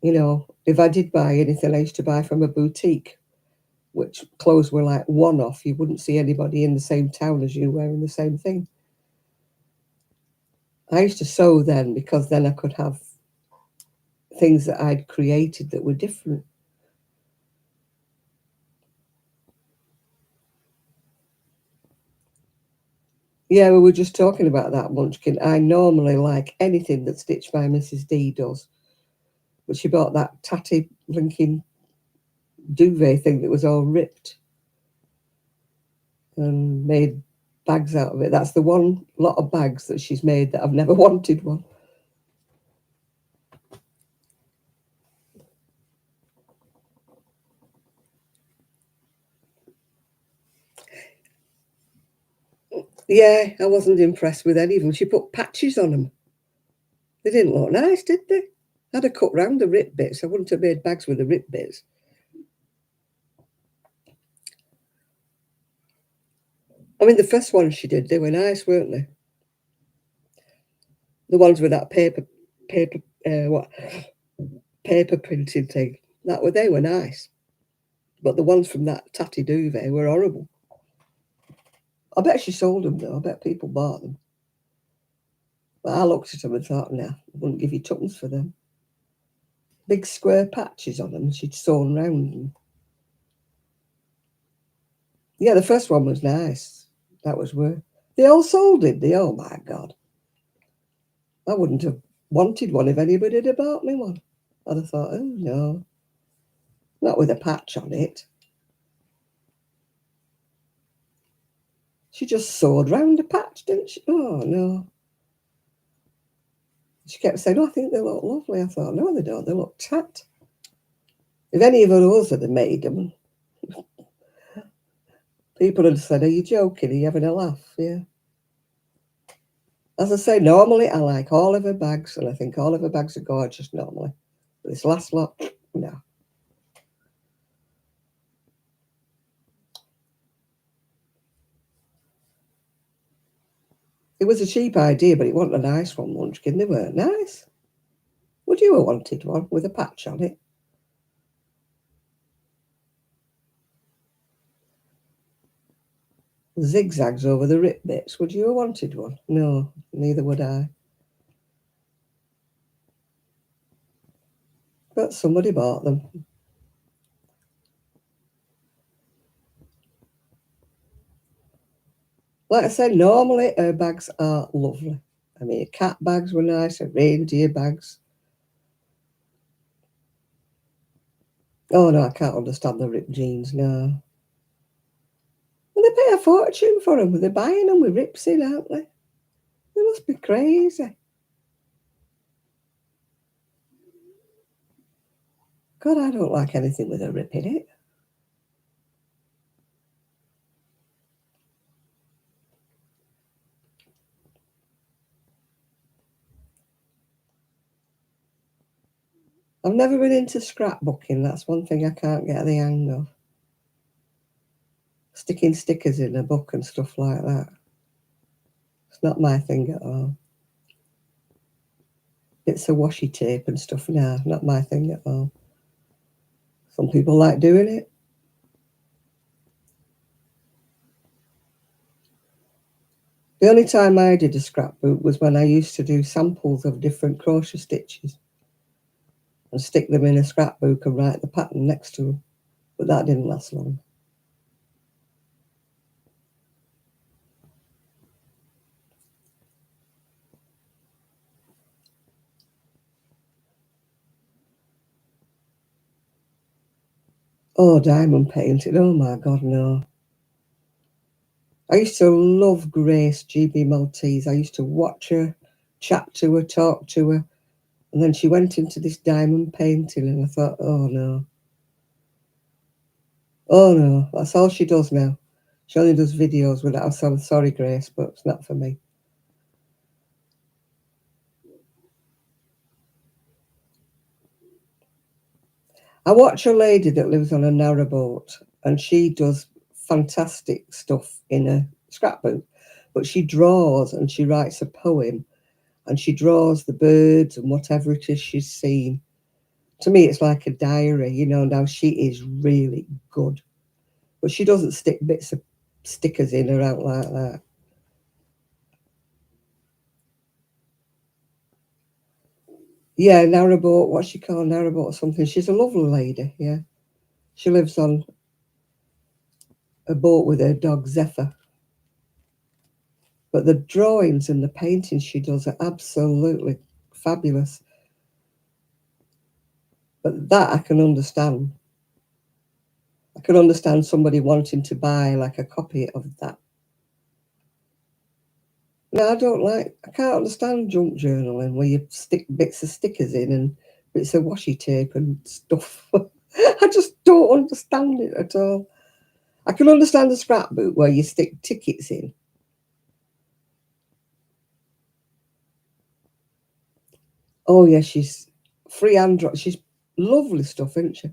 If I did buy anything, I used to buy from a boutique, which clothes were like one-off. You wouldn't see anybody in the same town as you wearing the same thing. I used to sew then because then I could have things that I'd created that were different. Yeah, we were just talking about that, Munchkin. I normally like anything that Stitched by Mrs. D does. But she bought that tatty blinking duvet thing that was all ripped and made bags out of it. That's the one lot of bags that she's made that I've never wanted one. Yeah, I wasn't impressed with any of them. She put patches on them. They didn't look nice, did they? I'd have cut round the ripped bits. I wouldn't have made bags with the ripped bits. I mean, the first ones she did, they were nice, weren't they? The ones with that paper printing thing. They were nice. But the ones from that tatty duvet were horrible. I bet she sold them, though. I bet people bought them. But I looked at them and thought, nah, I wouldn't give you tuppence for them. Big square patches on them she'd sewn round them. Yeah, the first one was nice. That was worth. They all sold it. Oh, my God. I wouldn't have wanted one if anybody had bought me one. I'd have thought, oh, no. Not with a patch on it. She just sewed round a patch, didn't she? Oh, no. She kept saying, oh, I think they look lovely. I thought, no, they don't. They look tat. If any of us had made them, people would have said, are you joking? Are you having a laugh? Yeah. As I say, normally I like all of her bags, and I think all of her bags are gorgeous normally. But this last lot, no. It was a cheap idea, but it wasn't a nice one, Munchkin. They weren't nice. Would Would you have wanted one with a patch on it? Zigzags over the rip bits. Would you have wanted one? No, neither would I. But somebody bought them. Like I said, normally her bags are lovely. I mean, her cat bags were nice, her reindeer bags. Oh no, I can't understand the ripped jeans, no. Well, they pay a fortune for them. They're buying them with rips in, aren't they? They must be crazy. God, I don't like anything with a rip in it. I've never been into scrapbooking. That's one thing I can't get the hang of. Sticking stickers in a book and stuff like that. It's not my thing at all. Bits of washi tape and stuff, nah, not my thing at all. Some people like doing it. The only time I did a scrapbook was when I used to do samples of different crochet stitches and stick them in a scrapbook and write the pattern next to them. But that didn't last long. Oh, diamond painting. Oh my God, no. I used to love Grace GB Maltese. I used to watch her, chat to her, talk to her. And then she went into this diamond painting and I thought, oh no. Oh no, that's all she does now. She only does videos with that. I'm so sorry, Grace, but it's not for me. I watch a lady that lives on a narrowboat and she does fantastic stuff in a scrapbook, but she draws and she writes a poem and she draws the birds and whatever it is she's seen. To me, it's like a diary, you know. Now, she is really good, but she doesn't stick bits of stickers in or out like that. Yeah, narrowboat, what's she called? Narrowboat or something. She's a lovely lady, yeah. She lives on a boat with her dog Zephyr. But the drawings and the paintings she does are absolutely fabulous. But that I can understand. I can understand somebody wanting to buy like a copy of that. No, I can't understand junk journaling where you stick bits of stickers in and bits of washi tape and stuff. I just don't understand it at all. I can understand the scrapbook where you stick tickets in. Oh yeah, she's free Android. She's lovely stuff, isn't she?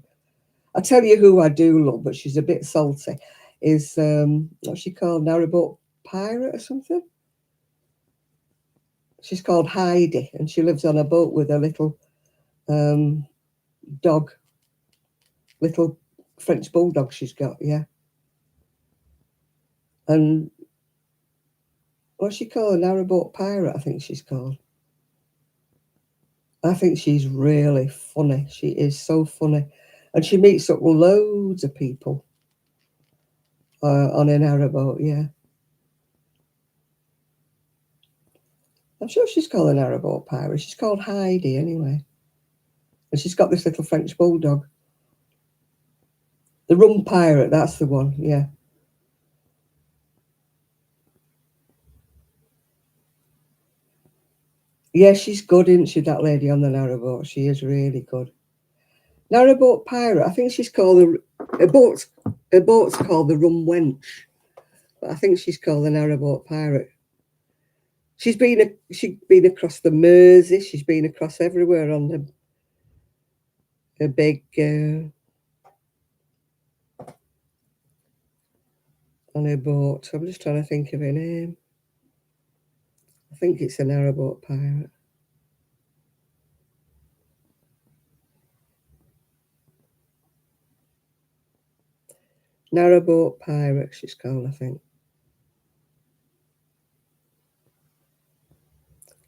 I tell you who I do love, but she's a bit salty. Is what's she called? Narrowboat Pirate or something? She's called Heidi, and she lives on a boat with a little um, dog, little French bulldog. She's got, yeah. And what's she called? Narrowboat Pirate, I think she's called. I think she's really funny. She is so funny, and she meets up with loads of people on a narrowboat. Yeah. I'm sure she's called an narrowboat pirate. She's called Heidi anyway. And she's got this little French bulldog. The rum pirate, that's the one, yeah. Yeah, she's good, isn't she, that lady on the narrowboat? She is really good. Narrowboat pirate, I think she's called her boat's called the Rum Wench. But I think she's called the narrowboat pirate. She's been across the Mersey, she's been across everywhere on the big on her boat. I'm just trying to think of her name. I think it's a narrowboat pirate. Narrowboat Pirate, she's called, I think.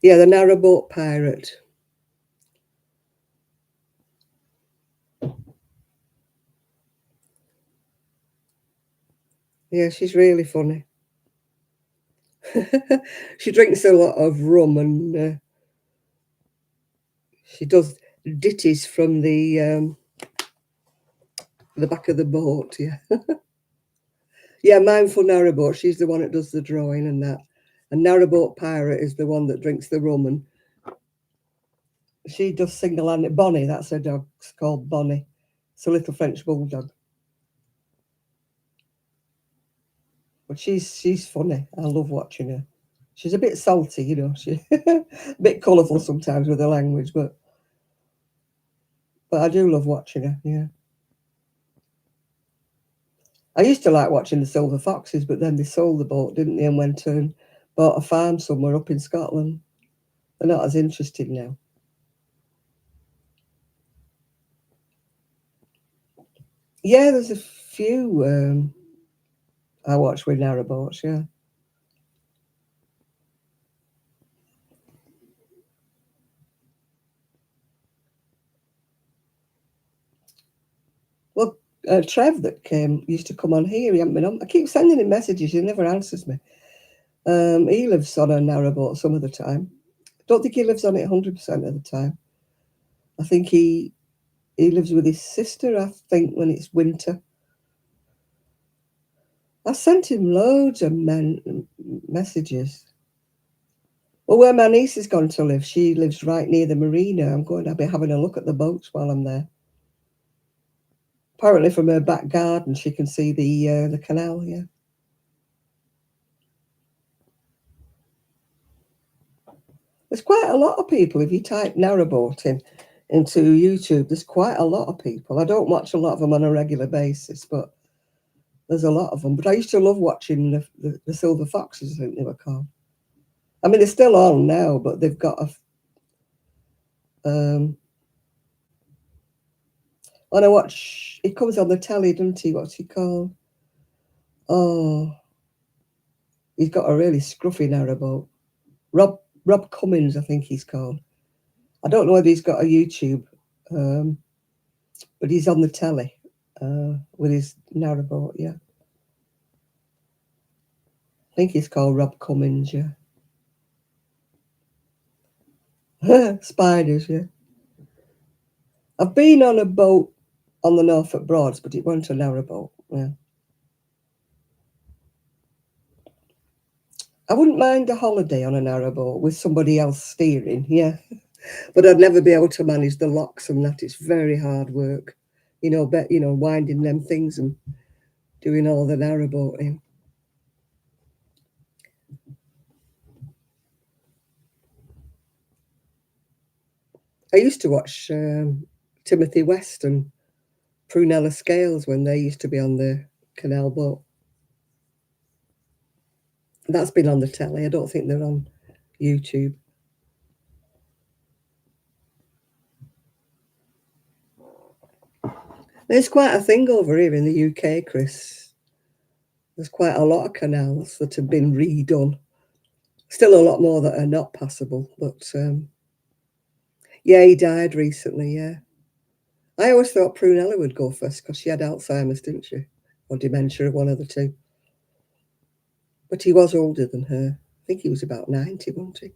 Yeah, the Narrowboat Pirate. Yeah, she's really funny. She drinks a lot of rum and she does ditties from the back of the boat. Yeah, yeah. Mindful Narrowboat. She's the one that does the drawing and that. And Narrowboat Pirate is the one that drinks the rum and she does single handed. Bonnie, that's her dog. It's called Bonnie. It's a little French bulldog. But she's funny. I love watching her. She's a bit salty, you know. She a bit colourful sometimes with her language, but I do love watching her. Yeah. I used to like watching the Silver Foxes, but then they sold the boat, didn't they, and went and bought a farm somewhere up in Scotland. They're not as interested now. Yeah, there's a few I watch with narrowboats. Yeah. Well, Trev that came used to come on here. He hasn't been on. I keep sending him messages. He never answers me. He lives on a narrowboat some of the time. Don't think he lives on it 100% of the time. I think he lives with his sister. I think when it's winter. I sent him loads of messages. Well, where my niece has gone to live, she lives right near the marina. I'll be having a look at the boats while I'm there. Apparently, from her back garden, she can see the canal. Yeah, there's quite a lot of people. If you type narrowboating into YouTube, there's quite a lot of people. I don't watch a lot of them on a regular basis, but there's a lot of them. But I used to love watching the Silver Foxes, I think they were called. I mean, they're still on now, but they've got a. When I watch, it comes on the telly, doesn't he? What's he called? Oh, he's got a really scruffy narrowboat. Rob Cummins, I think he's called. I don't know whether he's got a YouTube, um, but he's on the telly with his narrowboat. Yeah, I think he's called Rob Cummins. Yeah, spiders. Yeah, I've been on a boat on the Norfolk Broads, but it wasn't a narrowboat. Yeah, I wouldn't mind a holiday on a narrowboat with somebody else steering. Yeah, but I'd never be able to manage the locks and that. It's very hard work, winding them things and doing all the narrowboating. I used to watch Timothy West and Prunella Scales when they used to be on the canal boat. That's been on the telly. I don't think they're on YouTube. There's quite a thing over here in the UK, Chris. There's quite a lot of canals that have been redone. Still a lot more that are not passable, but yeah, he died recently. Yeah, I always thought Prunella would go first because she had Alzheimer's, didn't she, or dementia, one of the two. But he was older than her. I think he was about 90, wasn't he?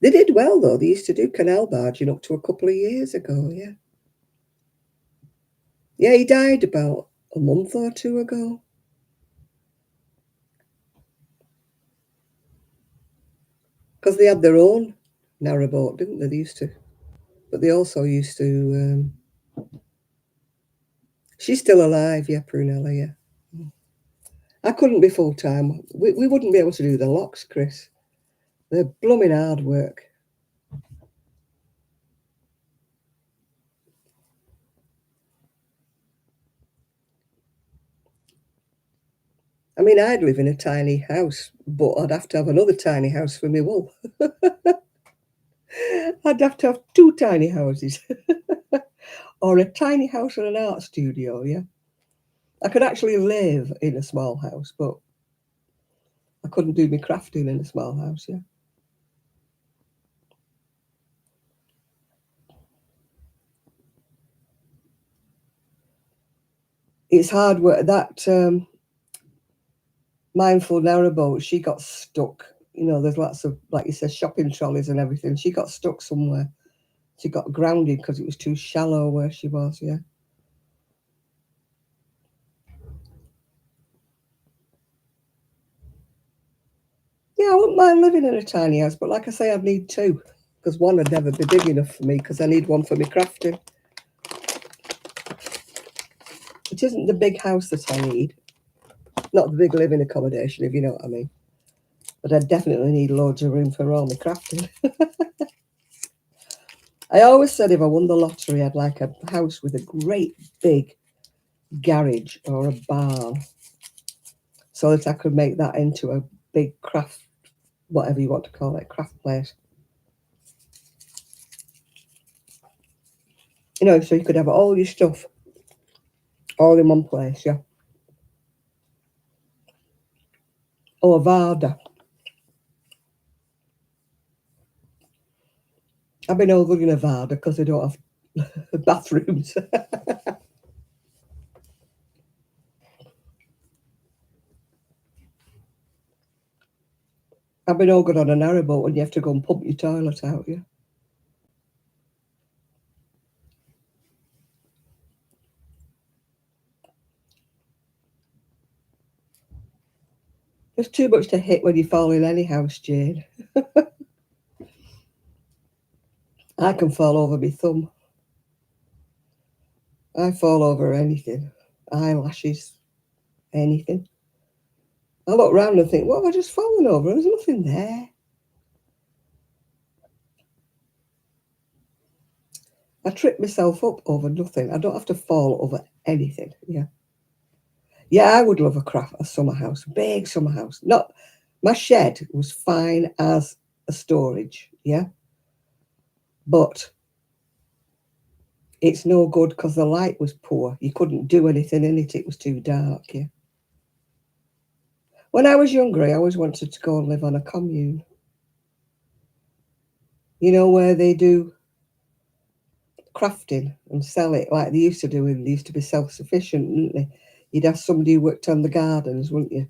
They did well though. They used to do canal barging up to a couple of years ago. Yeah, yeah. He died about a month or two ago because they had their own narrowboat, didn't they? They used to, but they also used to. She's still alive, yeah, Prunella. Yeah, I couldn't be full time. We wouldn't be able to do the locks, Chris. They're blooming hard work. I mean, I'd live in a tiny house, but I'd have to have another tiny house for me wool. I'd have to have two tiny houses. Or a tiny house and an art studio, yeah. I could actually live in a small house, but I couldn't do my crafting in a small house, yeah. It's hard work. That mindful narrowboat, she got stuck. You know, there's lots of, like you said, shopping trolleys and everything. She got stuck somewhere. She got grounded because it was too shallow where she was, yeah. Yeah, I wouldn't mind living in a tiny house, but like I say, I'd need two because one would never be big enough for me because I need one for my crafting. It isn't the big house that I need, not the big living accommodation, if you know what I mean. But I definitely need loads of room for all my crafting. I always said if I won the lottery, I'd like a house with a great big garage or a barn so that I could make that into a big craft, whatever you want to call it, craft place. You know, so you could have all your stuff all in one place, yeah. Or a Varda. I've been over in a Varda because they don't have bathrooms. I've been all good on a narrowboat and you have to go and pump your toilet out, yeah. There's too much to hit when you fall in any house, Jane. I can fall over my thumb. I fall over anything. Eyelashes, anything. I look round and think, what have I just fallen over? There's nothing there. I trip myself up over nothing. I don't have to fall over anything. Yeah. Yeah, I would love a summer house, big summer house. Not my shed was fine as a storage, yeah. But it's no good because the light was poor. You couldn't do anything in it. It was too dark, yeah. When I was younger, I always wanted to go and live on a commune. You know, where they do crafting and sell it like they used to do, and they used to be self-sufficient, didn't they? You'd have somebody who worked on the gardens, wouldn't you?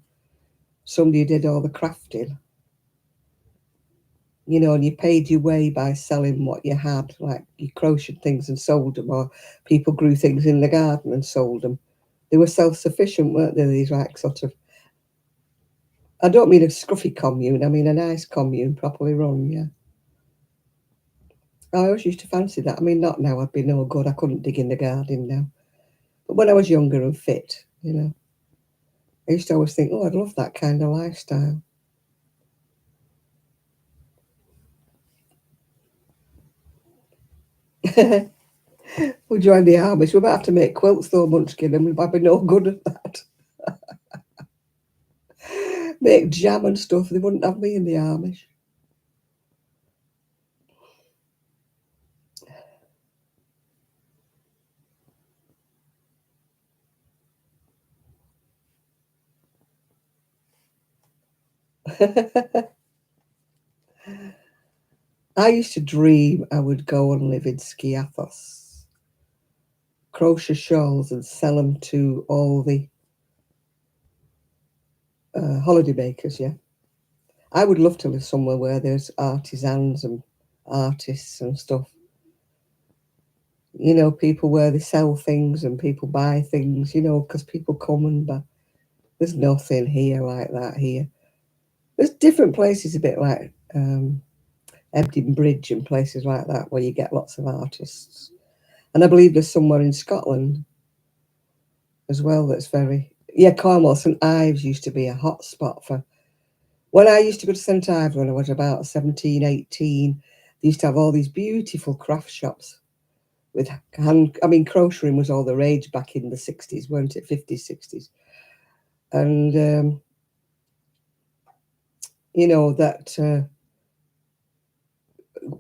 Somebody who did all the crafting, you know, and you paid your way by selling what you had, like you crocheted things and sold them, or people grew things in the garden and sold them. They were self-sufficient, weren't they? These like sort of, I don't mean a scruffy commune, I mean a nice commune, properly run, yeah. I always used to fancy that. I mean, not now, I'd be no good. I couldn't dig in the garden now. But when I was younger and fit, you know, I used to always think, oh, I'd love that kind of lifestyle. We'll join the Amish. We might have to make quilts though, Munchkin, and we might be no good at that. Make jam and stuff. They wouldn't have me in the Amish. I used to dream I would go and live in Skiathos, crochet shawls and sell them to all the holiday makers, yeah. I would love to live somewhere where there's artisans and artists and stuff. You know, people where they sell things and people buy things, you know, because people come and buy. There's nothing here like that here. There's different places, a bit like Ebden Bridge and places like that, where you get lots of artists. And I believe there's somewhere in Scotland as well that's very, yeah, Cornwall. St Ives used to be a hot spot for, when I used to go to St Ives when I was about 17, 18, they used to have all these beautiful craft shops with hand, I mean, crocheting was all the rage back in the 60s, weren't it? 50s, 60s. And, you know, that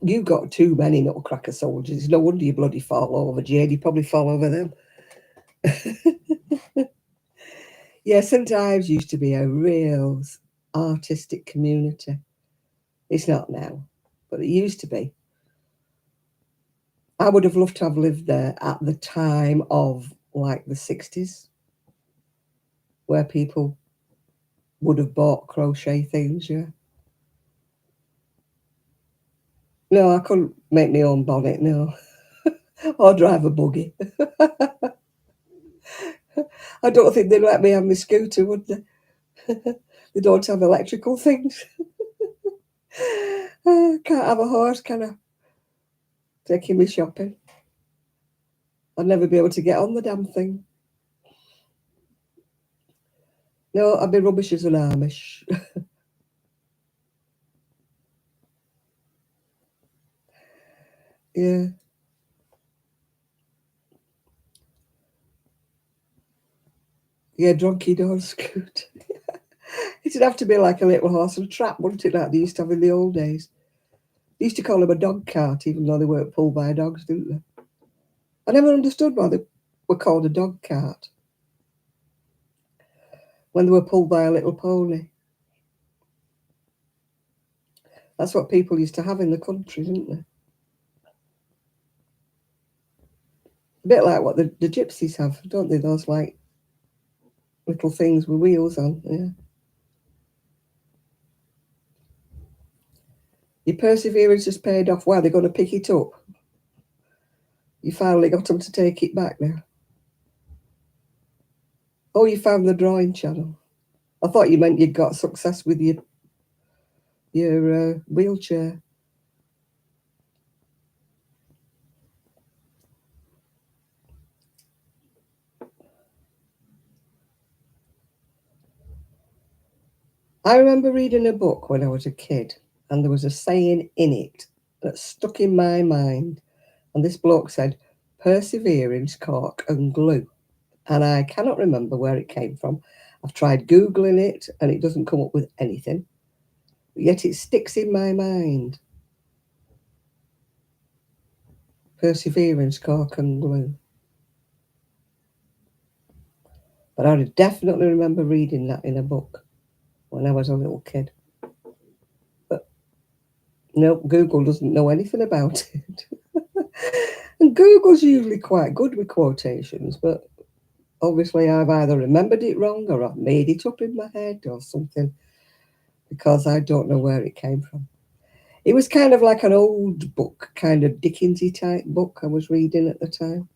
you got too many nutcracker soldiers. No wonder you bloody fall over, Jade. You probably fall over them. Yeah, St Ives used to be a real artistic community. It's not now, but it used to be. I would have loved to have lived there at the time of like the 60s, where people would have bought crochet things, yeah. No, I couldn't make my own bonnet, no. Or drive a buggy. I don't think they'd let me have my scooter, would they? They don't have electrical things. Can't have a horse, can I? Taking me shopping. I'd never be able to get on the damn thing. No, I'd be rubbish as an Amish. Yeah, yeah, donkey don't scoot. It'd have to be like a little horse and trap, wouldn't it, like they used to have in the old days? They used to call them a dog cart, even though they weren't pulled by dogs, didn't they? I never understood why they were called a dog cart when they were pulled by a little pony. That's what people used to have in the country, didn't they? A bit like what the gypsies have, don't they? Those like little things with wheels on. Yeah. Your perseverance has paid off. Well, they're going to pick it up. You finally got them to take it back now. Oh, you found the drawing channel. I thought you meant you'd got success with your wheelchair. I remember reading a book when I was a kid, and there was a saying in it that stuck in my mind. And this bloke said, perseverance, cork, and glue. And I cannot remember where it came from. I've tried Googling it, and it doesn't come up with anything. But yet it sticks in my mind. Perseverance, cork, and glue. But I definitely remember reading that in a book when I was a little kid. But no, Google doesn't know anything about it. And Google's usually quite good with quotations, but obviously I've either remembered it wrong or I've made it up in my head or something because I don't know where it came from. It was kind of like an old book, kind of Dickensy type book I was reading at the time.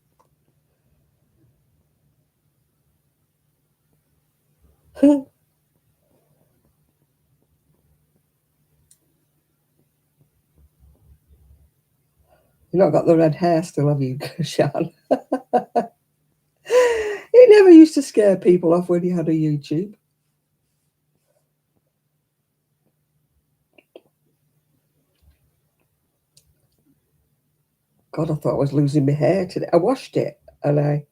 You've not got the red hair still, have you, Shan? It never used to scare people off when you had a YouTube. God, I thought I was losing my hair today. I washed it and I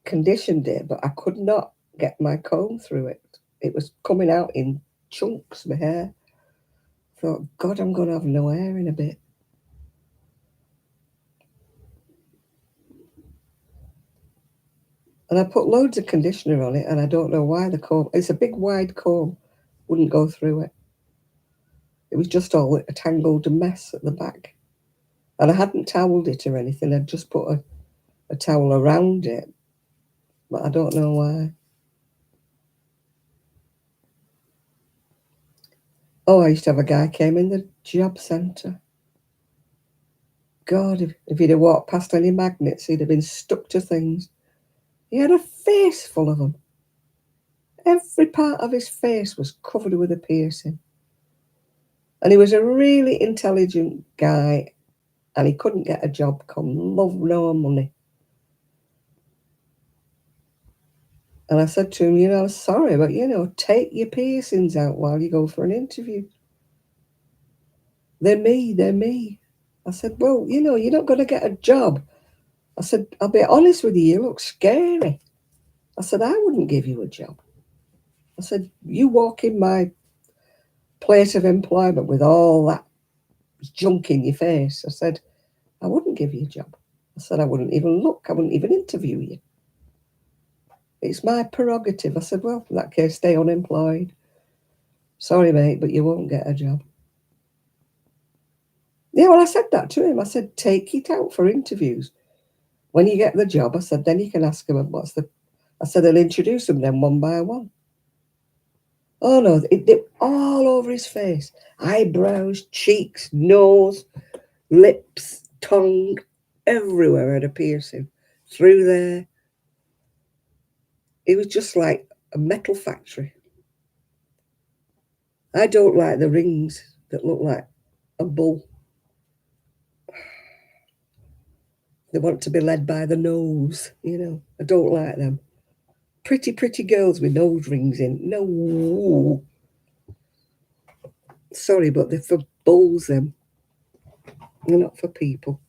conditioned it, but I could not get my comb through it. It was coming out in chunks, my hair. I thought, God, I'm going to have no hair in a bit. And I put loads of conditioner on it, and I don't know why the comb, it's a big wide comb, wouldn't go through it. It was just all a tangled mess at the back. And I hadn't toweled it or anything, I'd just put a towel around it, but I don't know why. Oh, I used to have a guy came in the job centre. God, if he'd have walked past any magnets, he'd have been stuck to things. He had a face full of them. Every part of his face was covered with a piercing. And he was a really intelligent guy, and he couldn't get a job, come love no money. And I said to him, sorry, but, take your piercings out while you go for an interview. They're me. I said, well, you're not going to get a job. I said, I'll be honest with you, you look scary. I said, I wouldn't give you a job. I said, you walk in my place of employment with all that junk in your face. I said, I wouldn't give you a job. I said, I wouldn't even look. I wouldn't even interview you. It's my prerogative. I said, well, in that case, stay unemployed. Sorry, mate, but you won't get a job. Yeah, well, I said that to him. I said, take it out for interviews. When you get the job, I said, then you can ask them what's the... I said, I'll introduce them then one by one. Oh, no, it all over his face. Eyebrows, cheeks, nose, lips, tongue, everywhere had a piercing. Through there. It was just like a metal factory. I don't like the rings that look like a bull. They want to be led by the nose, you know. I don't like them. Pretty, pretty girls with nose rings in. No. Sorry, but they're for bulls, them. They're not for people.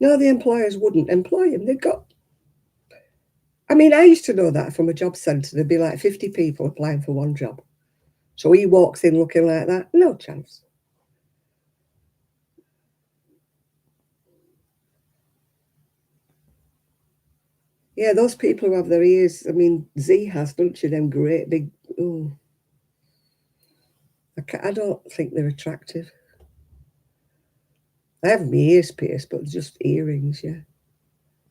No, the employers wouldn't employ him. They've got... I mean, I used to know that from a job centre. There'd be like 50 people applying for one job. So he walks in looking like that. No chance. Yeah, those people who have their ears... I mean, Z has, don't you? Them great big... Oh, I don't think they're attractive. I have my ears pierced, but just earrings, yeah.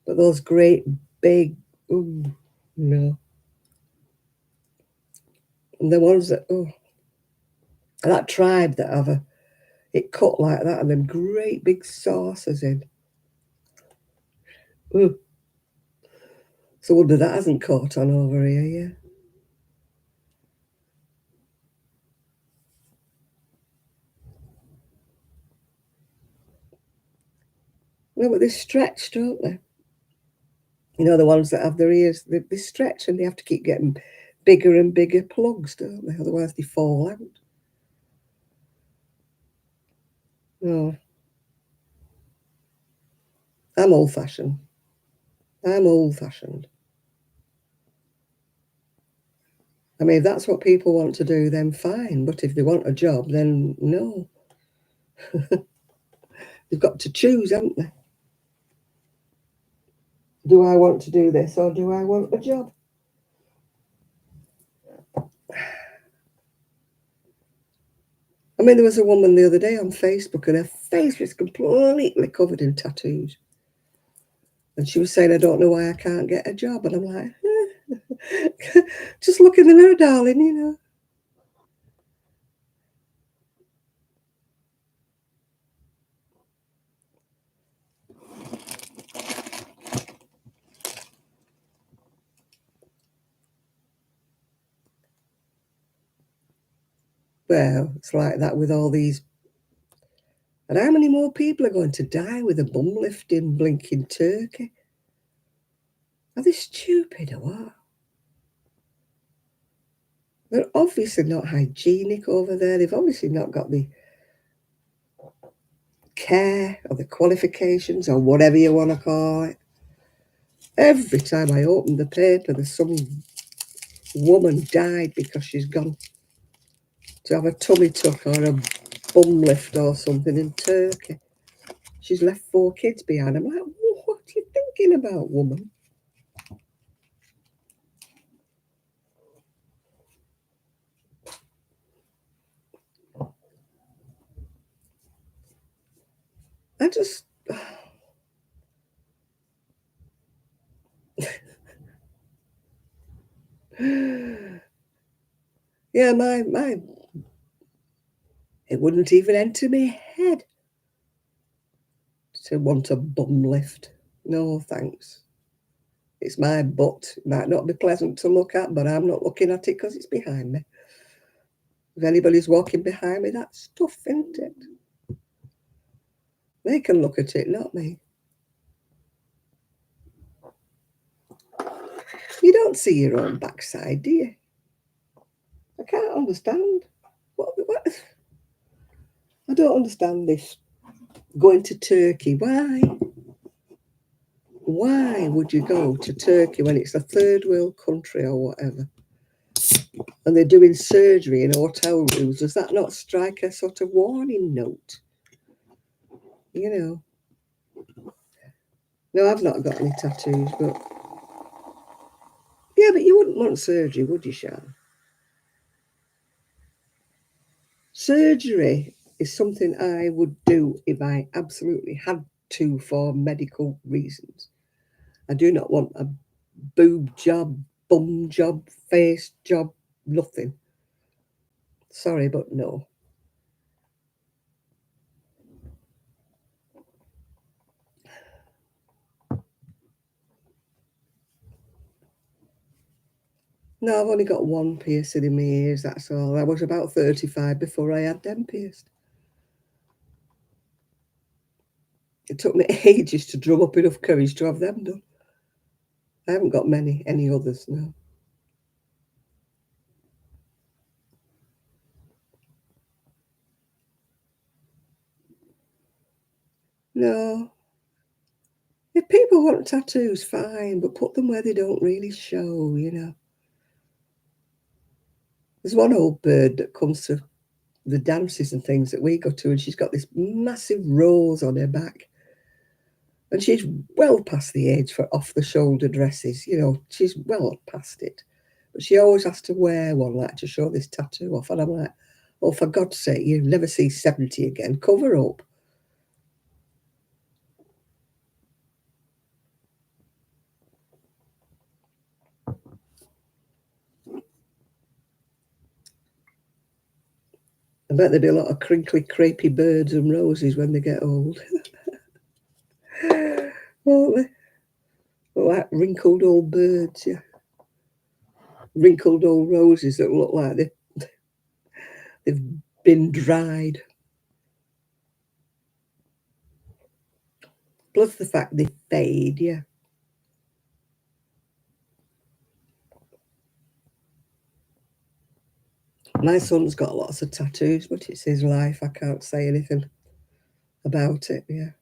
But those great big... Oh, no. And the ones that... Oh, that tribe that have it cut like that and them great big saucers in. Oh. So wonder that hasn't caught on over here, yeah. No, but they stretch, don't they? You know, the ones that have their ears, they stretch and they have to keep getting bigger and bigger plugs, don't they? Otherwise they fall out. Oh, I'm old-fashioned. I'm old-fashioned. I mean, if that's what people want to do, then fine. But if they want a job, then no. They've got to choose, haven't they? Do I want to do this or do I want a job? I mean, there was a woman the other day on Facebook and her face was completely covered in tattoos. And she was saying, I don't know why I can't get a job. And I'm like, just look in the mirror, darling, you know. Well, it's like that with all these. And how many more people are going to die with a bum lift in blinking Turkey? Are they stupid or what? They're obviously not hygienic over there. They've obviously not got the care or the qualifications or whatever you want to call it. Every time I open the paper, there's some woman died because she's gone to have a tummy tuck or a bum lift or something in Turkey. She's left 4 kids behind. I'm like, what are you thinking about, woman? I just... Yeah, my... It wouldn't even enter my head to want a bum lift. No, thanks. It's my butt. It might not be pleasant to look at, but I'm not looking at it because it's behind me. If anybody's walking behind me, that's tough, isn't it? They can look at it, not me. You don't see your own backside, do you? I can't understand. What? I don't understand this. Going to Turkey, why? Why would you go to Turkey when it's a third world country or whatever? and they're doing surgery in hotel rooms, does that not strike a sort of warning note? You know. No, I've not got any tattoos, but yeah, but you wouldn't want surgery, would you, Sean? Surgery is something I would do if I absolutely had to for medical reasons. I do not want a boob job, bum job, face job, nothing. Sorry, but no. No, I've only got one piercing in my ears, that's all. I was about 35 before I had them pierced. It took me ages to drum up enough courage to have them done. I haven't got any others now. No. If people want tattoos, fine, but put them where they don't really show, you know. There's one old bird that comes to the dances and things that we go to, and she's got this massive rose on her back. And she's well past the age for off the shoulder dresses, you know, she's well past it. But she always has to wear one like to show this tattoo off. And I'm like, oh, for God's sake, you'll never see 70 again. Cover up. I bet there'd be a lot of crinkly, crepey birds and roses when they get old. Won't they? Like wrinkled old birds, yeah. Wrinkled old roses that look like they've been dried. Plus the fact they fade, yeah. My son's got lots of tattoos, but it's his life. I can't say anything about it, yeah.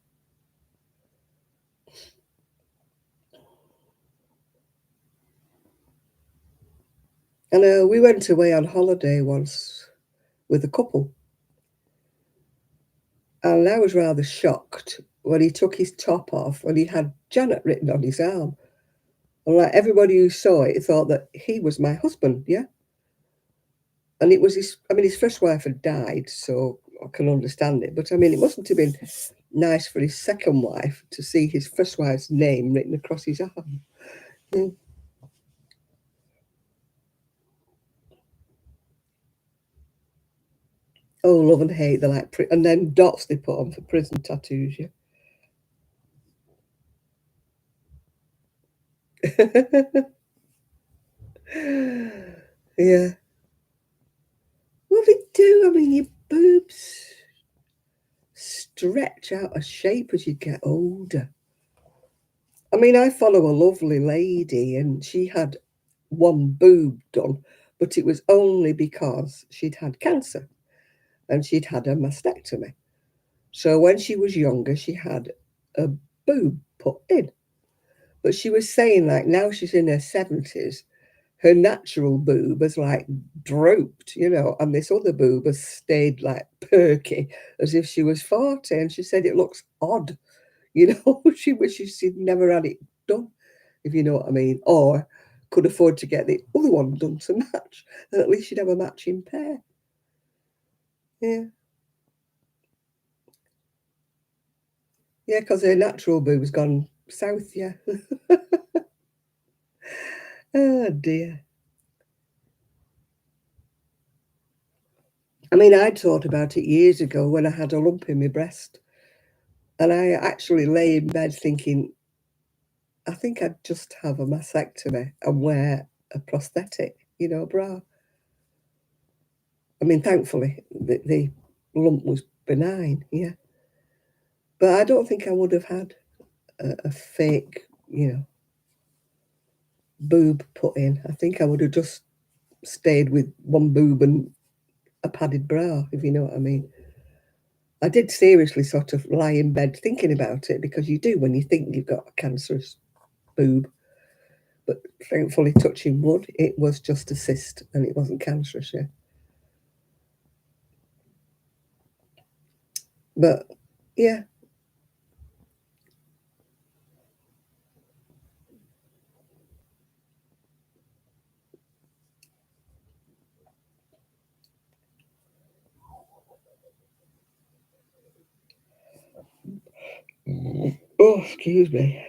And we went away on holiday once with a couple, and I was rather shocked when he took his top off and he had Janet written on his arm. And like everybody who saw it thought that he was my husband, yeah. And it was his first wife had died, so I can understand it. But I mean, it mustn't have been nice for his second wife to see his first wife's name written across his arm. Mm. Oh, love and hate, they're like, and then dots they put on for prison tattoos, yeah. Yeah. Well, they do. I mean, your boobs stretch out of shape as you get older. I mean, I follow a lovely lady and she had one boob done, but it was only because she'd had cancer and she'd had a mastectomy. So when she was younger, she had a boob put in. But she was saying, like, now she's in her 70s, her natural boob has like drooped, you know, and this other boob has stayed like perky as if she was 40. And she said it looks odd, you know, she wishes she'd never had it done, if you know what I mean, or could afford to get the other one done to match, and at least she'd have a matching pair. Yeah, yeah, because her natural boob's gone south, yeah. Oh dear. I mean, I'd thought about it years ago when I had a lump in my breast. And I actually lay in bed thinking, I think I'd just have a mastectomy and wear a prosthetic, you know, bra. I mean, thankfully, the lump was benign, yeah. But I don't think I would have had a fake, you know, boob put in. I think I would have just stayed with one boob and a padded bra, if you know what I mean. I did seriously sort of lie in bed thinking about it because you do when you think you've got a cancerous boob. but thankfully, touching wood, it was just a cyst and it wasn't cancerous, yeah. But yeah. Oh, excuse me.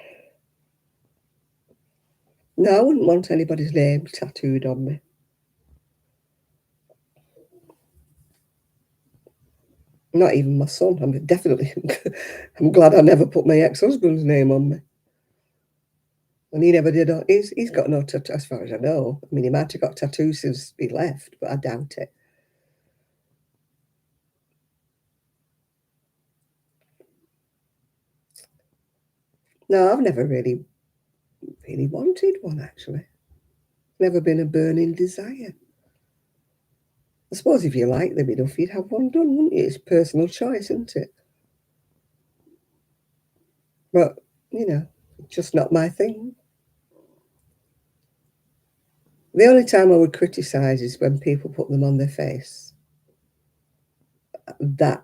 No, I wouldn't want anybody's name tattooed on me. Not even my son. I'm definitely. I'm glad I never put my ex-husband's name on me, and he never did. He's got no tattoo, as far as I know. I mean, he might have got tattoos since he left, but I doubt it. No, I've never really wanted one actually. Never been a burning desire. I suppose if you like them enough, you'd have one done, wouldn't you? It's personal choice, isn't it? But you know, just not my thing. The only time I would criticise is when people put them on their face. That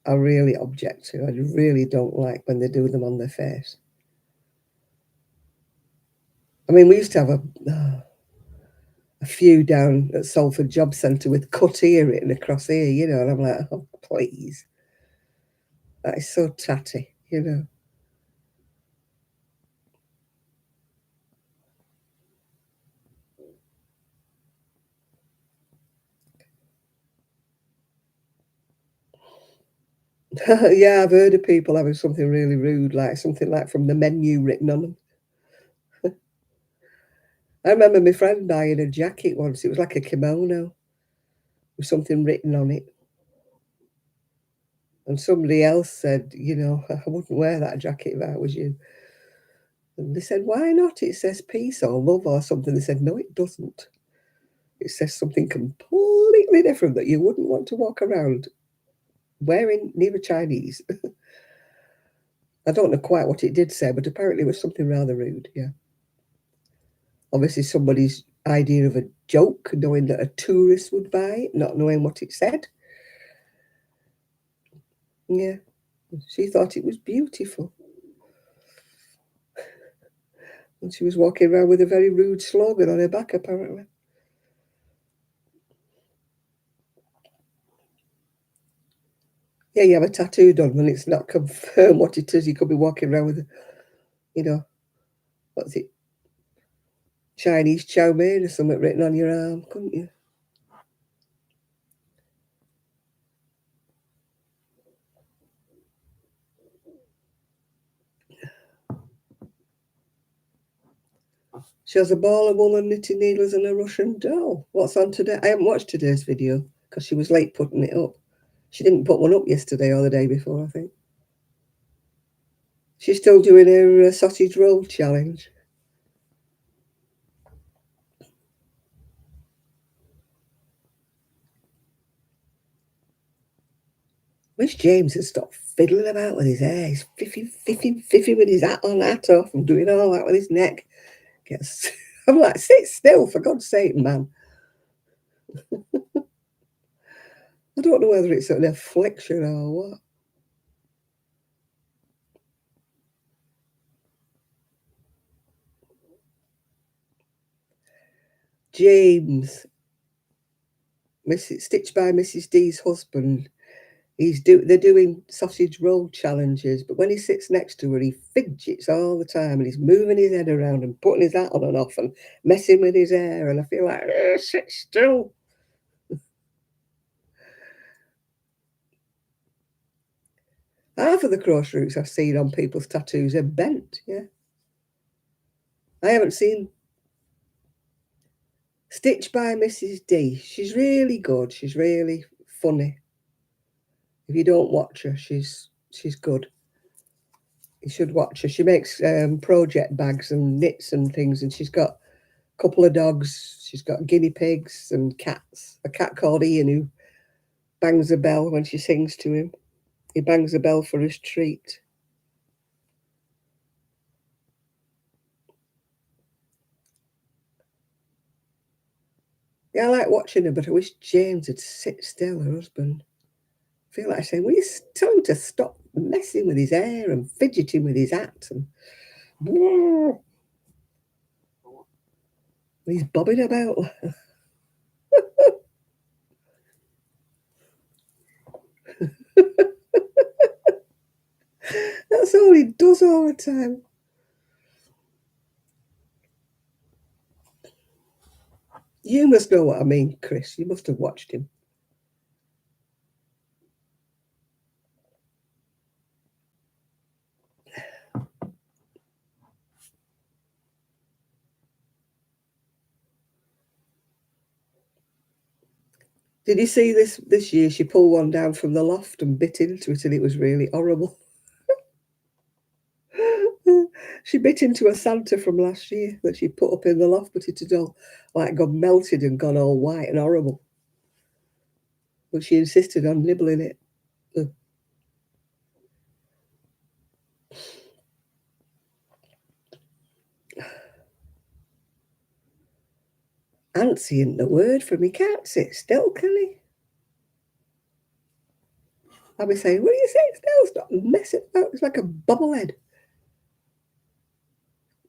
I really object to. I really don't like when they do them on their face. I mean, we used to have a few down at Salford Job Centre with cut ear written across here, you know, and I'm like, oh, please. That is so tatty, you know. Yeah, I've heard of people having something really rude, like something like from the menu written on them. I remember my friend buying a jacket once. It was like a kimono with something written on it. And somebody else said, you know, I wouldn't wear that jacket if I was you. And they said, why not? It says peace or love or something. They said, no, it doesn't. It says something completely different that you wouldn't want to walk around wearing near a Chinese. I don't know quite what it did say, but apparently it was something rather rude, yeah. Obviously somebody's idea of a joke, knowing that a tourist would buy it, not knowing what it said. Yeah. She thought it was beautiful. And she was walking around with a very rude slogan on her back, apparently. Yeah, you have a tattoo done when it's not confirmed what it is. You could be walking around with, you know, what's it, Chinese chow mein or something written on your arm, couldn't you? She has a ball of wool and knitting needles and a Russian doll. What's on today? I haven't watched today's video because she was late putting it up. She didn't put one up yesterday or the day before, I think. She's still doing her sausage roll challenge. Wish James had stopped fiddling about with his hair. He's fiffing with his hat off and doing all that with his neck. Gets, I'm like, sit still, for God's sake, man. I don't know whether it's an affliction or what. James, Stitched by Mrs. D's husband, they're doing sausage roll challenges, but when he sits next to her, he fidgets all the time and he's moving his head around and putting his hat on and off and messing with his hair. And I feel like, sit still. Half of the cross roots I've seen on people's tattoos are bent. Yeah, I haven't seen Stitched by Mrs. D. She's really good. She's really funny. If you don't watch her, she's good. You should watch her. She makes project bags and knits and things, and she's got a couple of dogs. She's got guinea pigs and cats. A cat called Ian who bangs a bell when she sings to him. He bangs a bell for his treat. Yeah, I like watching her, but I wish James would sit still, her husband. I feel like saying, will you tell him to stop messing with his hair and fidgeting with his hat and he's bobbing about. That's all he does all the time. You must know what I mean, Chris. You must have watched him. Did you see this year? She pulled one down from the loft and bit into it, and it was really horrible. She bit into a Santa from last year that she put up in the loft, but it had all like gone melted and gone all white and horrible. But she insisted on nibbling it. Antsy isn't the word for me. Can't sit still, can he? I'll be saying, what are you saying still? Stop messing about. It's like a bobblehead.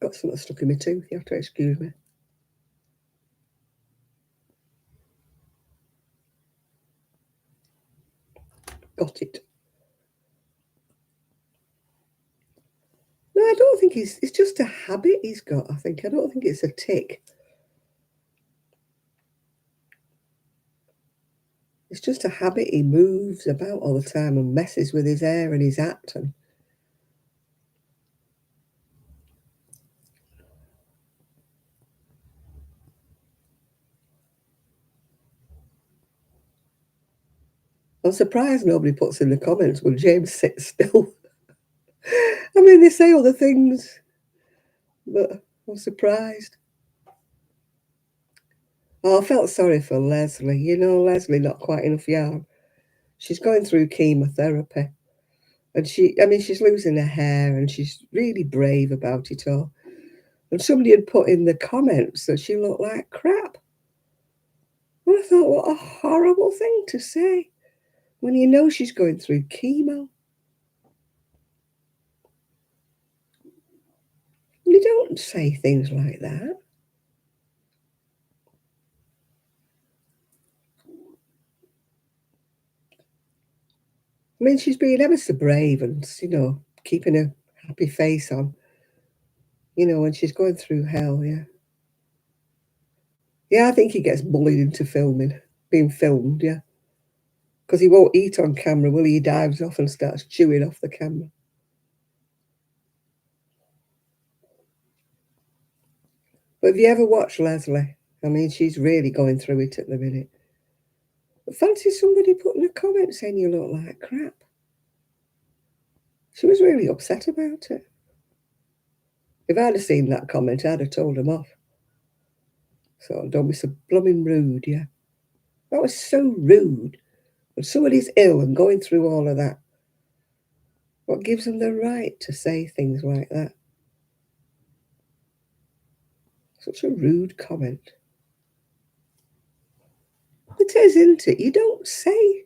Got something stuck in my tooth. You have to excuse me. Got it. No, I don't think it's just a habit he's got, I think. I don't think it's a tick. It's just a habit. He moves about all the time and messes with his hair and his hat. And I'm surprised nobody puts in the comments, will James sit still? I mean, they say other things, but I'm surprised. Oh, I felt sorry for Leslie. You know, Leslie, not quite enough yarn. She's going through chemotherapy. And she's losing her hair and she's really brave about it all. And somebody had put in the comments that she looked like crap. And I thought, what a horrible thing to say when you know she's going through chemo. You don't say things like that. I mean, she's being ever so brave and, keeping a happy face on, when she's going through hell, yeah. Yeah, I think he gets bullied into being filmed, yeah. Because he won't eat on camera, will he? He dives off and starts chewing off the camera. But have you ever watched Leslie? I mean, she's really going through it at the minute. But fancy somebody putting a comment saying you look like crap. She was really upset about it. If I'd have seen that comment, I'd have told him off. So don't be so blooming rude, yeah. That was so rude. When somebody's ill and going through all of that, what gives them the right to say things like that? Such a rude comment. It is, isn't it? You don't say.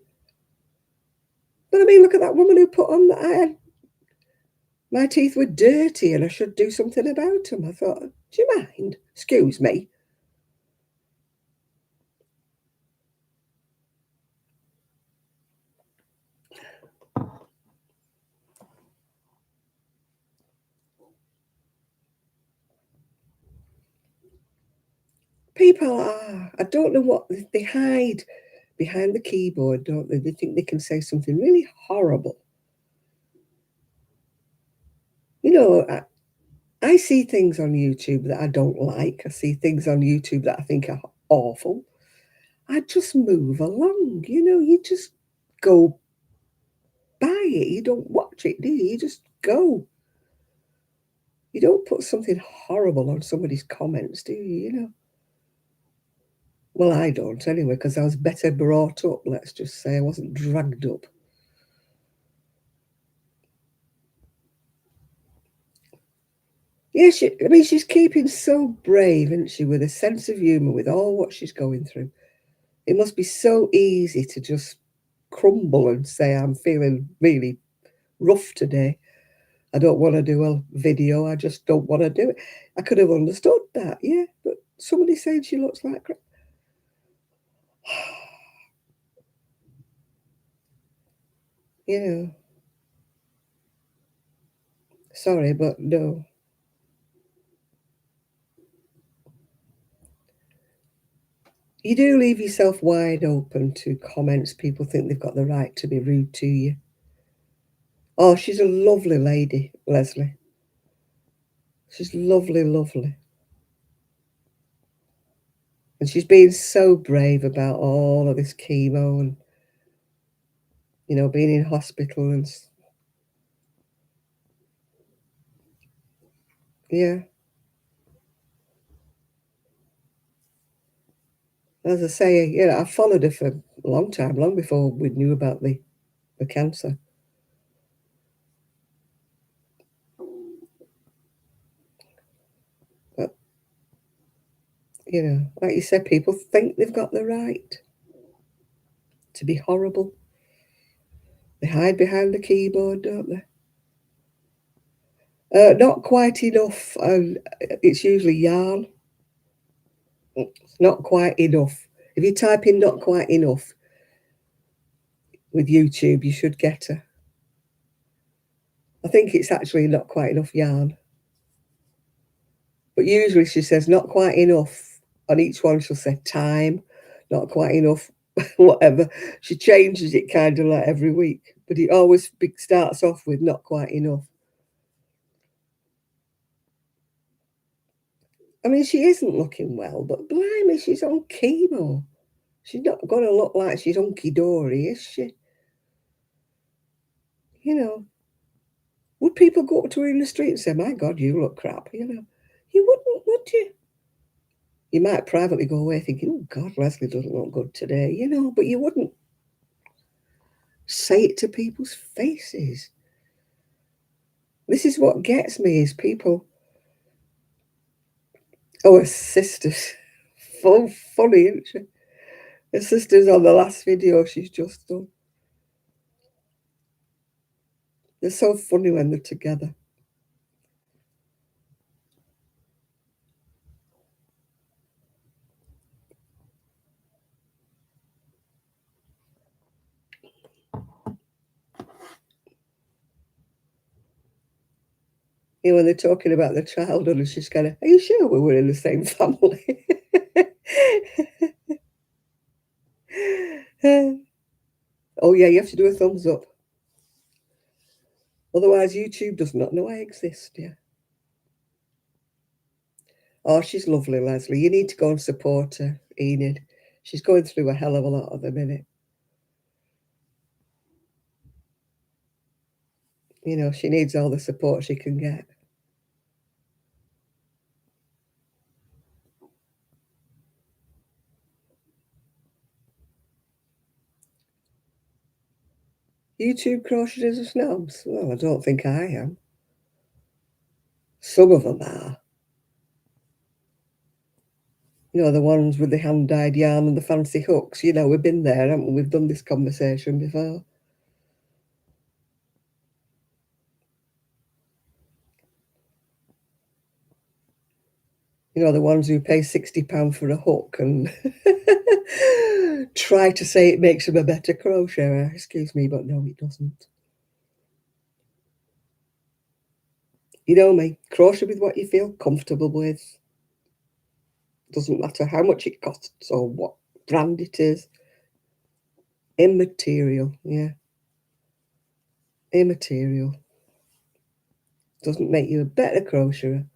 But I mean, look at that woman who put on that my teeth were dirty and I should do something about them. I thought, do you mind? Excuse me. People are, I don't know what, they hide behind the keyboard, don't they? They think they can say something really horrible. I see things on YouTube that I don't like. I see things on YouTube that I think are awful. I just move along, you just go by it. You don't watch it, do you? You just go. You don't put something horrible on somebody's comments, do you? Well, I don't anyway, because I was better brought up, let's just say. I wasn't dragged up. Yeah, I mean, she's keeping so brave, isn't she, with a sense of humour, with all what she's going through. It must be so easy to just crumble and say, I'm feeling really rough today. I don't want to do a video. I just don't want to do it. I could have understood that, yeah. But somebody saying she looks like crap. You know, sorry, but no. You do leave yourself wide open to comments. People think they've got the right to be rude to you. Oh, she's a lovely lady, Leslie. She's lovely, lovely. And she's been so brave about all of this chemo and, being in hospital and, yeah. As I say, I followed her for a long time, long before we knew about the cancer. But, like you said, people think they've got the right to be horrible. They hide behind the keyboard, don't they? Not quite enough. It's usually yarn. It's not quite enough. If you type in not quite enough with YouTube, you should get her. I think it's actually not quite enough yarn. But usually she says not quite enough. On each one she'll say time, not quite enough, whatever. She changes it kind of like every week. But it always starts off with not quite enough. I mean, she isn't looking well, but blimey, she's on chemo. She's not going to look like she's hunky-dory, is she? You know, would people go up to her in the street and say, my God, you look crap? You wouldn't, would you? You might privately go away thinking, oh, God, Leslie doesn't look good today, but you wouldn't say it to people's faces. This is what gets me is people, oh, her sister's so funny, isn't she? Her sister's on the last video she's just done. They're so funny when they're together. When they're talking about their childhood, and she's kind of, are you sure we were in the same family? Oh, yeah, you have to do a thumbs up. Otherwise, YouTube does not know I exist, yeah. Oh, she's lovely, Leslie. You need to go and support her, Enid. She's going through a hell of a lot at the minute. She needs all the support she can get. YouTube crocheters are snobs? Well, I don't think I am. Some of them are. The ones with the hand-dyed yarn and the fancy hooks. We've been there, haven't we? We've done this conversation before. The ones who pay £60 for a hook and try to say it makes them a better crocheter. Excuse me, but no, it doesn't. You know me, crochet with what you feel comfortable with. Doesn't matter how much it costs or what brand it is. Immaterial, yeah. Immaterial. Doesn't make you a better crocheter.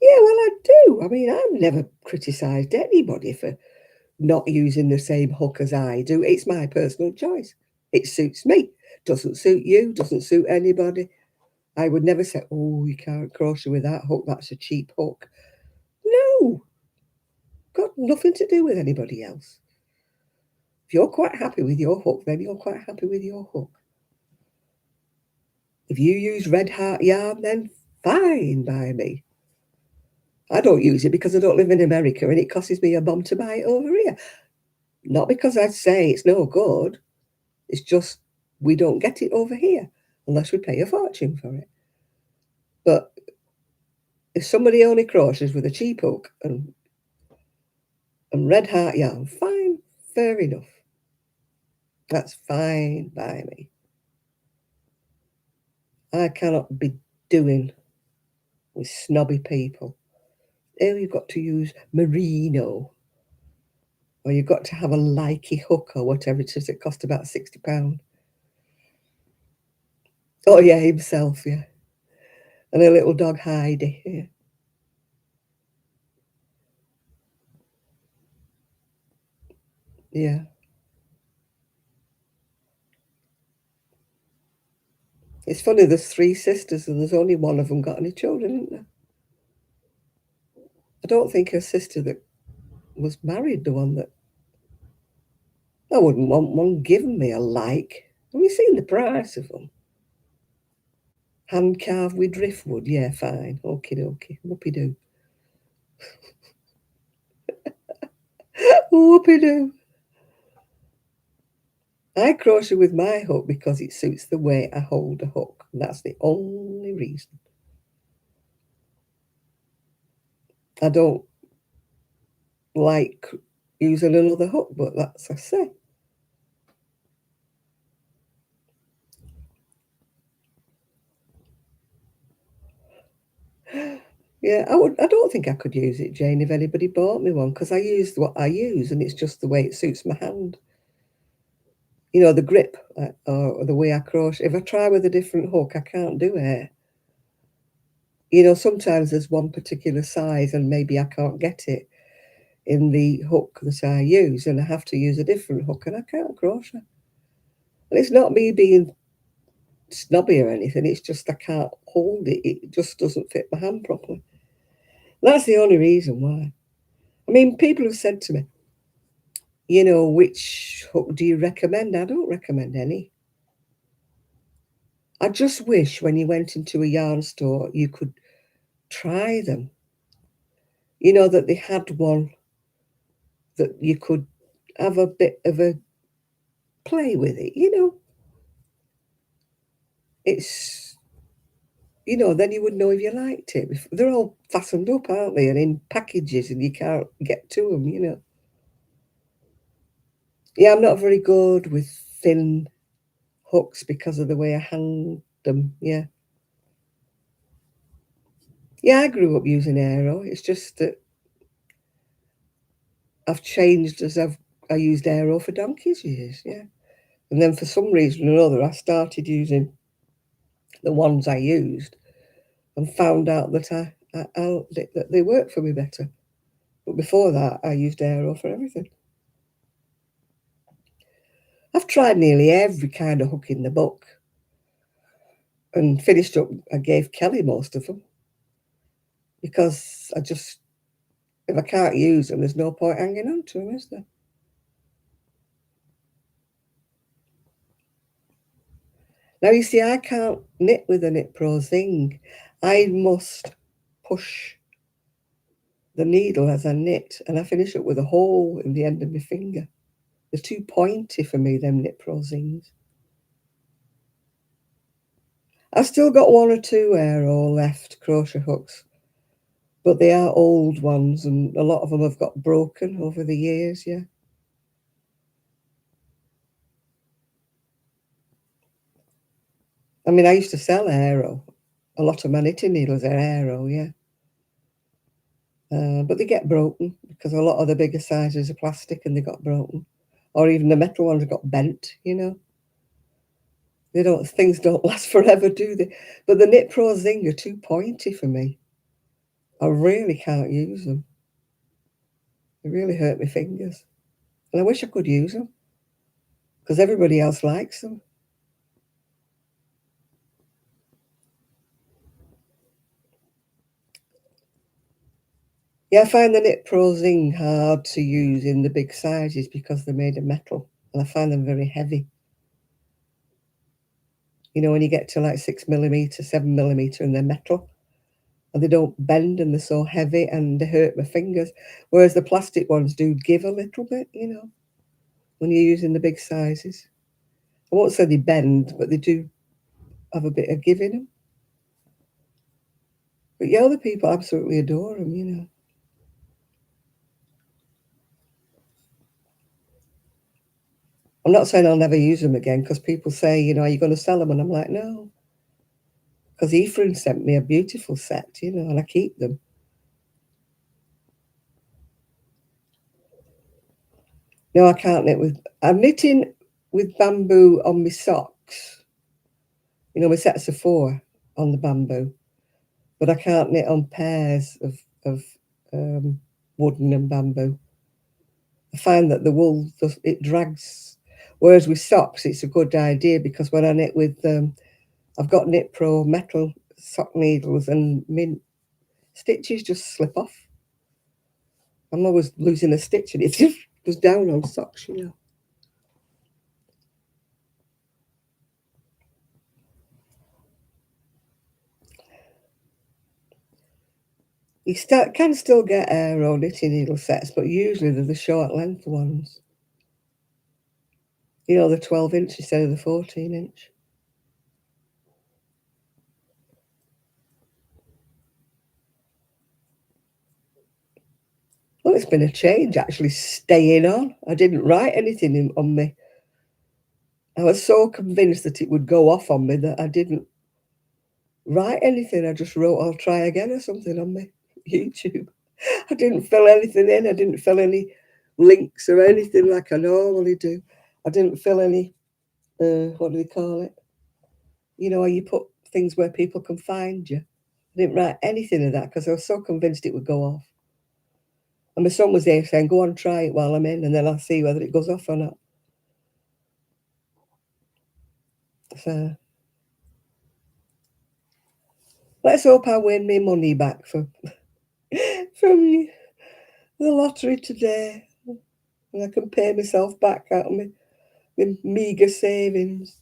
Yeah, well, I do. I mean, I've never criticised anybody for not using the same hook as I do. It's my personal choice. It suits me. Doesn't suit you, doesn't suit anybody. I would never say, oh, you can't crochet with that hook, that's a cheap hook. No, got nothing to do with anybody else. If you're quite happy with your hook, then you're quite happy with your hook. If you use red heart yarn, then fine by me. I don't use it because I don't live in America and it costs me a bomb to buy it over here. Not because I'd say it's no good. It's just we don't get it over here unless we pay a fortune for it. But if somebody only crochets with a cheap hook and red heart yarn, fine, fair enough. That's fine by me. I cannot be doing with snobby people. Oh, you've got to use merino, or you've got to have a likey hook or whatever it is. It cost about £60. Oh yeah, himself, yeah, and a little dog Heidi. Yeah, yeah. It's funny. There's three sisters, and there's only one of them got any children, isn't there? I don't think her sister that was married, the one that I wouldn't want one giving me a like. Have you seen the price of them? Hand carved with driftwood, yeah, fine. Okie dokie. Whoopie doo. Whoopie doo. I crochet with my hook because it suits the way I hold a hook. That's the only reason. I don't like using another hook, but that's I say. Yeah, I don't think I could use it, Jane, if anybody bought me one, because I used what I use, and it's just the way it suits my hand. You know, the grip or the way I crochet. If I try with a different hook, I can't do it. You know, sometimes there's one particular size, and maybe I can't get it in the hook that I use, and I have to use a different hook, and I can't crochet. And it's not me being snobby or anything, it's just I can't hold it. It just doesn't fit my hand properly. That's the only reason why. I mean, people have said to me, you know, which hook do you recommend? I don't recommend any. I just wish when you went into a yarn store, you could try them. You know, that they had one that you could have a bit of a play with it, you know. It's, you know, then you would know if you liked it. They're all fastened up, aren't they? And in packages, and you can't get to them, you know. Yeah, I'm not very good with thin hooks because of the way I hang them. Yeah. Yeah, I grew up using Aero. It's just that I've changed as I used Aero for donkey's years, yeah. And then for some reason or another, I started using the ones I used and found out that that they work for me better. But before that, I used Aero for everything. I've tried nearly every kind of hook in the book and finished up. I gave Kelly most of them because if I can't use them, there's no point hanging on to them, is there? Now, you see, I can't knit with a Knit Pro Zing. I must push the needle as I knit, and I finish up with a hole in the end of my finger. They're too pointy for me, them Knit Pro Zings. I've still got one or two Aero left crochet hooks, but they are old ones, and a lot of them have got broken over the years, yeah. I mean, I used to sell Aero. A lot of my knitting needles are Aero, yeah. But they get broken because a lot of the bigger sizes are plastic and they got broken. Or even the metal ones got bent, you know. Things don't last forever, do they? But the Knit Pro Zing are too pointy for me. I really can't use them. They really hurt my fingers. And I wish I could use them because everybody else likes them. Yeah, I find the Knit Pro Zing hard to use in the big sizes because they're made of metal, and I find them very heavy. You know, when you get to like 6mm, 7mm, and they're metal, and they don't bend, and they're so heavy and they hurt my fingers. Whereas the plastic ones do give a little bit, you know, when you're using the big sizes. I won't say they bend, but they do have a bit of give in them. But yeah, other people absolutely adore them, you know. I'm not saying I'll never use them again because people say, you know, are you going to sell them? And I'm like, no, because Ephraim sent me a beautiful set, you know, and I keep them. No, I can't knit with. I'm knitting with bamboo on my socks. You know, my sets of 4 on the bamboo, but I can't knit on pairs of um, wooden and bamboo. I find that the wool it drags. Whereas with socks, it's a good idea because when I knit with, I've got Knit Pro metal sock needles and my stitches just slip off. I'm always losing a stitch and it just goes down on socks, you know. You can still get aero knitting needle sets, but usually they're the short length ones. You know, the 12-inch instead of the 14-inch. Well, it's been a change actually staying on. I didn't write anything on me. I was so convinced that it would go off on me that I didn't write anything. I just wrote, I'll try again or something on my YouTube. I didn't fill anything in. I didn't fill any links or anything like I normally do. I didn't fill any, what do they call it? You know, you put things where people can find you. I didn't write anything of that because I was so convinced it would go off. And my son was there saying, go on, try it while I'm in, and then I'll see whether it goes off or not. So let's hope I win my money back from the lottery today. And I can pay myself back out of my meagre savings.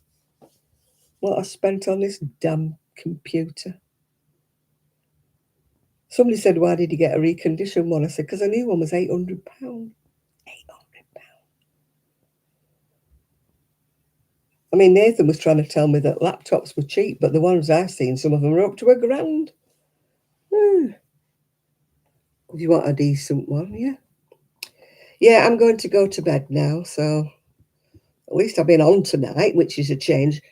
What I spent on this damn computer. Somebody said, why did you get a reconditioned one? I said, because a new one was £800. £800. I mean, Nathan was trying to tell me that laptops were cheap, but the ones I've seen, some of them are up to £1,000. If you want a decent one, yeah. Yeah, I'm going to go to bed now, so at least I've been on tonight, which is a change.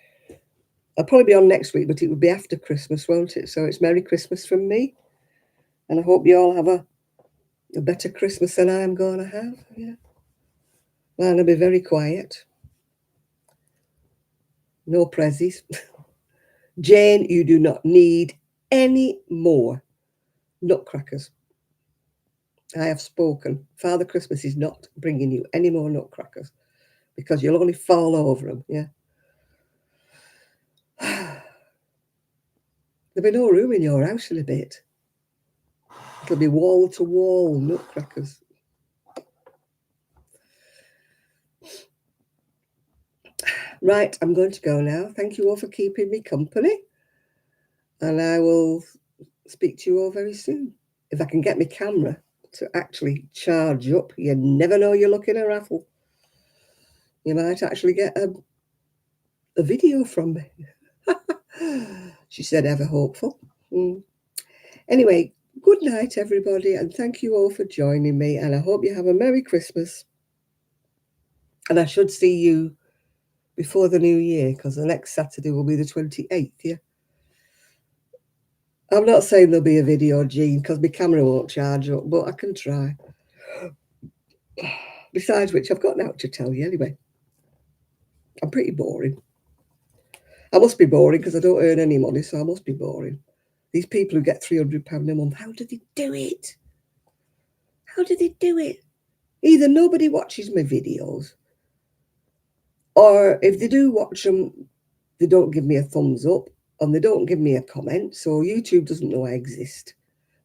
I'll probably be on next week, but it will be after Christmas, won't it? So it's Merry Christmas from me. And I hope you all have a better Christmas than I'm going to have. Yeah. Mine will be very quiet. No prezzies. Jane, you do not need any more nutcrackers. I have spoken. Father Christmas is not bringing you any more nutcrackers because you'll only fall over them. Yeah. There'll be no room in your house in a bit. It'll be wall to wall nutcrackers. Right, I'm going to go now. Thank you all for keeping me company. And I will speak to you all very soon. If I can get my camera to actually charge up, you never know you're looking a raffle. You might actually get a video from me. She said, ever hopeful. Anyway, good night, everybody, and thank you all for joining me. And I hope you have a Merry Christmas. And I should see you before the new year because the next Saturday will be the 28th, yeah? I'm not saying there'll be a video, Jean, because my camera won't charge up, but I can try. Besides which, I've got now to tell you anyway. I'm pretty boring. I must be boring because I don't earn any money, so I must be boring. These people who get £300 a month, how do they do it? How do they do it? Either nobody watches my videos, or if they do watch them, they don't give me a thumbs up, and they don't give me a comment, so YouTube doesn't know I exist.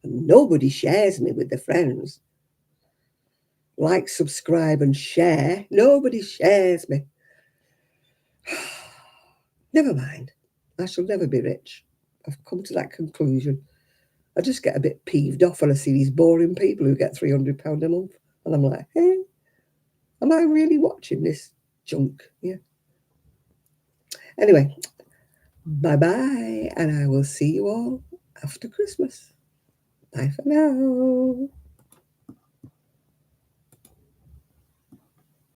And nobody shares me with their friends. Like, subscribe, and share. Nobody shares me. Never mind. I shall never be rich. I've come to that conclusion. I just get a bit peeved off when I see these boring people who get £300 a month. And I'm like, hey, am I really watching this junk? Yeah. Anyway, bye bye. And I will see you all after Christmas. Bye for now.